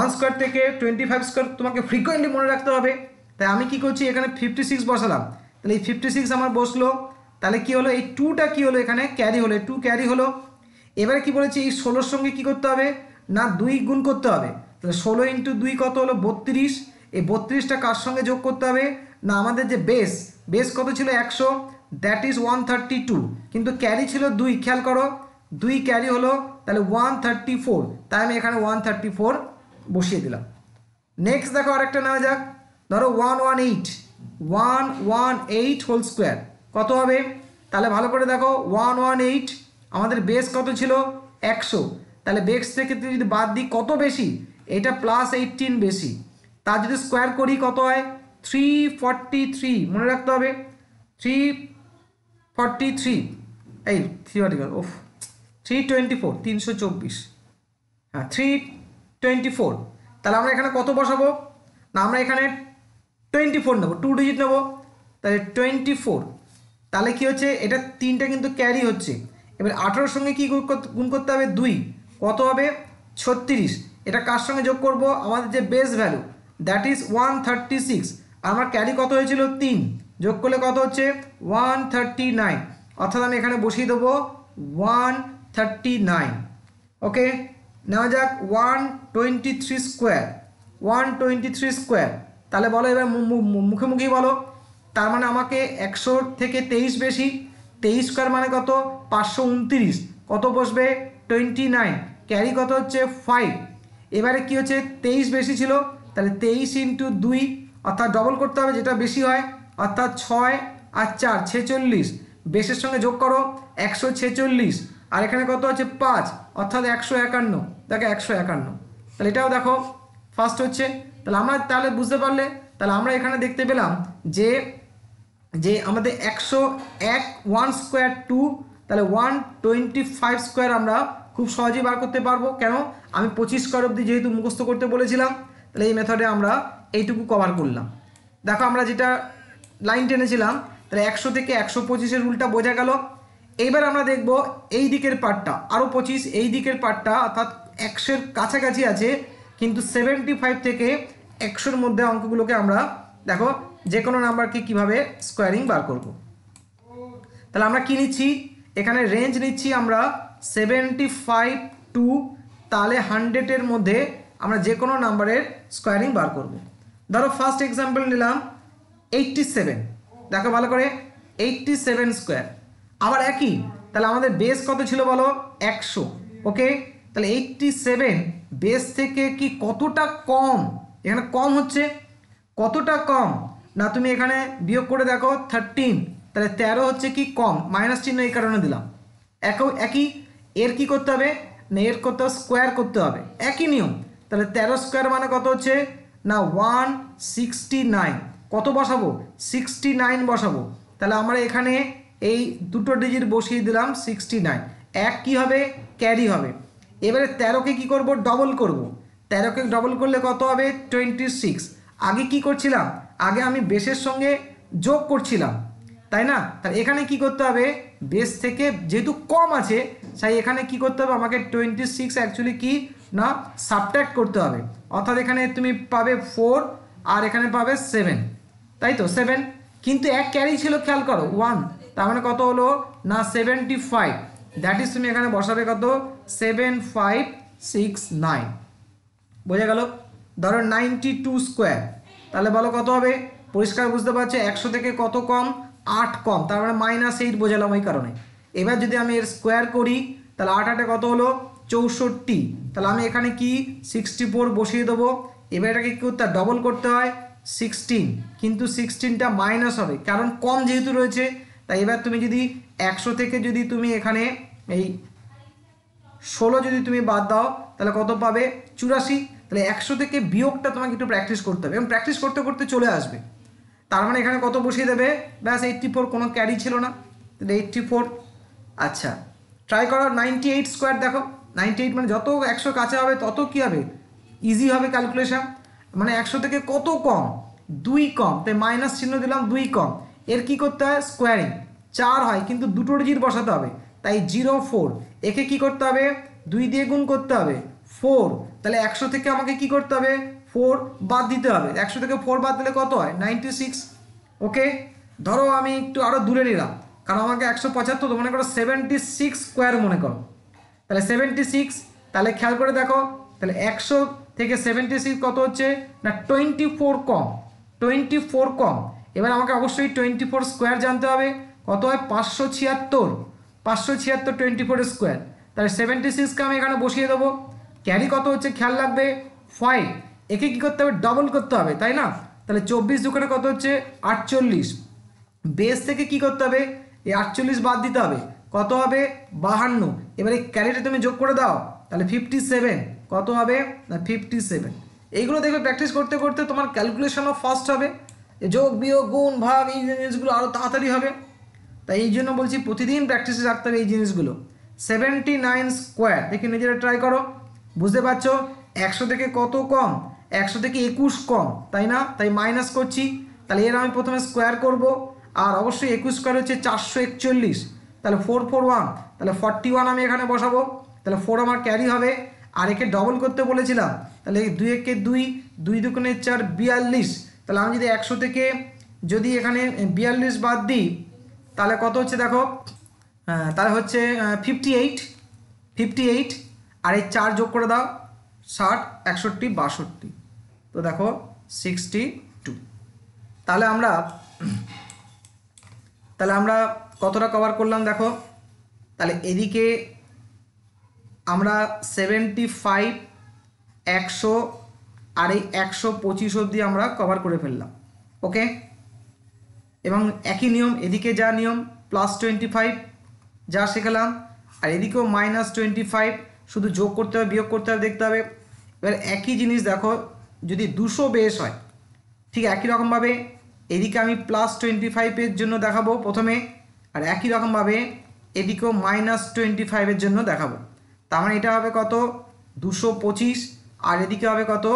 1 স্কোয়ার থেকে 25 স্কোয়ার তোমাকে ফ্রিকোয়েন্টলি মনে রাখতে হবে, তাই আমি কি করছি এখানে 56 বসালাম, তাহলে এই 56 আমার বসলো, তাহলে কি হলো এই 2টা কি হলো এখানে ক্যারি হলো, 2 ক্যারি হলো। এবারে কি বলেছি এই 16-র সঙ্গে কি করতে হবে না 2 গুণ করতে হবে, তাহলে 16 × 2 কত হলো 32, এই 32টা কার সঙ্গে যোগ করতে হবে না আমাদের যে বেস কত ছিল 100, দ্যাট ইজ 132, কিন্তু ক্যারি ছিল 2, খেয়াল করো 2 ক্যারি হলো, তাহলে 134, তাই আমি এখানে 134 বসিয়ে দিলাম। নেক্সট দেখো আরেকটা নেওয়া যাক, ধরো 118 হোল স্কোয়ার কত হবে, তাহলে ভালো করে দেখো 118 আমাদের বেস কত ছিল 100, তাহলে বেস থেকে যদি বাদ দিই কত বেশি, এটা +18 বেশি, তার যদি স্কোয়ার করি কত হয় 343, মনে রাখতে হবে 343, এই 324, হ্যাঁ 324, তাহলে আমরা এখানে কত বসাবো না আমরা এখানে 24 নেবো, 2 ডিজিট নেবো, তাহলে 24, তাহলে কি হচ্ছে এটা 3টা কিন্তু ক্যারি হচ্ছে। এবার 18-র সঙ্গে কি গুণ করতে হবে 2, কত হবে 36, এটা কার সঙ্গে যোগ করব আমাদের যে বেস ভ্যালু দ্যাট ইজ 136, আমার ক্যারি কত হয়েছিল 3, যোগ করলে কত হচ্ছে 139, অর্থাৎ আমি এখানে বসিয়ে দেবো 139। ওকে, নেওয়া যাক 123 স্কোয়ার, তাহলে বলো এবার মুখোমুখি বলো, তার মানে আমাকে 100 থেকে 23 বেশি, 23 স্কোয়ার মানে কত 529, কত বসবে 29, ক্যারি কত হচ্ছে 5, এবারে কি হচ্ছে 23 বেশি ছিল, তাহলে 23 × 2, অর্থাৎ ডবল করতে হবে যেটা বেশি হয়, অর্থাৎ 6 আর 4 46, বেসের সঙ্গে যোগ করো 146, আর এখানে কত আছে 5, অর্থাৎ 151, দেখো 151, তাহলে এটাও দেখো ফার্স্ট হচ্ছে। তাহলে বুঝতে পারলে, তাহলে আমরা এখানে দেখতে পেলাম যে আমাদের 101 1 স্কোয়ার 2, তাহলে 125 স্কোয়ার আমরা খুব সহজেই বার করতে পারবো। কেন, আমি 25 স্কোয়ার অবধি যেহেতু মুখস্থ করতে বলেছিলাম, তাহলে এই মেথডে আমরা এইটুকু কভার করলাম। দেখো আমরা যেটা লাইন টেনেছিলাম, তাহলে 100 থেকে 125-এর রুলটা বোঝা গেল। এইবার আমরা দেখব এই দিকের পার্টটা, আরও 25, এই দিকের পার্টটা অর্থাৎ 100-এর কাছাকাছি আছে, কিন্তু 75 থেকে 100-এর মধ্যে অঙ্কগুলোকে আমরা দেখো যে কোনো নাম্বারকে কীভাবে স্কোয়ারিং বার করব। তাহলে আমরা কি নিচ্ছি এখানে রেঞ্জ নিচ্ছি আমরা 75 টু, তাহলে 100-এর মধ্যে আমরা যে কোনো নাম্বারের স্কোয়ারিং বার করব। ধরো ফার্স্ট এক্সাম্পল নিলাম 87, দেখো ভালো করে 87 স্কোয়ার, আবার একই, তাহলে আমাদের বেস কত ছিল বলো 100, ওকে, তাহলে 87 বেস থেকে কি কতটা কম, এখানে কম হচ্ছে, কতটা কম না তুমি এখানে বিয়োগ করে দেখো 13, তাহলে 13 হচ্ছে কি কম, মাইনাস চিহ্ন এই কারণে দিলাম। একই এর কি করতে হবে না এর করতে হবে স্কোয়ার করতে হবে, একই নিয়ম, তাহলে 13 স্কোয়ার মানে কত হচ্ছে না 169, কত বসাবো 69 বসাবো। তাহলে আমরা এখানে এই দুটো ডিজিট বসিয়ে দিলাম 69, এক কি হবে ক্যারি হবে। এবারে 13কে কি করব ডবল করব, 13কে ডবল করলে কত হবে 26। আগে কি করছিলাম, আগে আমি বেসের সঙ্গে যোগ করছিলাম তাই না, তাহলে এখানে কি করতে হবে বেস থেকে যেহেতু কম আছে তাই এখানে কি করতে হবে আমাকে 26 অ্যাকচুয়ালি কি না সাবট্র্যাক্ট করতে হবে, অর্থাৎ এখানে তুমি পাবে 4 আর এখানে পাবে 7, তাই তো 7, কিন্তু এক ক্যারি ছিল খেয়াল করো 1, তার মানে কত হলো না 75, দ্যাট ইজ তুমি এখানে বসাবে কত 7569, বোঝা গেল। ধরো 92 স্কোয়ার, তাহলে বলো কত হবে, পরিষ্কার বুঝতে পারছো 100 থেকে কত কম 8 কম, তার মানে -8 বোঝালাম ওই কারণে। এবার যদি আমি এর স্কোয়ার করি তাহলে 8 8 কত হলো 64, তাহলে আমি এখানে কি 64 বসিয়ে দেবো। এবার এটাকে কী করতে হয় ডবল করতে হয় 16, কিন্তু 16টা মাইনাস হবে কারণ কম যেহেতু রয়েছে। তাই এবার তুমি যদি 100 থেকে যদি তুমি এখানে এই 16 যদি তুমি বাদ দাও তাহলে কত পাবে 84, তাহলে 100 থেকে বিয়োগটা তোমাকে একটু প্র্যাকটিস করতে হবে এবং প্র্যাকটিস করতে করতে চলে আসবে। তার মানে এখানে কত বসিয়ে দেবে ব্যাস 84, কোনো ক্যারি ছিল না তাহলে 84। আচ্ছা ট্রাই করো 98 স্কোয়ার, দেখো 98 মানে যত 100 কাছে হবে তত কী হবে ইজি হবে ক্যালকুলেশন, মানে 100 থেকে কত কম 2 কম, তাই মাইনাস চিহ্ন দিলাম 2 কম। এর কি করতে হয় স্কোয়ারিং 4 হয় কিন্তু দুটো ডিজিট বসাতে হবে, তাই 04, একে কি করতে হবে 2 দিয়ে গুণ করতে হবে 4, তাহলে 100 থেকে আমাকে কি করতে হবে 4 বাদ দিতে হবে, 100 থেকে 4 বাদ দিলে কত হয় 96। ওকে ধরো আমি একটু আরও দূরে নিলাম কারণ আমাকে 175 তো মনে করো 76 স্কোয়ার মনে করো, তাহলে 76, তাহলে খেয়াল করে দেখো তাহলে 100 থেকে 76 কত হচ্ছে না 24 কম, 24 কম। এবার আমাকে অবশ্যই 24 স্কোয়ার জানতে হবে, কত হয় 576, 576 24 স্কোয়ার, তাহলে 76কে আমি এখানে বসিয়ে দেবো। ক্যারি কত হচ্ছে খেয়াল রাখবে 5, একে কী করতে হবে ডবল করতে হবে তাই না, তাহলে 24 দুখানে কত হচ্ছে 48, বেস থেকে কি করতে হবে এই 48 বাদ দিতে হবে, কত হবে 52, এবার এই ক্যারিটা তুমি যোগ করে দাও তাহলে 57, কত হবে না 57। এইগুলো দেখবে প্র্যাকটিস করতে করতে তোমার ক্যালকুলেশনও ফাস্ট হবে, যোগ বিয়োগ গুণ ভাগ এই জিনিসগুলো আরও তাড়াতাড়ি হবে। তাই এই জন্য বলছি প্রতিদিন প্র্যাকটিসে রাখতে হবে এই জিনিসগুলো। 79 স্কোয়ার দেখি নিজেরা ট্রাই করো, বুঝতে পারছো 100 থেকে কত কম 100 থেকে 21 কম তাই না, তাই মাইনাস করছি, তাহলে এর আমি প্রথমে স্কোয়ার করব, আর অবশ্যই 21 স্কোয়ার হচ্ছে 441, তাহলে 441, তাহলে 41 আমি এখানে বসাবো, তাহলে 4 আমার ক্যারি হবে। আর একে ডবল করতে বলেছিলাম, তাহলে 2 একে 2, 2 দুগুণে 4 42, তাহলে আমি যদি 100 থেকে যদি এখানে 42 বাদ দিই তাহলে কত হচ্ছে দেখো, তাহলে হচ্ছে 58, আর এই 4 যোগ করে দাও 60 61 62, তো দেখো 62। তাহলে আমরা কতটা কভার করলাম দেখো, তাহলে এদিকে আমরা 75 100 আর এই 125 অবধি আমরা কভার করে ফেললাম। ওকে এবং একই নিয়ম এদিকে যা নিয়ম +25 যা শেখালাম, আর এদিকেও -25, শুধু যোগ করতে হবে বিয়োগ করতে হবে দেখতে হবে। এবার একই জিনিস দেখো যদি 200 বেস হয় ঠিক একই রকমভাবে এদিকে আমি +25 জন্য দেখাবো প্রথমে, আর একই রকমভাবে এদিকেও -25 জন্য দেখাবো। তার মানে এটা হবে কত 225, আর এদিকে হবে কত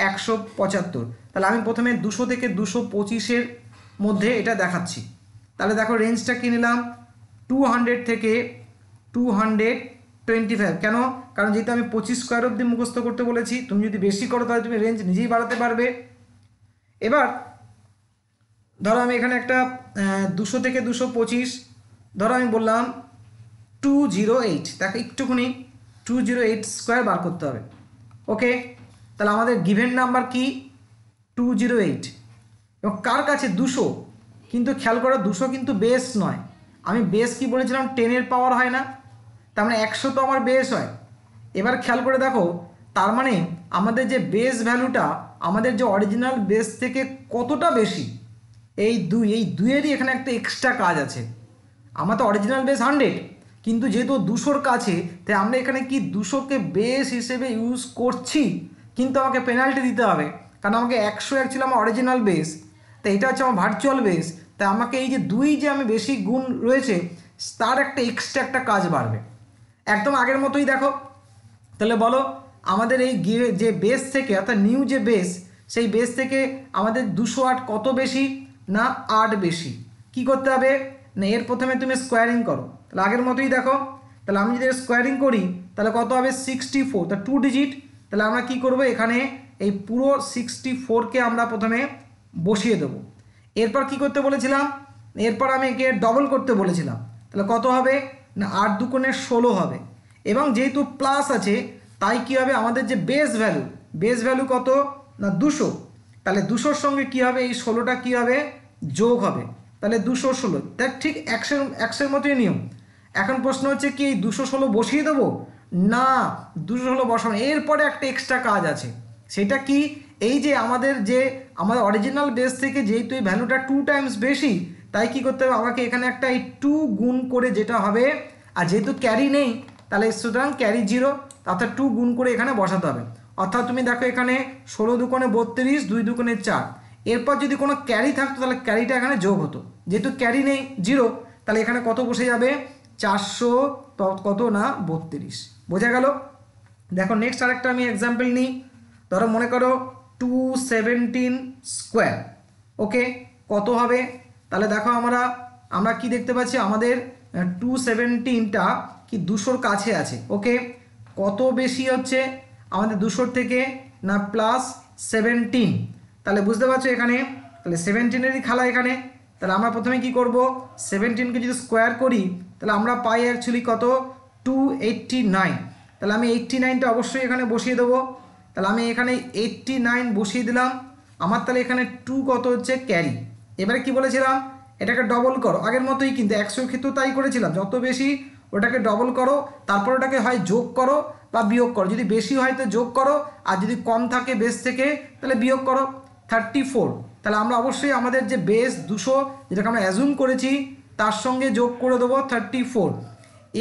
175। তাহলে আমি প্রথমে 200 থেকে 225 মধ্যে এটা দেখাচ্ছি। তাহলে দেখো রেঞ্জটা কি নিলাম 200 থেকে 225, কেন কারণ যেহেতু আমি 25 স্কোয়ার অবধি মুখস্থ করতে বলেছি, তুমি যদি বেশি করো তাহলে তুমি রেঞ্জ নিজেই বাড়াতে পারবে। এবার ধরো আমি এখানে একটা 200 থেকে 225 ধরো আমি বললাম 208, দেখো একটুখানি 208 স্কোয়ার বার করতে হবে। ওকে তাহলে আমাদের গিভেন নাম্বার কি 208, এবং কার কাছে 200, কিন্তু খেয়াল করো 200 কিন্তু বেস নয়, আমি বেস কি বলেছিলাম 10 পাওয়ার হয় না, তার মানে 100 তো আমার বেস হয়। এবার খেয়াল করে দেখো তার মানে আমাদের যে বেস ভ্যালুটা আমাদের যে অরিজিনাল বেস থেকে কতটা বেশি, এই 2-এরই এখানে একটা এক্সট্রা কাজ আছে। আমার তো অরিজিনাল বেস 100, কিন্তু যেহেতু 200-র কাছে তাই আমরা এখানে কি 200কে বেস হিসেবে ইউজ করছি, কিন্তু আমাকে পেনাল্টি দিতে হবে কারণ আমাকে 101 ছিল আমার অরিজিনাল বেস, তো এটা হচ্ছে আমার ভার্চুয়াল বেস, তাই আমাকে এই যে 2 যে আমি বেশি গুণ রয়েছে তার একটা এক্সট্রা একটা কাজ বাড়বে। একদম আগের মতোই দেখো, তাহলে বলো আমাদের এই যে বেস থেকে অর্থাৎ নিউ যে বেস, সেই বেস থেকে আমাদের 208 কত বেশি না 8 বেশি। কি করতে হবে না এর প্রথমে তুমি স্কোয়ারিং করো, তাহলে আগের মতোই দেখো, তাহলে আমি যদি স্কোয়ারিং করি তাহলে কত হবে 64, তা 2 ডিজিট। তাহলে আমরা কি করব এখানে এই পুরো 64কে আমরা প্রথমে বসিয়ে দেবো। এরপর কি করতে বলেছিলাম, এরপর আমি একে ডবল করতে বলেছিলাম, তাহলে কত হবে না 8 দুগুণে 16 হবে। এবং যেহেতু প্লাস আছে তাই কি হবে আমাদের যে বেস ভ্যালু কত না 200, তাহলে 200-র সঙ্গে কি হবে এই 16টা কি হবে যোগ হবে, তাহলে 216। দেখ ঠিক 100-এর মতোই নিয়ম। এখন প্রশ্ন হচ্ছে কি এই 216 বসিয়ে দেবো না 216 বসানো, এরপরে একটা এক্সট্রা কাজ আছে। সেটা কি এই যে আমাদের অরিজিনাল বেস থেকে যেহেতু এই ভ্যালুটা 2 টাইমস বেশি, তাই কি করতে হবে আমাকে এখানে একটা এই 2 গুণ করে যেটা হবে, আর যেহেতু ক্যারি নেই তাহলে সুতরাং ক্যারি 0, অর্থাৎ 2 গুণ করে এখানে বসাতে হবে। অর্থাৎ তুমি দেখো এখানে 16 দুগুণে 32, 2 দুগুণে 4। এরপর যদি কোনো ক্যারি থাকতো তাহলে ক্যারিটা এখানে যোগ হতো, যেহেতু ক্যারি নেই 0, তাহলে এখানে কত বসে যাবে 400 কত না 32। বোঝা গেল? দেখো নেক্সট আরেকটা আমি এক্সাম্পল নিই। ধরো মনে করো 217 স্কোয়ার, ওকে কত হবে, তাহলে দেখো আমরা কি দেখতে পাচ্ছি আমাদের 217টা কি 200-র কাছে আছে, ওকে কত বেশি হচ্ছে আমাদের 200-র থেকে না +17, তাহলে বুঝতে পারছো এখানে, তাহলে 17-এরই খেলা এখানে। তাহলে আমরা প্রথমে কি করব 17কে যদি স্কোয়ার করি তাহলে আমরা পাই অ্যাকচুয়ালি কত 289, তাহলে আমি 89টা অবশ্যই এখানে বসিয়ে দেবো। তাহলে আমি এখানে 89 বসিয়ে দিলাম, আমার তাহলে এখানে 2 কত হচ্ছে ক্যারি। এবারে কি বলেছিলাম এটাকে ডবল করো, আগের মতোই কিন্তু 100 ক্ষেত্রেও তাই করেছিলাম, যত বেশি ওটাকে ডবল করো, তারপর ওটাকে হয় যোগ করো বা বিয়োগ করো, যদি বেশি হয় তো যোগ করো আর যদি কম থাকে বেস থেকে তাহলে বিয়োগ করো 34। তাহলে আমরা অবশ্যই আমাদের যে বেস 200 যেটাকে আমরা অ্যাজুম করেছি তার সঙ্গে যোগ করে দেবো 34।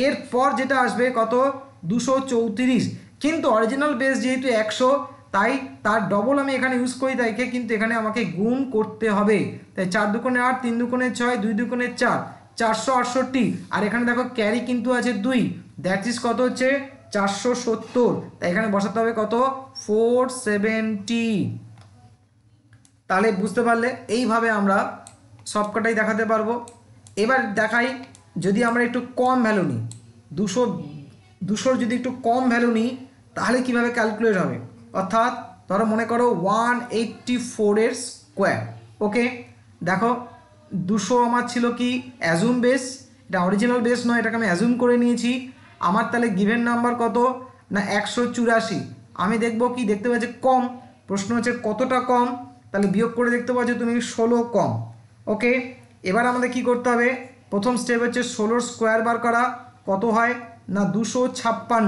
এরপর যেটা আসবে কত 234, কিন্তু অরিজিনাল বেস যেহেতু 100 তাই তার ডবল আমি এখানে ইউজ করি, তাই কিন্তু এখানে আমাকে গুণ করতে হবে। তাই 4 দুগুণে 8, 3 দুগুণে 6, 2 দুগুণে 4, 468। আর এখানে দেখো ক্যারি কিন্তু আছে 2, দ্যাট ইজ কত হচ্ছে 470। তাই এখানে বসাতে হবে কত 470। তাহলে বুঝতে পারলে এইভাবে আমরা সবকটাই দেখাতে পারবো। এবার দেখাই যদি আমরা একটু কম ভ্যালু নিই, 200 যদি একটু কম ভ্যালু নিই তাহলে কিভাবে ক্যালকুলেট হবে। অর্থাৎ ধরো মনে করো 184-এর স্কোয়ার, ওকে দেখো 200 আমার ছিল কি অ্যাজুম বেস, এটা অরিজিনাল বেস নয়, এটাকে আমি অ্যাজুম করে নিয়েছি। আমার তাহলে গিভেন নাম্বার কত না 184। আমি দেখবো কি দেখতে পাচ্ছি কম, প্রশ্ন হচ্ছে কতটা কম, তাহলে বিয়োগ করে দেখতে পাচ্ছ তুমি 16 কম, ওকে। এবার আমাদের কি করতে হবে, প্রথম স্টেপ হচ্ছে 16-র স্কোয়ার বার করা, কত হয় না 256।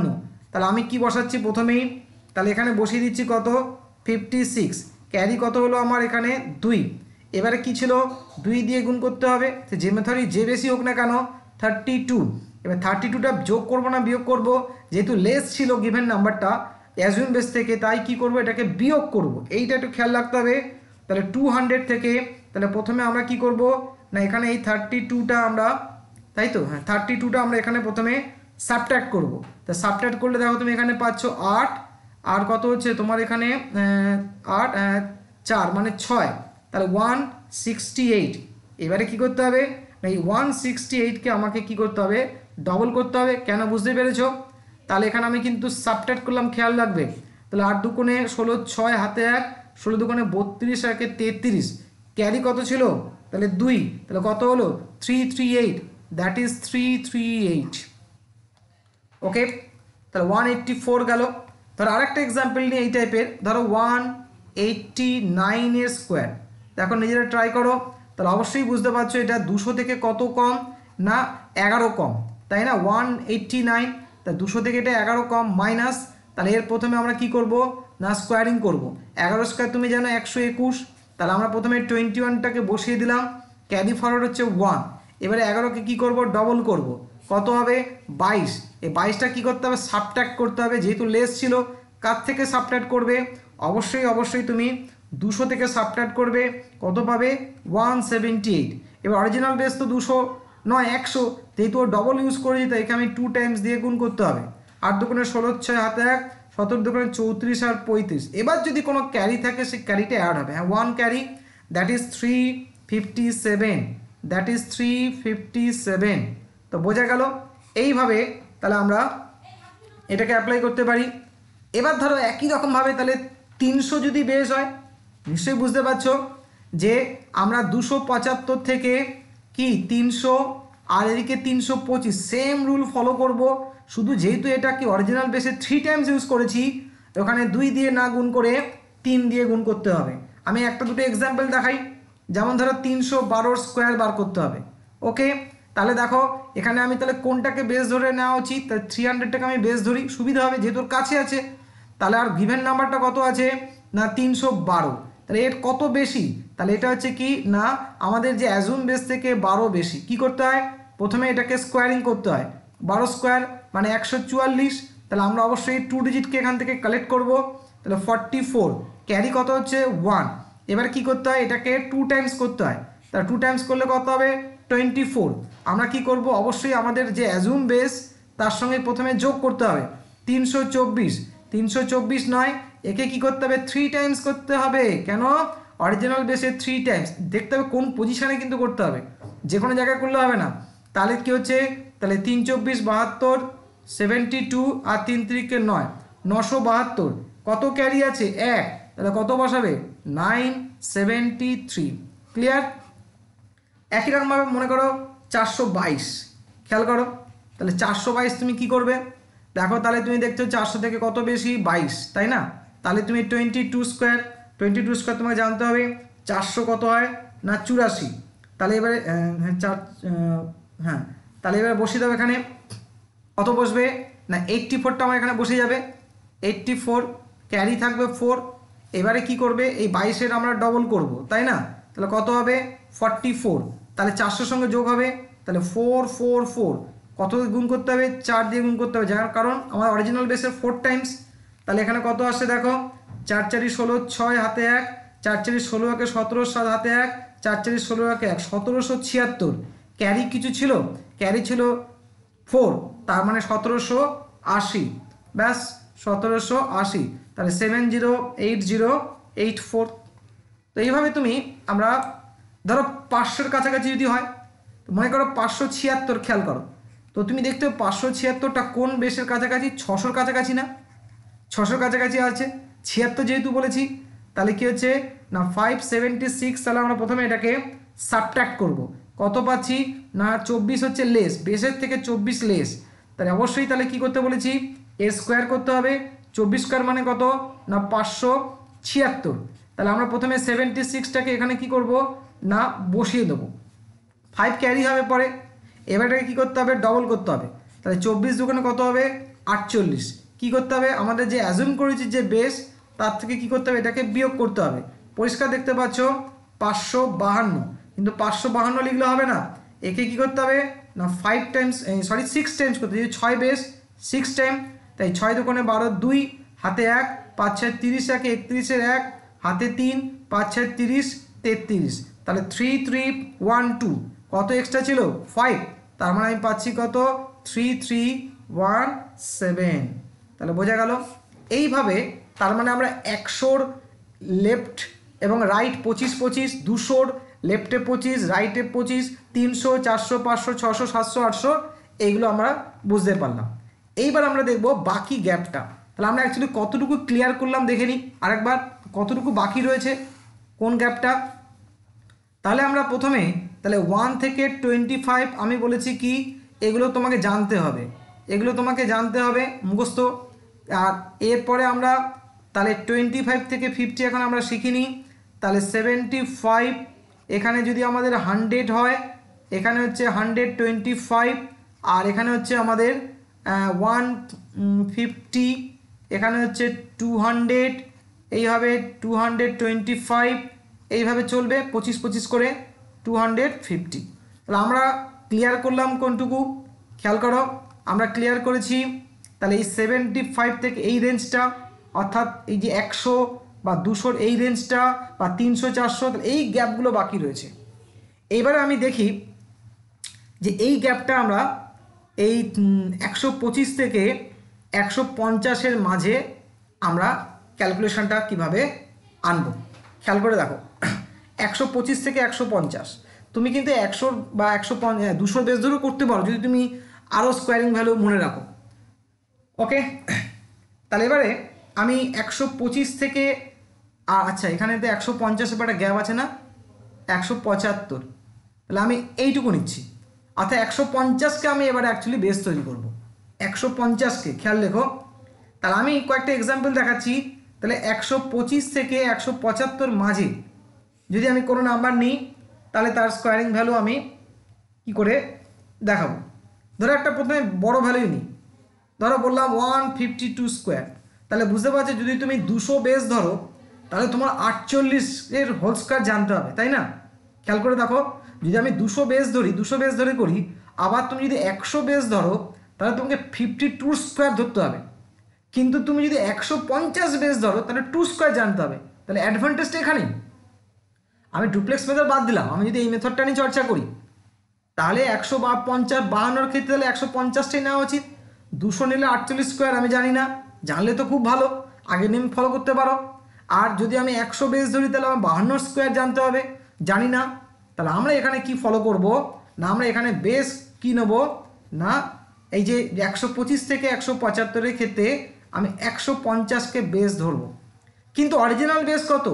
তাহলে আমি কি বসাচ্ছি প্রথমেই, তাহলে এখানে বসিয়ে দিচ্ছি কত 56, ক্যারি কত হলো আমার এখানে 2। এবারে কি ছিল 2 দিয়ে গুণ করতে হবে, যে মেথডই যে বেশি হোক না কেন 32। এবার 32টা যোগ করবো না বিয়োগ করব, যেহেতু লেস ছিল গিভেন নাম্বারটা অ্যাজুম বেস থেকে, তাই কি করব এটাকে বিয়োগ করব, এইটা একটু খেয়াল রাখতে হবে। তাহলে 200 থেকে তাহলে প্রথমে আমরা কি করব না এখানে এই 32টা আমরা, তাই তো হ্যাঁ 32টা আমরা এখানে প্রথমে সাবট্র্যাক্ট করব। তা সাবট্র্যাক্ট করলে দেখো তুমি এখানে পাচ্ছ 8, আর কত হচ্ছে তোমার এখানে 8 4 মানে 6, তাহলে 168। এবারে কি করতে হবে এই 168কে আমাকে কি করতে হবে ডবল করতে হবে, কেন বুঝতে পেরেছো। তাহলে এখানে আমি কিন্তু সাবট্র্যাক্ট করলাম, খেয়াল রাখবে। তাহলে 8 দুগুণে 16, 6 হাতে 1, 16 দুগুণে 32, 1 33, ক্যারি কত ছিল তাহলে 2, তাহলে কত হলো 338, দ্যাট ইজ 338, ওকে। তাহলে 184 গেল। ধরো আরেকটা এক্সাম্পল নিয়ে এই টাইপের, ধরো 189-এর স্কোয়ার, দেখো নিজেরা ট্রাই করো, তাহলে অবশ্যই বুঝতে পারছো এটা 200 থেকে কত কম না 11 কম, তাই না 189, তা 200 থেকে এটা 11 কম মাইনাস, তাহলে এর প্রথমে আমরা কি করব না স্কোয়ারিং করব। 11 স্কোয়ার তুমি জানো 121, তাহলে আমরা প্রথমে 21টাকে বসিয়ে দিলাম, ক্যারি ফরওয়ার্ড হচ্ছে 1। এবারে 11কে কি করব ডবল করব, কত হবে 22। এই 22টা কী করতে হবে সাবট্র্যাক্ট করতে হবে, যেহেতু লেস ছিল কার থেকে সাবট্র্যাক্ট করবে অবশ্যই তুমি 200 থেকে সাবট্রাক্ট করবে কত পাবে 178। এবার অরিজিনাল বেস তো 200 নয় 100, যেহেতু ও ডবল ইউজ করেছি তাই এখানে আমি 2 টাইমস দিয়ে গুণ করতে হবে। 8 দুগুণে 16 6 হাতে 1, 17 দুগুণে 34 আর 35। এবার যদি কোনো ক্যারি থাকে সেই ক্যারিটা অ্যাড হবে। হ্যাঁ 1 carry, that is 357, that is 357। তো বোঝা গেল। এইভাবে তাহলে আমরা এটাকে অ্যাপ্লাই করতে পারি। এবার ধরো একই রকমভাবে তাহলে 300 যদি বেস হয়, নিশ্চয়ই বুঝতে পারছো যে আমরা 275 থেকে কি 300 আর এদিকে 325 সেম রুল ফলো করব। শুধু যেহেতু এটা কি অরিজিনাল বেসে 3 টাইমস ইউজ করেছি, ওখানে 2 দিয়ে না গুণ করে 3 দিয়ে গুণ করতে হবে। আমি একটা দুটো এক্সাম্পল দেখাই। যেমন ধরো 312 স্কোয়ার বার করতে হবে। ওকে, তাহলে দেখো এখানে আমি তাহলে কোনটাকে বেস ধরে নেওয়া উচিত? তাহলে 300টাকে আমি বেস ধরি, সুবিধা হবে যেহেতু ওর কাছে আছে। তাহলে আর গিভেন নাম্বারটা কত আছে না 312। তাহলে এর কত বেশি? তাহলে এটা হচ্ছে কি না আমাদের যে অ্যাজুম বেস থেকে 12 বেশি। কি করতে হয়? প্রথমে এটাকে স্কোয়ারিং করতে হয়। 12 স্কোয়ার মানে 144। তাহলে আমরা অবশ্যই 2 ডিজিটকে এখান থেকে কালেক্ট করব। তাহলে 44, ক্যারি কত হচ্ছে 1। এবার কি করতে হয়? এটাকে 2 টাইমস করতে হয়। তাহলে 2 টাইমস করলে কত হবে 24। আমরা কি করব? অবশ্যই আমাদের যে অ্যাজুম বেস তার সঙ্গে প্রথমে যোগ করতে হবে 324। 324 নয়, একে কি করতে হবে 3 টাইমস করতে হবে। কেন? অরিজিনাল বেসে 3 টাইমস। দেখতে হবে কোন পজিশানে কিন্তু করতে হবে, যে কোনো জায়গায় করলে হবে না। তাহলে কি হচ্ছে? তাহলে 3 24 72, 72 আর 3 3 9, 972। কত ক্যারি আছে 1, তাহলে কত বসাবে 973। ক্লিয়ার? একই রকমভাবে মনে করো 422, খেয়াল করো। তাহলে 422 তুমি কি করবে? দেখো তাহলে তুমি দেখছো 400 থেকে কত বেশি 22, তাই না? তাহলে তুমি 22 স্কোয়ার, 22 স্কোয়ার তোমাকে জানতে হবে 400 কত হয় না 84। তাহলে এবারে হ্যাঁ তাহলে এবারে বসিয়ে দেবো। এখানে কত বসবে না 84টা আমার এখানে বসে যাবে। 84 ক্যারি থাকবে 4। এবারে কি করবে? এই 22-এর আমরা ডবল করব, তাই না? তাহলে কত হবে 44। তাহলে 400 সঙ্গে যোগ হবে, তাহলে 444। কত গুণ করতে হবে? 4 দিয়ে গুণ করতে হবে, যার কারণ আমার অরিজিনাল বেসের 4 টাইমস। তাহলে এখানে কত আসছে দেখো 4 4 16 6 হাতে 1, 4 4 16 একে 17 7 হাতে 1, 4 4 16 একে 1 1776। ক্যারি কিছু ছিল? ক্যারি ছিল 4, তার মানে 1780। ব্যাস 1780। তাহলে 708084। তো এইভাবে তুমি আমরা ধরো 500-এর কাছাকাছি যদি হয়, তো মনে করো 576, খেয়াল করো। তো তুমি দেখতে 576টা কোন বেসের কাছাকাছি? 600-র কাছাকাছি না? 600-র কাছাকাছি আছে। 76 যেহেতু বলেছি, তাহলে কি হচ্ছে না 576। তাহলে আমরা প্রথমে এটাকে সাবট্র্যাক্ট করব। কত পাচ্ছি না 24 হচ্ছে লেস, বেসের থেকে 24 লেস। তাহলে অবশ্যই তাহলে কি করতে বলেছি? এর স্কোয়ার করতে হবে। 24 স্কোয়ার মানে কত না 576। তাহলে আমরা প্রথমে 76টাকে এখানে কি করব না বসিয়ে দেবো। 5 ক্যারি হবে পরে। এবার এটাকে কী করতে হবে? ডবল করতে হবে। তাহলে 24 দুগুণে কত হবে 48। কী করতে হবে? আমাদের যে অ্যাজুম করেছি যে বেস, তার থেকে কি করতে হবে? এটাকে বিয়োগ করতে হবে। পরিষ্কার দেখতে পাচ্ছ 552, কিন্তু 552 লিখলে হবে না। একে কি করতে হবে না 5 টাইমস 6 টাইমস করতে হবে। 6 বেস 6 টাইম, তাই 6 দুগুণে 12, 2 হাতে 1, 5 6 30 একে 31-এর 1 হাতে 3, 5 6 30 33। তাহলে 3312। কত এক্সট্রা ছিল 5, তার মানে আমি পাচ্ছি কত 3317। তাহলে বোঝা গেল। এইভাবে তার মানে আমরা 100-র লেফট এবং রাইট 25 25, 200-র লেফটে 25 রাইটে 25, 300 400 500 600 700 800 এইগুলো আমরা বুঝতে পারলাম। এইবার আমরা দেখব বাকি গ্যাপটা। তাহলে আমরা অ্যাকচুয়ালি কতটুকু ক্লিয়ার করলাম দেখে নিই আরেকবার, কতটুকু বাকি রয়েছে কোন গ্যাপটা। তাহলে আমরা প্রথমে তাহলে 1 থেকে 25 আমি বলেছি কি এগুলো তোমাকে জানতে হবে, এগুলো তোমাকে জানতে হবে মুখস্থ। আর এরপরে আমরা তাহলে 25 থেকে 50 এখন আমরা শিখিনি। তাহলে 75, এখানে যদি আমাদের 100 হয়, এখানে হচ্ছে 125, আর এখানে হচ্ছে আমাদের 150, এখানে হচ্ছে 200, এইভাবে 225, এইভাবে চলবে 25 25 করে 250। তাহলে আমরা ক্লিয়ার করলাম কোনটুকু খেয়াল করো, আমরা ক্লিয়ার করেছি। তাহলে এই 75 থেকে এই রেঞ্জটা, অর্থাৎ এই যে 100 বা 200 এই রেঞ্জটা বা 300 400 এই গ্যাপগুলো বাকি রয়েছে। এইবারে আমি দেখি যে এই গ্যাপটা আমরা এই 125 থেকে 150-এর মাঝে আমরা ক্যালকুলেশনটা কিভাবে আনবো। খেয়াল করে দেখো 125 থেকে 150 তুমি কিন্তু 100 বা 200 বেস ধরেও করতে পারো যদি তুমি আরও স্কোয়ারিং ভ্যালু মনে রাখো। ওকে, তাহলে এবারে আমি 125 থেকে আচ্ছা এখানে তো 150-এর একটা গ্যাপ আছে না, 175, তাহলে আমি এইটুকু নিচ্ছি। অর্থাৎ 150কে আমি এবারে অ্যাকচুয়ালি বেস তৈরি করবো, 150কে খেয়াল রেখো। তাহলে আমি কয়েকটা এক্সাম্পল দেখাচ্ছি। তাহলে 125 থেকে 175 মাঝে যদি আমি কোনো নাম্বার নিই তাহলে তার স্কোয়ারিং ভ্যালু আমি কি করে দেখাবো। ধরো একটা প্রথমে বড় ভ্যালুই নিই, ধরো বললাম 152 স্কোয়ার। তাহলে বুঝতে পারছো যদি তুমি 200 বেস ধরো তাহলে তোমার 48-এর হোল স্কোয়ার জানতে হবে, তাই না? খেয়াল করে দেখো যদি আমি 200 বেস ধরি, 200 বেস ধরে করি, আবার তুমি যদি 100 বেস ধরো তাহলে তোমাকে 52 স্কোয়ার ধরতে হবে। কিন্তু তুমি যদি 150 বেস ধরো তাহলে 2 স্কোয়ার জানতে হবে। তাহলে অ্যাডভান্টেজটা এখানেই। আমি ডুপ্লেক্স মেথড বাদ দিলাম, আমি যদি এই মেথডটা নিয়ে চর্চা করি তাহলে 152 ক্ষেত্রে তাহলে 150টাই নেওয়া উচিত। 200 নিলে 48 স্কোয়ার আমি জানি না, জানলে তো খুব ভালো, আগের নিয়ম ফলো করতে পারো। আর যদি আমি 100 বেস ধরি তাহলে আমার 52 স্কোয়ার জানতে হবে, জানি না। তাহলে আমরা এখানে কি ফলো করব না, আমরা এখানে বেস কি নেব না, এই যে 125 থেকে 175-এর ক্ষেত্রে আমি 150কে বেস ধরবো, কিন্তু অরিজিনাল বেস কত?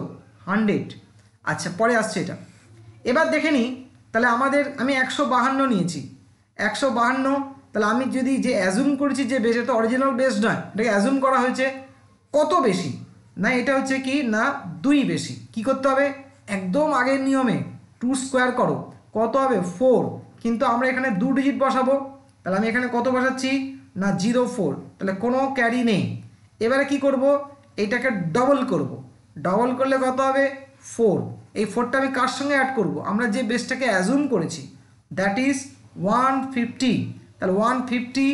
100। আচ্ছা পরে আসছে এটা। এবার দেখে নিই তাহলে আমাদের আমি 152 নিয়েছি, 152। তাহলে আমি যদি যে অ্যাজুম করেছি যে বেস, এটা অরিজিনাল বেস নয়, এটাকে অ্যাজুম করা হয়েছে কত বেশি না, এটা হচ্ছে কি না 2 বেশি। কি করতে হবে? একদম আগের নিয়মে 2 স্কোয়ার করো, কত হবে? 4। কিন্তু আমরা এখানে 2 ডিজিট বসাবো, তাহলে আমি এখানে কত বসাচ্ছি না 04, তাহলে কোনো ক্যারি নেই। এবারে কি করব? এটাকে ডবল করব, ডবল করলে কত হবে? 4। এই 4টা আমি কার সঙ্গে অ্যাড করব? আমরা যে বেসটাকে অ্যাজুম করেছি, দ্যাট ইজ 150। তাহলে 150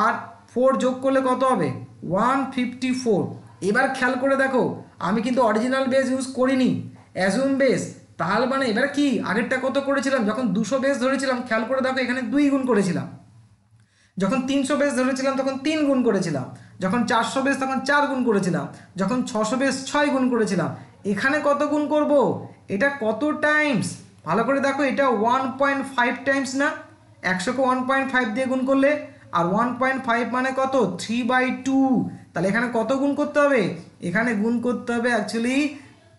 আর 4 যোগ করলে কত হবে? 154। এবার খেয়াল করে দেখো আমি কিন্তু অরিজিনাল বেস ইউজ করিনি, অ্যাজুম বেস। তাহলে মানে এবার কি আগেরটা কত করেছিলাম? যখন 200 বেস ধরেছিলাম খেয়াল করে দেখো এখানে 2 গুণ করেছিলাম, যখন 300 বেস ধরেছিলাম তখন 3 গুণ করেছিলাম, যখন 400 বেস তখন 4 গুণ করেছিলাম, যখন 600 বেস 6 গুণ করেছিলাম। এখানে কত গুণ করব? এটা কত টাইমস? ভালো করে দেখো, এটা 1.5 টাইমস না, 100কে 1.5 দিয়ে গুণ করলে, আর 1.5 মানে কত? 3/2। তাহলে এখানে কত গুণ করতে হবে? এখানে গুণ করতে হবে অ্যাকচুয়ালি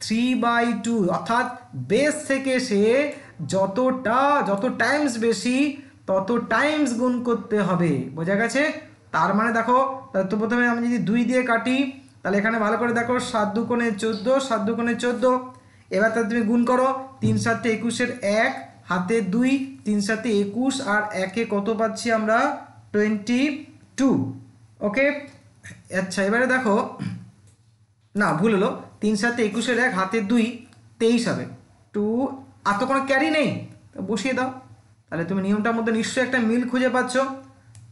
3/2, অর্থাৎ বেস থেকে সে যত টাইমস বেশি তত টাইমস গুণ করতে হবে। বোঝা গেছে? তার মানে দেখো তো প্রথমে আমি যদি 2 দিয়ে কাটি তাহলে এখানে ভালো করে দেখো 7 দুগুণে 14, 7 দুগুণে 14। এবার তাহলে তুমি গুণ করো, 3 7 21-এর 1 হাতে 2, 3 7 21 আর 1-এ কত পাচ্ছি আমরা? 22। ওকে আচ্ছা এবারে দেখো, না ভুল হলো, 3 7 21-এর 1 হাতে 2 23 হবে 2, আর তো কোনো ক্যারি নেই, তো বসিয়ে দাও। তাহলে তুমি নিয়মটার মধ্যে নিশ্চয়ই একটা মিল খুঁজে পাচ্ছ।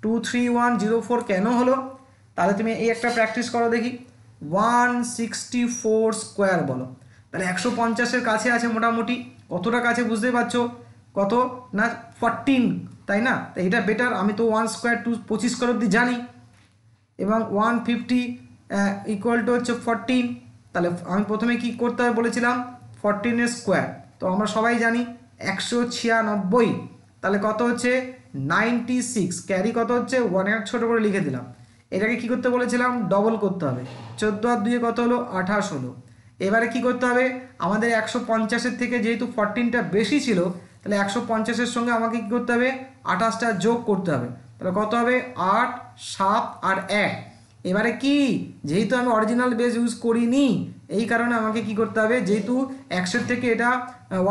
23104 কেন হলো? তাহলে তুমি এই একটা প্র্যাকটিস করো দেখি, 164 স্কোয়ার বলো। তাহলে 150-এর কাছে আছে মোটামুটি, কতটা কাছে বুঝতে পারছো? কত না 14, তাই না? তো এটা বেটার, আমি তো 1 স্কোয়ার 25 স্কোয়ার অবধি জানি, এবং 150 ইকুয়াল টু হচ্ছে 14। তাহলে আমি প্রথমে কি করতে হবে বলেছিলাম? 14-এর স্কোয়ার, তো আমরা সবাই জানি 196। তাহলে কত হচ্ছে? 96। ক্যারি কত হচ্ছে? 1 ছোটো করে লিখে দিলাম। এটাকে কি করতে বলেছিলাম? ডবল করতে হবে। 14 আর 2 কত হলো? 28 হলো। এবারে কি করতে হবে? আমাদের 150-এর থেকে যেহেতু 14টা বেশি ছিল, তাহলে 150-এর সঙ্গে আমাকে কি করতে হবে? 28টা যোগ করতে হবে। তাহলে কত হবে? 8 7 আর 1। এবারে কি, যেহেতু আমি অরিজিনাল বেস ইউজ করিনি এই কারণে আমাকে কি করতে হবে? যেহেতু 100 থেকে এটা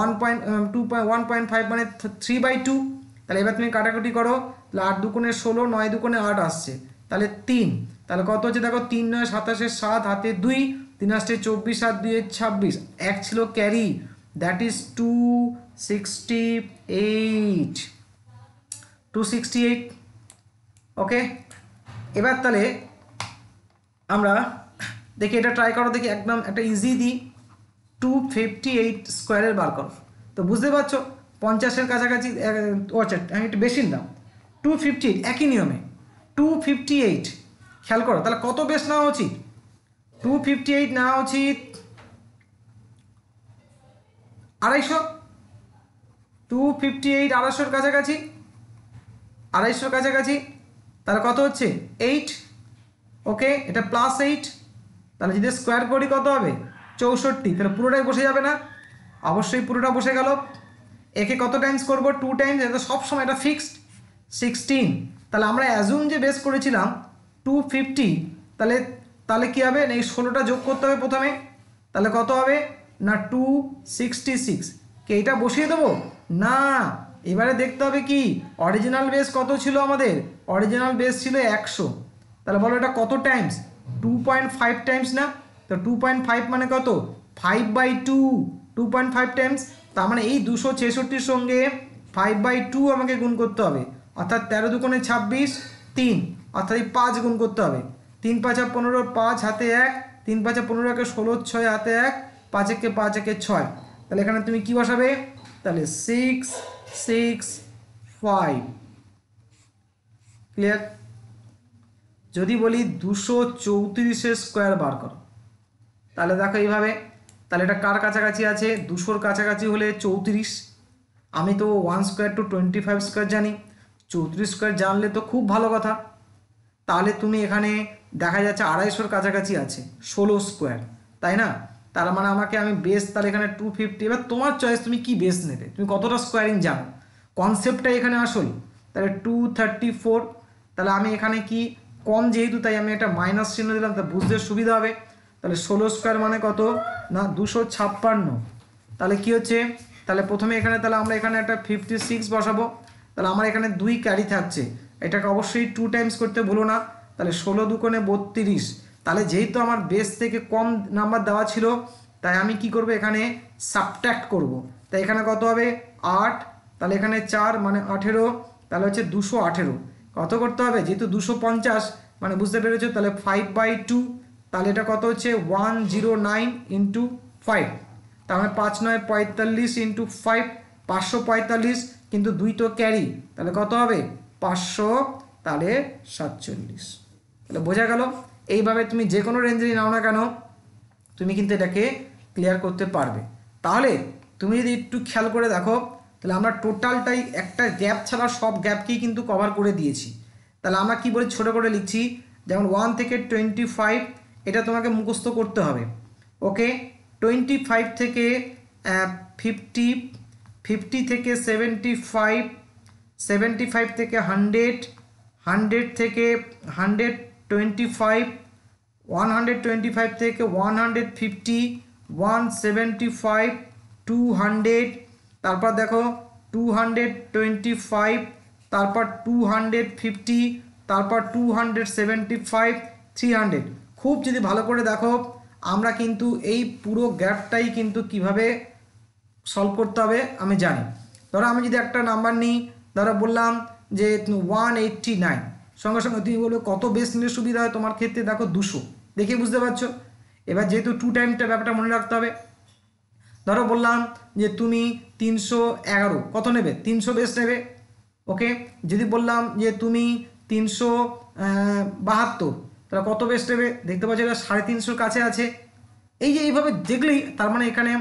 1.5 মানে 3/2। তাহলে এবার তুমি কাটাকুটি করো, তাহলে 8 দুগুণে 16, 9 দুগুণে 8 আসছে, তাহলে 3। তাহলে কত হচ্ছে দেখো, 3 9 27-এর 7 হাতে 2, 3 8 24 আর 2 26, 1 ছিল ক্যারি, দ্যাট ইজ 268। ওকে এবার তাহলে আমরা দেখি এটা ট্রাই করো, দেখি একদম একটা ইজি দিই, 258 স্কোয়ারের বার করো। তো বুঝতে পারছো 50-এর কাছাকাছি, আচ্ছা আমি একটু বেশি দাম, 258 একই নিয়মে 258 খেয়াল করো, তাহলে কত বেস নেওয়া উচিত? 258 নেওয়া উচিত 250, 258 250-র কাছাকাছি, 250-র কাছাকাছি, তাহলে কত হচ্ছে 8, ওকে এটা +8, তাহলে যদি স্কোয়ার করি কত হবে 64, তাহলে পুরোটাই বসে যাবে না? অবশ্যই পুরোটা বসে গেল। একে কত টাইমস করব 2 টাইমস, এটা সবসময় এটা ফিক্সড 16, তাহলে আমরা অ্যাজুম যে বেস করেছিলাম 250, তাহলে তাহলে কী হবে না এই 16টা যোগ করতে হবে প্রথমে, তাহলে কত হবে না 266, কে এটা বসিয়ে দেবো না, এবারে দেখতে হবে কি অরিজিনাল বেস কত ছিল আমাদের, অরিজিনাল বেস ছিল 100, তাহলে বলো এটা কত টাইমস 2.5 টাইমস না, তো 2.5 মানে কত 5/2, 2.5 টাইমস, তার মানে এই 266-র সঙ্গে 5/2 আমাকে গুণ করতে হবে, অর্থাৎ 13 দুগুণে 26, 3, অর্থাৎ এই 5 গুণ করতে হবে, 3 5 15, 5 হাতে 1, 3 5 15 একে 16, 6 হাতে 1, 5 একে 5 একে 6, তাহলে এখানে তুমি কি বসাবে, তাহলে 6 6 5, ক্লিয়ার? যদি বলি 234-এর স্কোয়ার বার করো, তাহলে দেখো এইভাবে, তাহলে এটা কার কাছাকাছি আছে 200-র কাছাকাছি হলে 34, আমি তো 1 স্কোয়ার টু 25 স্কোয়ার জানি, 34 স্কোয়ার জানলে তো খুব ভালো কথা, তাহলে তুমি এখানে দেখা যাচ্ছে 250-র কাছাকাছি আছে 16 স্কোয়ার, তাই না? তার মানে আমি বেস তাহলে এখানে 250, এবার তোমার চয়েস তুমি কি বেস নেবে, তুমি কতটা স্কোয়ারিং জানো, কনসেপ্টটা এখানে আসল, তাহলে 234, তাহলে আমি এখানে কি কম যেহেতু তাই আমি একটা মাইনাস চিহ্ন দিলাম, তা বুঝতে সুবিধা হবে, তাহলে 16 স্কোয়ার মানে কত না 256, তাহলে কি হচ্ছে, তাহলে প্রথমে এখানে তাহলে আমরা এখানে একটা 56 বসাবো, তাহলে আমার এখানে 2 ক্যারি থাকছে, এটাকে অবশ্যই 2 টাইমস করতে ভুলো না, তাহলে 16 দুগুণে 32, তাহলে যেহেতু আমার বেস থেকে কম নাম্বার দেওয়া ছিল তাই আমি কি করব এখানে সাবট্র্যাক্ট করব, তাই এখানে কত হবে 8, তাহলে এখানে 4 মানে 18, তাহলে হচ্ছে 218, কত করতে হবে যেহেতু 250 মানে বুঝতে পেরেছো, তাহলে 5/2, তাহলে এটা কত হচ্ছে 109 ইন্টু 5, তার মানে 5 9 45 ইন্টু 5, 545, কিন্তু 2 তো ক্যারি, তাহলে কত হবে 500, তাহলে 47, তাহলে বোঝা গেল? এইভাবে তুমি যে কোনো রেঞ্জেরই নাও না কেন তুমি কিন্তু এটাকে ক্লিয়ার করতে পারবে। তাহলে তুমি যদি একটু খেয়াল করে দেখো, তাহলে আমরা টোটালটাই একটা গ্যাপ ছাড়া সব গ্যাপকেই কিন্তু কভার করে দিয়েছি, তাহলে আমরা কি বলি ছোটো করে লিখছি, যেমন 1 থেকে 25 এটা তোমাকে মুখস্থ করতে হবে, ওকে, 25 থেকে 50, 50 থেকে 75, 75 থেকে 100, 100 থেকে 125, 125 থেকে 150, 175, 200, তারপর দেখো 225, তারপর 250, তারপর 275, 300, খুব যদি ভালো করে দেখো আমরা কিন্তু এই পুরো গ্যাপটাই কিন্তু কিভাবে সলভ করতে হবে আমি জানি। ধরো আমি যদি একটা নাম্বার নিই, ধরো বললাম যে 189, সঙ্গে সঙ্গে তুমি বলবে কত বেস নিলে সুবিধা হয় তোমার ক্ষেত্রে, দেখো 200, দেখে বুঝতে পারছো, এবার যেহেতু 2 টাইমটা ব্যাপারটা মনে রাখতে হবে, ধরো বললাম যে তুমি 311 কত নেবে 300 বেস নেবে, ওকে, যদি বললাম যে তুমি 372 তাহলে কত বেস নেবে, দেখতে পাচ্ছ এটা 350-র কাছে আছে, এই যে এইভাবে দেখলেই তার মানে এখানে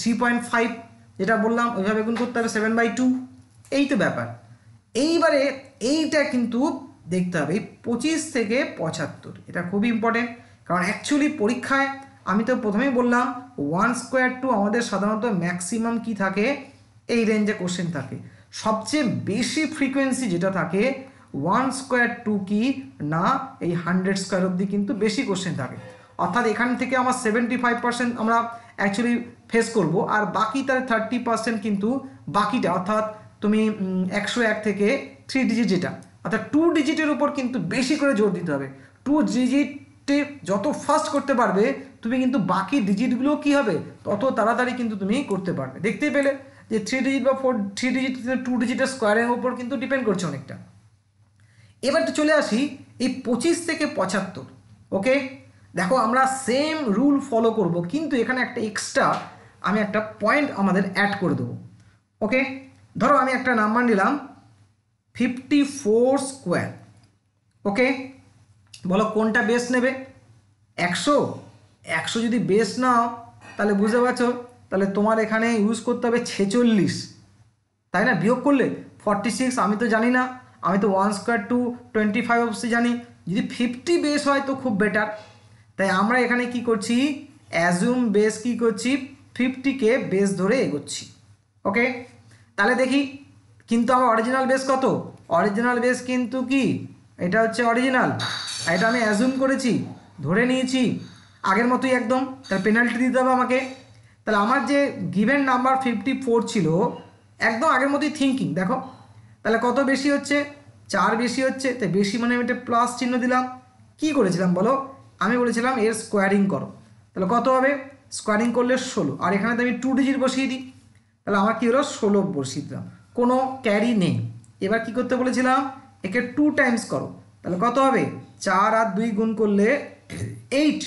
3.5 যেটা বললাম ওইভাবে গুণ করতে হবে 7/2, এই তো ব্যাপার। এইবারে এইটা কিন্তু দেখতে হবে 25 থেকে 75, এটা খুবই ইম্পর্টেন্ট, কারণ অ্যাকচুয়ালি পরীক্ষায় আমি তো প্রথমেই বললাম 1 স্কোয়ার টু আমাদের সাধারণত ম্যাক্সিমাম কি থাকে এই রেঞ্জে কোশ্চেন থাকে, সবচেয়ে বেশি ফ্রিকোয়েন্সি যেটা থাকে 1 স্কোয়ার টু কি না এই 100 স্কোয়ার অবধি কিন্তু বেশি কোশ্চেন থাকে, অর্থাৎ এখান থেকে আমার 75% আমরা অ্যাকচুয়ালি ফেস করব, আর বাকি তার 30% কিন্তু বাকিটা অর্থাৎ তুমি 101 থেকে 3 ডিজিট যেটা অর্থাৎ 2 ডিজিটের উপর কিন্তু বেশি করে জোর দিতে হবে, 2 ডিজিটে যত ফাস্ট করতে পারবে তুমি কিন্তু বাকি ডিজিটগুলো কি হবে তত তাড়াতাড়ি কিন্তু তুমি করতে পারবে। দেখতেই পেলে যে 3 ডিজিট বা 3 ডিজিট 2 ডিজিটের স্কোয়ারের উপর কিন্তু ডিপেন্ড করছে অনেকটা। এবার তো চলে আসি এই 25 থেকে 75, ওকে, দেখো আমরা সেম রুল ফলো করব, কিন্তু এখানে একটা এক্সট্রা আমি একটা পয়েন্ট আমাদের অ্যাড করে দেবো। ওকে, ধরো আমি একটা নাম্বার নিলাম 54 স্কোয়ার। ওকে, বলো কোনটা বেস নেবে? 100। 100 যদি বেস নাও তাহলে বুঝতে পারছো, তাহলে তোমার এখানে ইউজ করতে হবে 46, তাই না? বিয়োগ করলে 46, আমি তো জানি না, আমি তো 1 স্কোয়ার টু 25 অবশ্যই জানি। যদি 50 বেস হয় তো খুব বেটার, তাই আমরা এখানে কি করছি, অ্যাজুম বেস কি করছি, 50কে বেস ধরে এগোচ্ছি। ওকে, তাহলে দেখি, কিন্তু আমার অরিজিনাল বেস কত? অরিজিনাল বেস কিন্তু কি, এটা হচ্ছে অরিজিনাল, এটা আমি অ্যাজুম করেছি, ধরে নিয়েছি আগের মতোই একদম, তাহলে পেনাল্টি দিতে হবে আমাকে। তাহলে আমার যে গিভেন নাম্বার 54 ছিল, একদম আগের মতোই থিঙ্কিং। দেখো তাহলে কত বেশি হচ্ছে, 4 বেশি হচ্ছে, তাই বেশি মানে আমি একটা প্লাস চিহ্ন দিলাম। কি করেছিলাম বলো, আমি বলেছিলাম এর স্কোয়ারিং করো, তাহলে কত হবে, স্কোয়ারিং করলে 16, আর এখানে তো আমি 2 ডিজিট বসিয়ে দিই, তাহলে আমার কী হলো 16 বসিয়ে দিলাম, কোনো ক্যারি নেই। এবার কি করতে বলেছিলাম, একে 2 টাইমস করো, তাহলে কত হবে, 4 আর 2 গুণ করলে 8।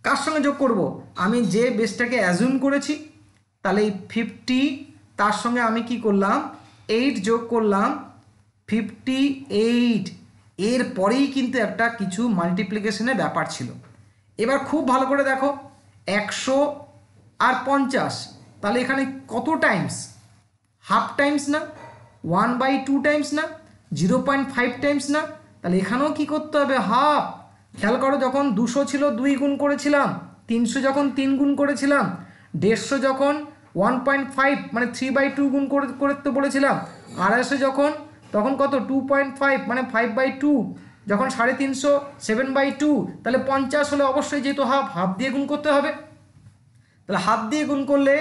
কার সঙ্গে যোগ করব, আমি যে বেসটাকে অ্যাজুম করেছি, তাহলে এই 50 তার সঙ্গে আমি কি করলাম 8 যোগ করলাম, 58। এর পরেই কিন্তু একটা কিছু মাল্টিপ্লিকেশনের ব্যাপার ছিল। এবার খুব ভালো করে দেখো, 100 আর 50, তাহলে এখানে কত টাইমস, হাফ টাইমস না, 1/2 টাইমস না, 0.5 টাইমস না, তাহলে এখানেও কি করতে হবে, হাফ। খেয়াল করো, যখন 200 ছিল 2 গুণ করেছিলাম, 300 যখন 3 গুণ করেছিলাম, 150 যখন 1.5 মানে 3/2 গুণ করতে বলেছিলাম, 250 যখন তখন কত 2.5 মানে 5/2, যখন 350 7/2, তাহলে 50 হলে অবশ্যই যেহেতু হাফ, হাফ দিয়ে গুণ করতে হবে। তাহলে হাফ দিয়ে গুণ করলে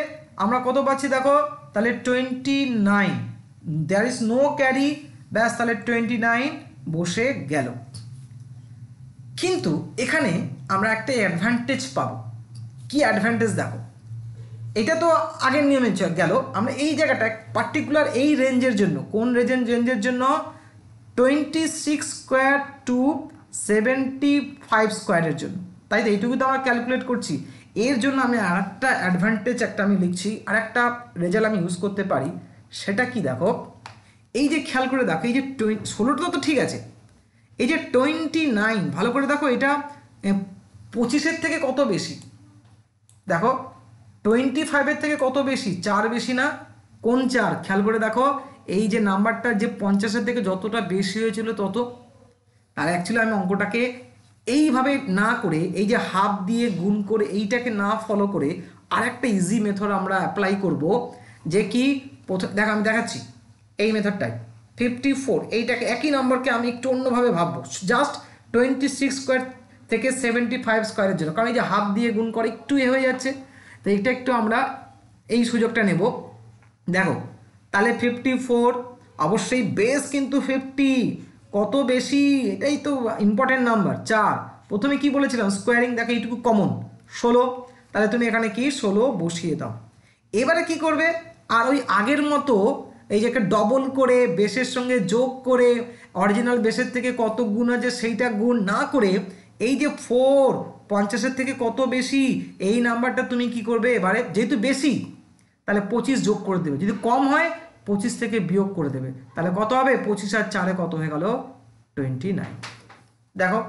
আমরা কত পাচ্ছি দেখো, তাহলে 29, দেয়ার ইজ নো ক্যারি, ব্যাস, তাহলে 29 বসে গেল। কিন্তু এখানে আমরা একটা অ্যাডভান্টেজ পাবো। কি অ্যাডভান্টেজ দেখো, এটা তো আগের নিয়মে গেল, আমরা এই জায়গাটা পার্টিকুলার এই রেঞ্জের জন্য, কোন রেঞ্জের জন্য, 26 স্কোয়ার টু 75 স্কোয়ারের জন্য, তাই তো এইটুকু তো আমরা ক্যালকুলেট করছি। এর জন্য আমি আরেকটা অ্যাডভান্টেজ একটা আমি লিখছি, আর একটা রেজাল্ট আমি ইউজ করতে পারি। সেটা কি দেখো, এই যে খেয়াল করে দেখো, এই যে 16টা তো ঠিক আছে, এই যে 29 ভালো করে দেখো, এটা 25-এর থেকে কত বেশি, দেখো 25-এর থেকে কত বেশি, 4 বেশি না, কোন 4, খেয়াল করে দেখো, এই যে নাম্বারটা যে 50-এর থেকে যতটা বেশি হয়েছিল তত। আর অ্যাকচুয়ালি আমি অঙ্কটাকে এইভাবে না করে, এই যে হাফ দিয়ে গুণ করে এইটাকে না ফলো করে, আর একটা ইজি মেথড আমরা অ্যাপ্লাই করব, যে কি দেখো আমি দেখাচ্ছি এই মেথডটাই। 54 এইটাকে একই নম্বরকে আমি একটু অন্যভাবে ভাববো, জাস্ট 26 স্কোয়ার থেকে 75 স্কোয়ারের জন্য, কারণ এই যে হাফ দিয়ে গুণ করে একটু হয়ে যাচ্ছে, তো এইটা একটু আমরা এই সুযোগটা নেব। দেখো তাহলে 54 অবশ্যই বেস কিন্তু 50, কত বেশি, এটাই তো ইম্পর্টেন্ট নাম্বার। 4 প্রথমে কি বলেছিলাম, স্কোয়ারিং, দেখো এইটুকু কমন 16, তাহলে তুমি এখানে কি 16 বসিয়ে দাও। এবারে কি করবে, আর ওই আগের মতো এই যে ডবল করে বেসের সঙ্গে যোগ করে অরিজিনাল বেসের থেকে কত গুণ আছে সেইটা গুণ না করে, এই যে 4 50-এর থেকে কত বেশি, এই নাম্বারটা তুমি কি করবে, এবারে যেহেতু বেশি তাহলে 25 যোগ করে দেবে, যদি কম হয় 25 থেকে বিয়োগ করে দেবে, তাহলে কত হবে, 25 আর 4-এ কত হয়ে গেল, 29। দেখো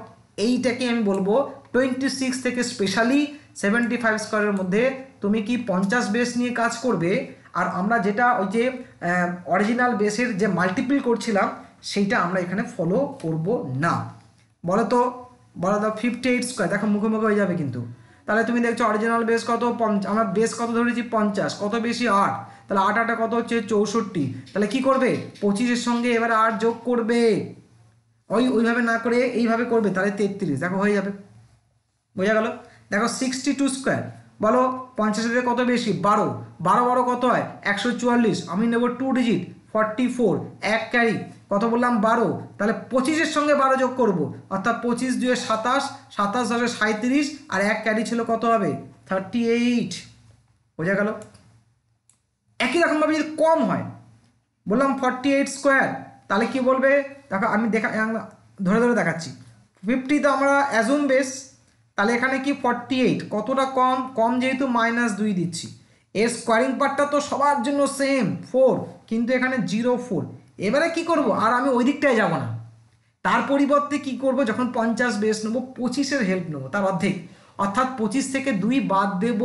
এইটাকে আমি বলবো 26 থেকে স্পেশালি 75 স্কোয়ারের মধ্যে তুমি কি 50 বেস নিয়ে কাজ করবে, আর আমরা যেটা ওই যে অরিজিনাল বেসের যে মাল্টিপল করছিলাম সেইটা আমরা এখানে ফলো করব না। বলো তো 58 স্কোয়ার, দেখো মুখোমুখি হয়ে যাবে কিন্তু, তাহলে তুমি দেখছো অরিজিনাল বেস কত, আমরা বেস কত ধরেছি 50, কত বেশি 8, তাহলে 8 8 কত হচ্ছে 64, তাহলে কি করবে 25-এর সঙ্গে এবার 8 যোগ করবে, ওইভাবে না করে এইভাবে করবে, তাহলে 33, দেখো হয়ে যাবে, বোঝা গেল। দেখো 62 স্কোয়ার, বলো 50 থেকে কত বেশি, 12, 12 কত হয় 144, আমি নেব 2 ডিজিট 44, এক ক্যারি, কত বললাম 12, তাহলে 25-এর সঙ্গে 12 যোগ করব, অর্থাৎ 25 2 27, 27 ধরে 37, আর এক ক্যারি ছিল কত হবে 38, বোঝা গেল। একই রকমভাবে যদি কম হয়, বললাম 48 স্কোয়ার, তাহলে কি বলবে, দেখো আমি ধরে ধরে দেখাচ্ছি। 50 তো আমরা অ্যাজুম বেস, তাহলে এখানে কি 48 কতটা কম, কম যেহেতু -2 দিচ্ছি। এর স্কোয়ারিং পার্টটা তো সবার জন্য সেম 4, কিন্তু এখানে 0 4। এবারে কি করব, আর আমি ওই দিকটায় যাব না, তার পরিবর্তে কি করব, যখন 50 বেস নেবো 25-এর হেল্প নেবো, তার অর্ধেক, অর্থাৎ 25 থেকে 2 বাদ দেব,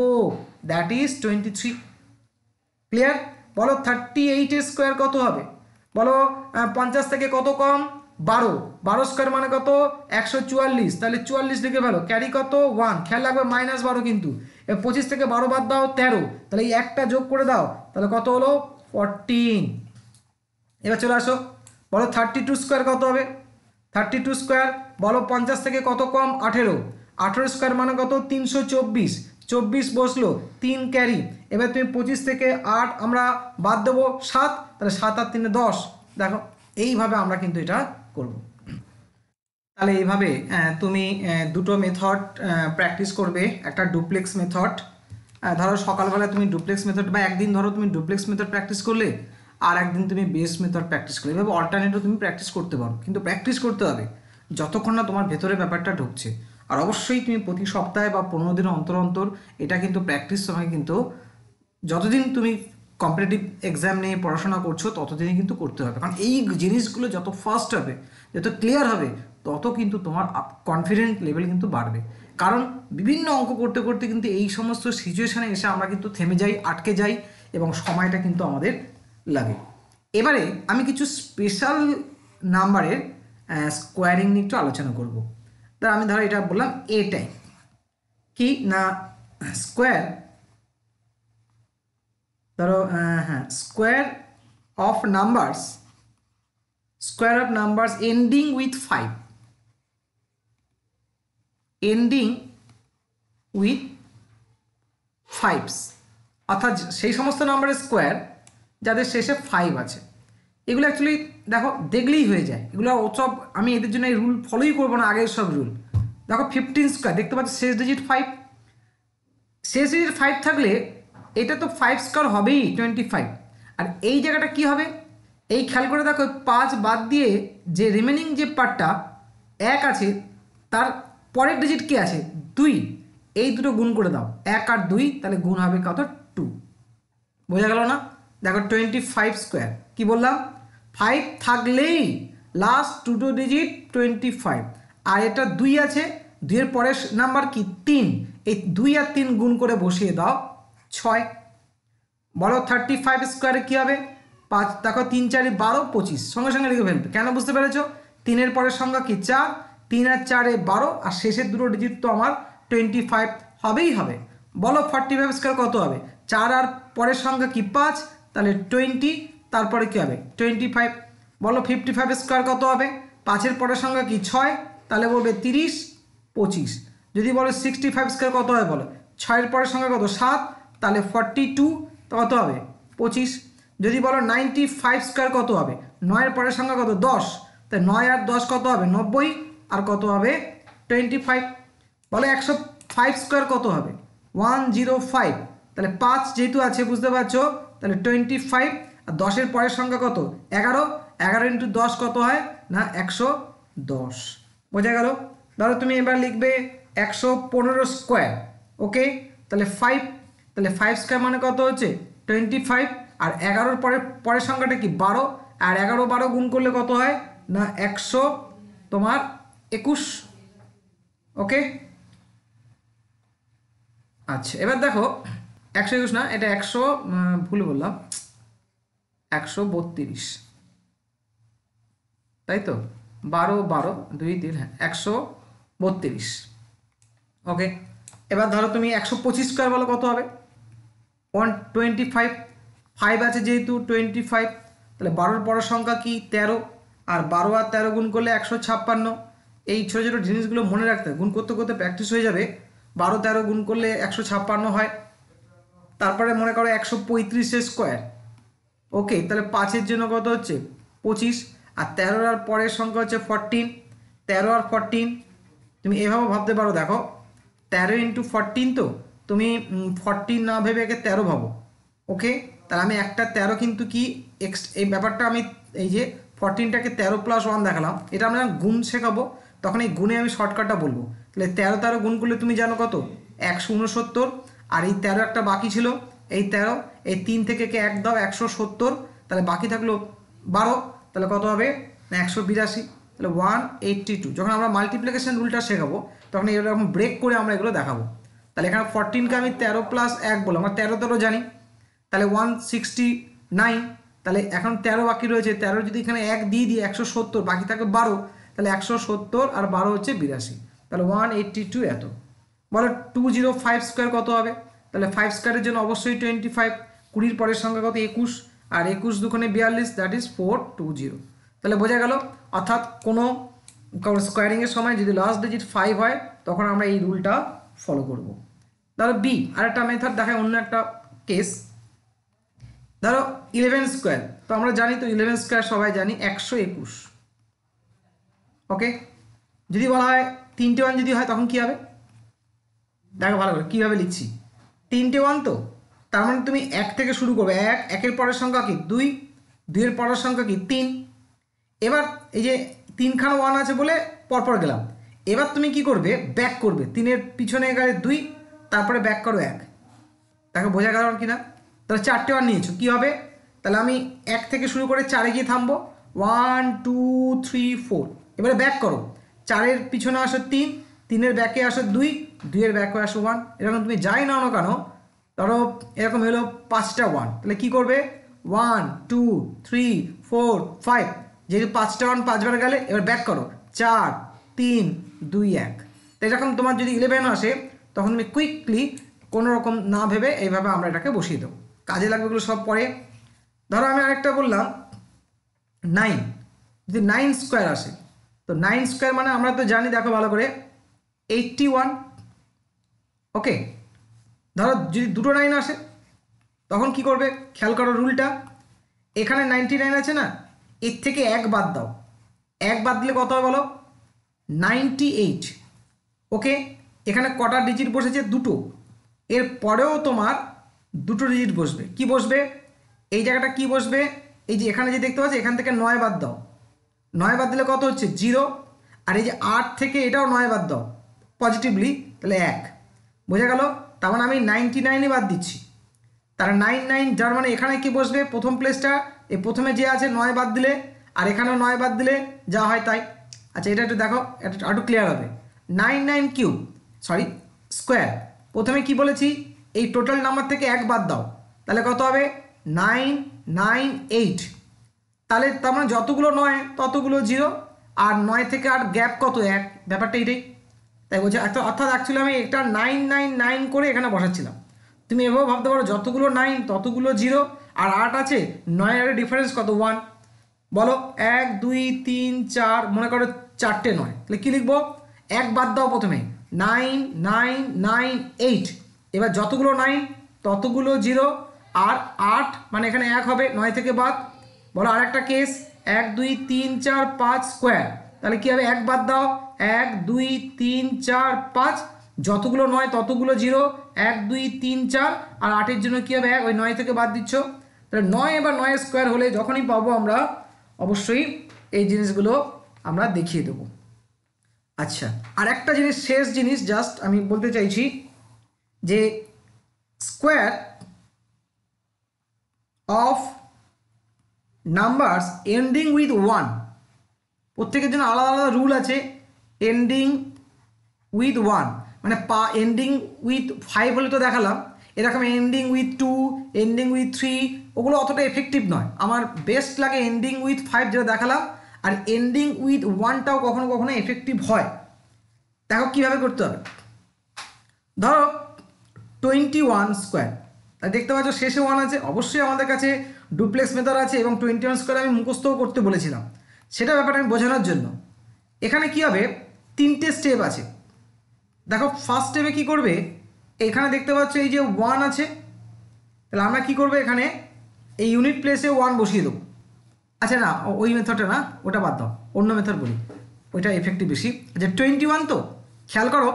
দ্যাট ইজ 23। ক্লিয়ার? বলো 38-এর স্কোয়ার কত হবে, বলো 50 থেকে কত কম, 12, 12 স্কোয়ার মানে কত 144, তাহলে 44 লিখে ফেলো, ক্যারি কত 1, খেয়াল রাখবে -12 কিন্তু, 25 থেকে 12 বাদ দাও 13, তাহলে এই একটা যোগ করে দাও, তাহলে কত হলো 14। এবার চলে আসো, বলো 32 স্কোয়ার কত হবে, 32 স্কোয়ার, বলো 50 থেকে কত কম 18, 18 স্কোয়ার মানে কত 324, 24 বসলো, 3 ক্যারি। এবার তুমি 25 থেকে 8 আমরা বাদ দেবো 7, তাহলে 7 আর 3 10। দেখো এইভাবে আমরা কিন্তু এটা করব। তাহলে এইভাবে তুমি দুটো মেথড প্র্যাকটিস করবে, একটা ডুপ্লেক্স মেথড, ধরো সকালবেলা তুমি ডুপ্লেক্স মেথড, বা একদিন ধরো তুমি ডুপ্লেক্স মেথড প্র্যাকটিস করলে, আর একদিন তুমি বেস মেথড প্র্যাকটিস করলে, এভাবে অল্টারনেটও তুমি প্র্যাকটিস করতে পারো, কিন্তু প্র্যাকটিস করতে হবে যতক্ষণ না তোমার ভেতরে ব্যাপারটা ঢুকছে। আর অবশ্যই তুমি প্রতি সপ্তাহে বা 15 দিন অন্তর অন্তর এটা কিন্তু প্র্যাকটিস সময় কিন্তু যতদিন তুমি কম্পিটিটিভ এক্সাম নিয়ে পড়াশোনা করছো ততদিনই কিন্তু করতে হবে, কারণ এই জিনিসগুলো যত ফাস্ট হবে, যত ক্লিয়ার হবে, তত কিন্তু তোমার কনফিডেন্ট লেভেল কিন্তু বাড়বে। কারণ বিভিন্ন অঙ্ক করতে করতে কিন্তু এই সমস্ত সিচুয়েশানে এসে আমরা কিন্তু থেমে যাই, আটকে যাই, এবং সময়টা কিন্তু আমাদের লাগে। এবারে আমি কিছু স্পেশাল নাম্বারের স্কোয়ারিং নিয়ে একটু আলোচনা করব। আমি ধরো এটা বললাম এটাই কি না স্কোয়ার, ধরো হ্যাঁ, square of numbers ending with 5, ending with 5s, অর্থাৎ সেই সমস্ত নাম্বারের স্কোয়ার যাদের শেষে 5 আছে। এগুলো অ্যাকচুয়ালি দেখো দেখলেই হয়ে যায়, এগুলো সব আমি এদের জন্য এই রুল ফলোই করবো না, আগের সব রুল। দেখো 15 স্কোয়ার দেখতে পাচ্ছি, শেষ ডিজিট 5, শেষ ডিজিট 5 থাকলে এটা তো 5 স্কোয়ার হবেই 25। আর এই জায়গাটা কি হবে, এই খেয়াল করে দেখো 5 বাদ দিয়ে যে রিমেনিং যে পার্টটা 1 আছে, তার পরের ডিজিট কি আছে 2, এই দুটো গুণ করে দাও, 1 আর 2, তাহলে গুণ হবে কত 2। বোঝা গেল না? দেখো 25 স্কোয়ার, কি বললাম 5 থাকলেই লাস্ট দুটো ডিজিট 25, আর এটা 2 আছে, 2 এর পরের নাম্বার কি 3, এই 2 আর 3 গুণ করে বসিয়ে দাও 6। বলো 35 স্কোয়ারে কী হবে 5, দেখো 3 4 12 25, সঙ্গে সঙ্গে লিখে ফেলবে, কেন বুঝতে পেরেছো? 3 এর পরের সংখ্যা কি 4, 3 আর 4 12, আর শেষের দুটো ডিজিট তো আমার 25 হবেই হবে। বলো 45 স্কোয়ার কত হবে, 4 আর পরের সংখ্যা কি 5, তাহলে 20, তারপরে কী হবে 25। বলো 55 স্কোয়ার কত হবে, 5-এর পরের সংখ্যা কি 6, তাহলে বলবে 30 25। যদি বলো 65 স্কোয়ার কত হবে, বলো 6-এর পরের সংখ্যা কত 7, তাহলে 42 কত হবে 25। যদি বলো 95 স্কোয়ার কত হবে, 9-এর পরের সংখ্যা কত 10, তাই 9 আর 10 কত হবে 90, আর কত হবে 25। বলো 105 স্কোয়ার কত হবে 105, তাহলে 5 যেহেতু আছে বুঝতে পারছো, তাহলে 25, আর 10-এর পরের সংখ্যা কত 11, 11 ইন্টু 10 কত হয় না 110। বোঝা গেল? ধরো তুমি এবার লিখবে 115 স্কোয়ার, ওকে, তাহলে 5, তাহলে 5 স্কোয়ার মানে কত হচ্ছে 25, আর 11-র পরের সংখ্যাটা কি 12, আর 11 12 গুণ করলে কত হয় না 121। ওকে, আচ্ছা এবার দেখো 121 না, এটা 100 ভুল বললাম, 132, তাই তো 12 12 2 3, হ্যাঁ 132। ওকে, এবার ধরো তুমি 125 স্কোয়ার বলো কত হবে 125, 5 আছে যেহেতু 25, তাহলে 12-র পরের সংখ্যা কি 13, আর 12 আর 13 গুণ করলে 156। এই ছোটো ছোটো জিনিসগুলো মনে রাখতে হবে, গুণ করতে করতে প্র্যাকটিস হয়ে যাবে। 12 13 গুণ করলে 156 হয়। তারপরে মনে করো 135 স্কোয়ার, ওকে, তাহলে 5-এর জন্য কত হচ্ছে 25, আর 13 আর পরের সংখ্যা হচ্ছে 14, 13 আর 14 তুমি এভাবে ভাবতে পারো, দেখো 13 ইন্টু 14, তো তুমি 14 না ভেবে একে 13 ভাবো, ওকে, তাহলে আমি একটা 13 কিন্তু কি এই ব্যাপারটা আমি এই যে 14টাকে 13 + 1 দেখালাম, এটা আমরা গুণ শেখাবো, তখন এই গুণে আমি শর্টকাটটা বলবো। তাহলে 13 13 গুণ করলে তুমি জানো কত 169, আর এই 13 একটা বাকি ছিল, এই 13, এই 3 থেকে কে 1 দাও 170, তাহলে বাকি থাকলো 12, তাহলে কত হবে না 182, তাহলে 182। যখন আমরা মাল্টিপ্লিকেশন রুলটা শেখাবো তখন এরকম ব্রেক করে আমরা এগুলো দেখাবো। তাহলে এখানে 14কে আমি 13 প্লাস 1 বললাম, আমরা 13 13 জানি, তাহলে 169, তাহলে এখন 13 বাকি রয়েছে, 13 যদি এখানে 1 দিয়ে দিই 170, বাকি থাকবে 12, তাহলে 170 আর 12 হচ্ছে 82, তাহলে 182 এত। বলো 205 স্কোয়ার কত হবে? তাহলে 5 স্কোয়ারের জন্য অবশ্যই 25, 20 পরের সংখ্যা কত 21, আর 21 দুগুণে 42, দ্যাট ইজ 420। তাহলে বোঝা গেল, অর্থাৎ কোনো স্কোয়ারিংয়ের সময় যদি লাস্ট ডিজিট 5 হয় তখন আমরা এই রুলটা ফলো করব। ধরো বি আরেকটা মেথড দেখায়, অন্য একটা কেস। ধরো 11 স্কোয়ার, তো আমরা জানি তো 11 স্কোয়ার সবাই জানি 121। ওকে, যদি বলা হয় 3টে 1 যদি হয় তখন কি হবে? দেখো ভালো করে কীভাবে লিখছি, 3টে 1 তো, তার মানে তুমি 1 থেকে শুরু করবে, 1, 1-এর পরের সংখ্যা কি 2, 2-এর পরের সংখ্যা কি 3। এবার এই যে 3খানা 1 আছে বলে পরপর গেলাম, এবার তুমি কি করবে ব্যাক করবে, 3-এর পিছনে গেলে 2, তারপরে ব্যাক করো 1। দেখো বোঝা গেল কি না? তাহলে 4টে 1 নিয়েছো, কী হবে? তাহলে আমি 1 থেকে শুরু করে 4-এ গিয়ে থামবো, 1 2 3 4, এবারে ব্যাক করো, 4-এর পিছনে আসো 3, 3-এর ব্যাকে আসো 2, 2-এর ব্যাকে আসো 1, এরকম তুমি যাই নাও না কেন, ধরো এরকম হলো 5টা 1, তাহলে কী করবে 1 2 3 4 5, যেহেতু 5টা 1 5বার গেলে এবার ব্যাক করো 4 3 2 1। তো এরকম তোমার যদি 11 আসে তখন তুমি কুইকলি কোনো রকম না ভেবে এইভাবে আমরা এটাকে বসিয়ে দেবো, কাজে লাগবে এগুলো সব পরে। ধরো আমি আরেকটা বললাম 9, যদি 9 স্কোয়ার আসে, তো 9 স্কোয়ার মানে আমরা তো জানি, দেখো ভালো করে 81। ওকে, ধরো যদি দুটো 9 আসে তখন কি করবে, খেয়াল করো রুলটা, এখানে 99 আছে না, এর থেকে 1 বাদ দাও, 1 বাদ দিলে কত হবে বলো 98। ওকে, এখানে কটা ডিজিট বসেছে? দুটো, এর পরেও তোমার দুটো ডিজিট বসবে, কি বসবে এই জায়গাটা কি বসবে, এই যে এখানে যে দেখতে পাচ্ছ এখান থেকে 9 বাদ দাও, 9 বাদ দিলে কত হচ্ছে 0, আর এই যে 8 থেকে এটাও 9 বাদ দাও পজিটিভলি, তাহলে 1। বোঝা গেল, তার মানে আমি 99ই বাদ দিচ্ছি, তার 99, যার মানে এখানে কি বসবে প্রথম প্লেসটা, এই প্রথমে যে আছে 9 বাদ দিলে, আর এখানেও 9 বাদ দিলে যা হয় তাই। আচ্ছা এটা একটু দেখো, এটা একটু ক্লিয়ার হবে। 99 কিউব, সরি স্কোয়ার, প্রথমে কি বলেছি এই টোটাল নাম্বার থেকে 1 বাদ দাও, তাহলে কত হবে 998। তাহলে তার মানে যতগুলো 9 ততগুলো 0, আর 9 থেকে 8 গ্যাপ কত 1, ব্যাপারটা এটাই। তাই বলছে অর্থাৎ অ্যাকচুয়ালি আমি এটা 999 করে এখানে বসাচ্ছিলাম, তুমি এভাবেও ভাবতে পারো যতগুলো 9 ততগুলো 0, আর 8 আছে, 9 এর ডিফারেন্স কত 1। বলো 1 2 3 4, মনে করো 4টে 9, তাহলে কী লিখবো 1 বাদ দাও প্রথমে 9998, এবার যতগুলো 9 ততগুলো 0, আর 8 মানে এখানে 1 হবে 9 থেকে বাদ। বলো আরেকটা কেস 1 2 3 4 5 স্কোয়ার, তাহলে কী হবে 1 বাদ দাও 1 2 3 4 5, যতগুলো 9 ততগুলো 0, 1 2 3 4, আর 8-এর জন্য কী হবে 1, ওই 9 থেকে বাদ দিচ্ছ, তাহলে 9 বা 9 স্কোয়ার হলে যখনই পাবো আমরা অবশ্যই এই জিনিসগুলো আমরা দেখিয়ে দেবো। আচ্ছা আর একটা জিনিস, শেষ জিনিস জাস্ট আমি বলতে চাইছি যে square of numbers ending with 1, প্রত্যেকের জন্য আলাদা আলাদা রুল আছে। এন্ডিং উইথ 1 মানে এন্ডিং উইথ 5 হলে তো দেখালাম, এরকম এন্ডিং উইথ 2, এন্ডিং উইথ 3, ওগুলো অতটা এফেক্টিভ নয়, আমার বেস্ট লাগে এন্ডিং উইথ 5 যেটা দেখালাম, আর এন্ডিং উইথ 1টাও কখনো কখনো এফেক্টিভ হয়। দেখো কীভাবে করতে হবে, ধরো 21 স্কোয়ার, দেখতে পাচ্ছ শেষে 1 আছে, অবশ্যই আমাদের কাছে ডুপ্লেক্স মেথড আছে এবং 21 স্কোয়ার আমি মুখস্থও করতে বলেছিলাম, সেটা ব্যাপারটা আমি বোঝানোর জন্য। এখানে কি হবে 3টে স্টেপ আছে, দেখো ফার্স্ট স্টেপে কী করবে, এখানে দেখতে পাচ্ছ এই যে 1 আছে, তাহলে আমরা কী করবো এখানে এই ইউনিট প্লেসে 1 বসিয়ে দেবো। আচ্ছা না ওই মেথডটা না, ওটা বাদ দাও, অন্য মেথড বলি, ওইটা এফেক্টিভ বেশি। আচ্ছা 21 তো খেয়াল করো,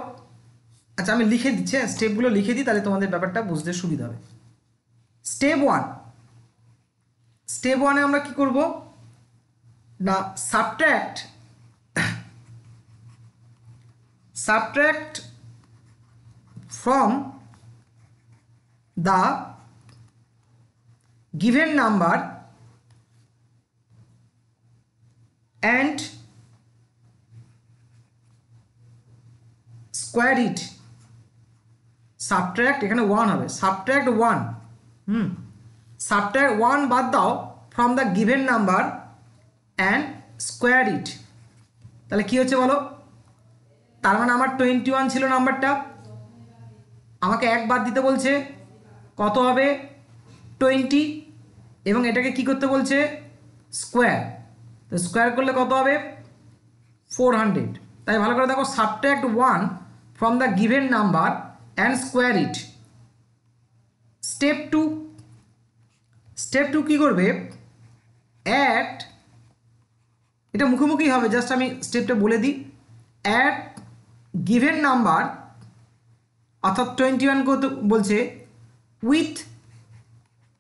আচ্ছা আমি লিখে দিচ্ছি, স্টেপগুলো লিখে দিই তাহলে তোমাদের ব্যাপারটা বুঝতে সুবিধা হবে। স্টেপ 1 আমরা কি করব না, subtract from the given number and square it. Subtract এখানে 1 হবে, সাবট্রাক্ট 1, সাবট্রাক্ট 1 বাদ দাও from the given number and square ইট। তাহলে কি হচ্ছে বলো? তার মানে আমার 21 ছিল নাম্বারটা, আমাকে 1 বাদ দিতে বলছে, কত হবে? 20, এবং এটাকে কি করতে বলছে? স্কোয়ার। তো স্কোয়ার করলে কত হবে? 400। তাই ভালো করে দেখো, subtract 1 from the given number and square it. Step 2, step 2 কী করবে? অ্যাট, এটা মুখোমুখি হবে, জাস্ট আমি স্টেপটা বলে দিই। অ্যাট গিভেন নাম্বার, অর্থাৎ 21 করতে বলছে, উইথ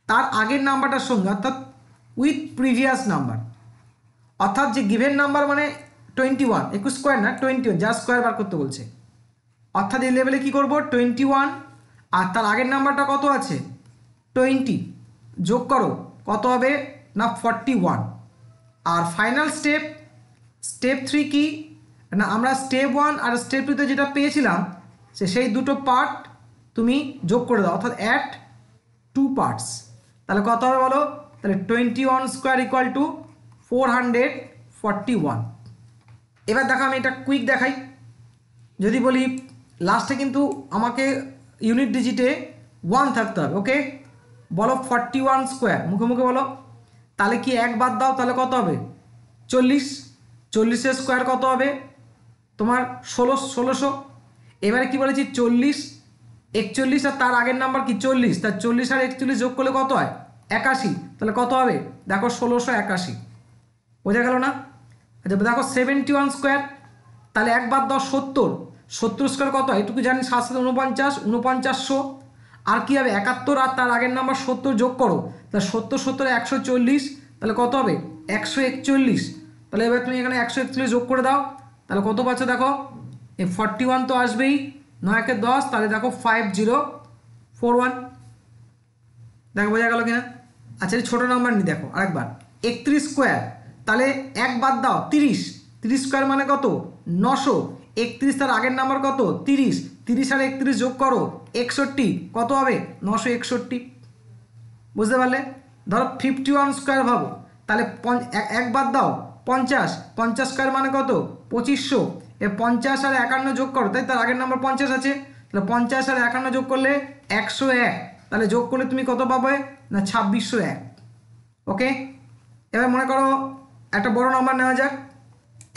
তার আগের নাম্বারটার সঙ্গে, অর্থাৎ উইথ প্রিভিয়াস নাম্বার। অর্থাৎ যে গিভেন নাম্বার মানে 21, একটু স্কোয়ার না, 21, যা স্কোয়ার বার করতে বলছে। অর্থাৎ এই লেভেলে কী করবো? 21 আর তার আগের নাম্বারটা কত আছে? 20, যোগ করো, কত হবে? না 41। আর ফাইনাল স্টেপ, স্টেপ 3 কি না, আমরা স্টেপ 1 আর স্টেপ 2তে যেটা পেয়েছিলাম সেই দুটো পার্ট তুমি যোগ করে দাও, অর্থাৎ অ্যাট 2 পার্টস। তাহলে কত হবে বলো? তাহলে 21 স্কোয়ার ইকুয়াল টু 441। এবার দেখো আমি এটা কুইক দেখাই। যদি বলি লাস্টে কিন্তু আমাকে ইউনিট ডিজিটে 1 থাকতে হবে, ওকে? বলো 41 স্কোয়ার, মুখে মুখে বলো। তাহলে কি 1 বাদ দাও, তাহলে কত হবে? 40। 40-এর স্কোয়ার কত হবে? তোমার 1600। এবারে কি বলেছি? 40, 41 আর তার আগের নাম্বার কি? 40। তার 40 আর 41 যোগ করলে কত হয়? 81। তাহলে কত হবে? দেখো 1681। বোঝা গেল না? আচ্ছা দেখো 71 স্কোয়ার, তাহলে 1 বাদ দাও 70। 70 স্কোয়ার কত হয়? এটুকু জানি, 7 7 49, 4900। আর কি হবে? 71 আর তার আগের নাম্বার 70 যোগ করো, তাহলে 70 70 140, তাহলে কত হবে? 141। তাহলে এবার তুমি এখানে 141 যোগ করে দাও, তাহলে কত পাচ্ছ দেখো? এই 41 তো আসবেই, 9 × 10, তাহলে দেখো 5041। দেখো বোঝা গেল কিনা? আচ্ছা এই ছোটো নাম্বার নিয়ে দেখো আরেকবার, 31 স্কোয়ার, তাহলে 1 বাদ দাও 30। 30 স্কোয়ার মানে কত? 900। 31 তার আগের নাম্বার কত? 30। 30 আর 31 যোগ করো, 61, কত হবে? 961। বুঝতে পারলে? ধরো 51 স্কোয়ার ভাবো, তাহলে 1 বাদ দাও 50। 50 স্কোয়ার মানে কত? 2500। 50 আর 51 যোগ করো, তাই তার আগের নাম্বার 50 আছে, তাহলে 50 আর 51 যোগ করলে 101। তাহলে যোগ করলে তুমি কত পাবে? না 2601। ওকে, এবার মনে করো একটা বড় নাম্বার নেওয়া যাক,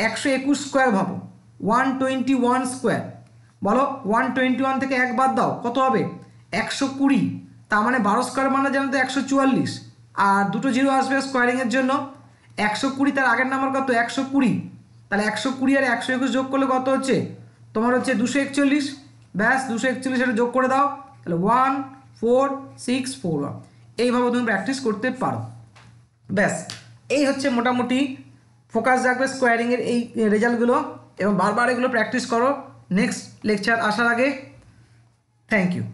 121 স্কোয়ার ভাবো, 121 স্কোয়ার। বলো 121 থেকে 1 বাদ দাও, কত হবে? 120। তার মানে 12 স্কোয়ার মানে জানো তো 144, আর দুটো জিরো আসবে স্কোয়ারিংয়ের জন্য। 120 তার আগের নাম্বার কত? 120। তাহলে 120 আর 121 যোগ করলে কত হচ্ছে? তোমার হচ্ছে 241। ব্যাস 241 এটা যোগ করে দাও, তাহলে 14641। এইভাবে তুমি প্র্যাকটিস করতে পারো। ব্যাস এই হচ্ছে মোটামুটি, ফোকাস রাখবে স্কোয়ারিংয়ের এই রেজাল্টগুলো, এবং বারবার এগুলো প্র্যাকটিস করো নেক্সট লেকচার আসার আগে। Thank you.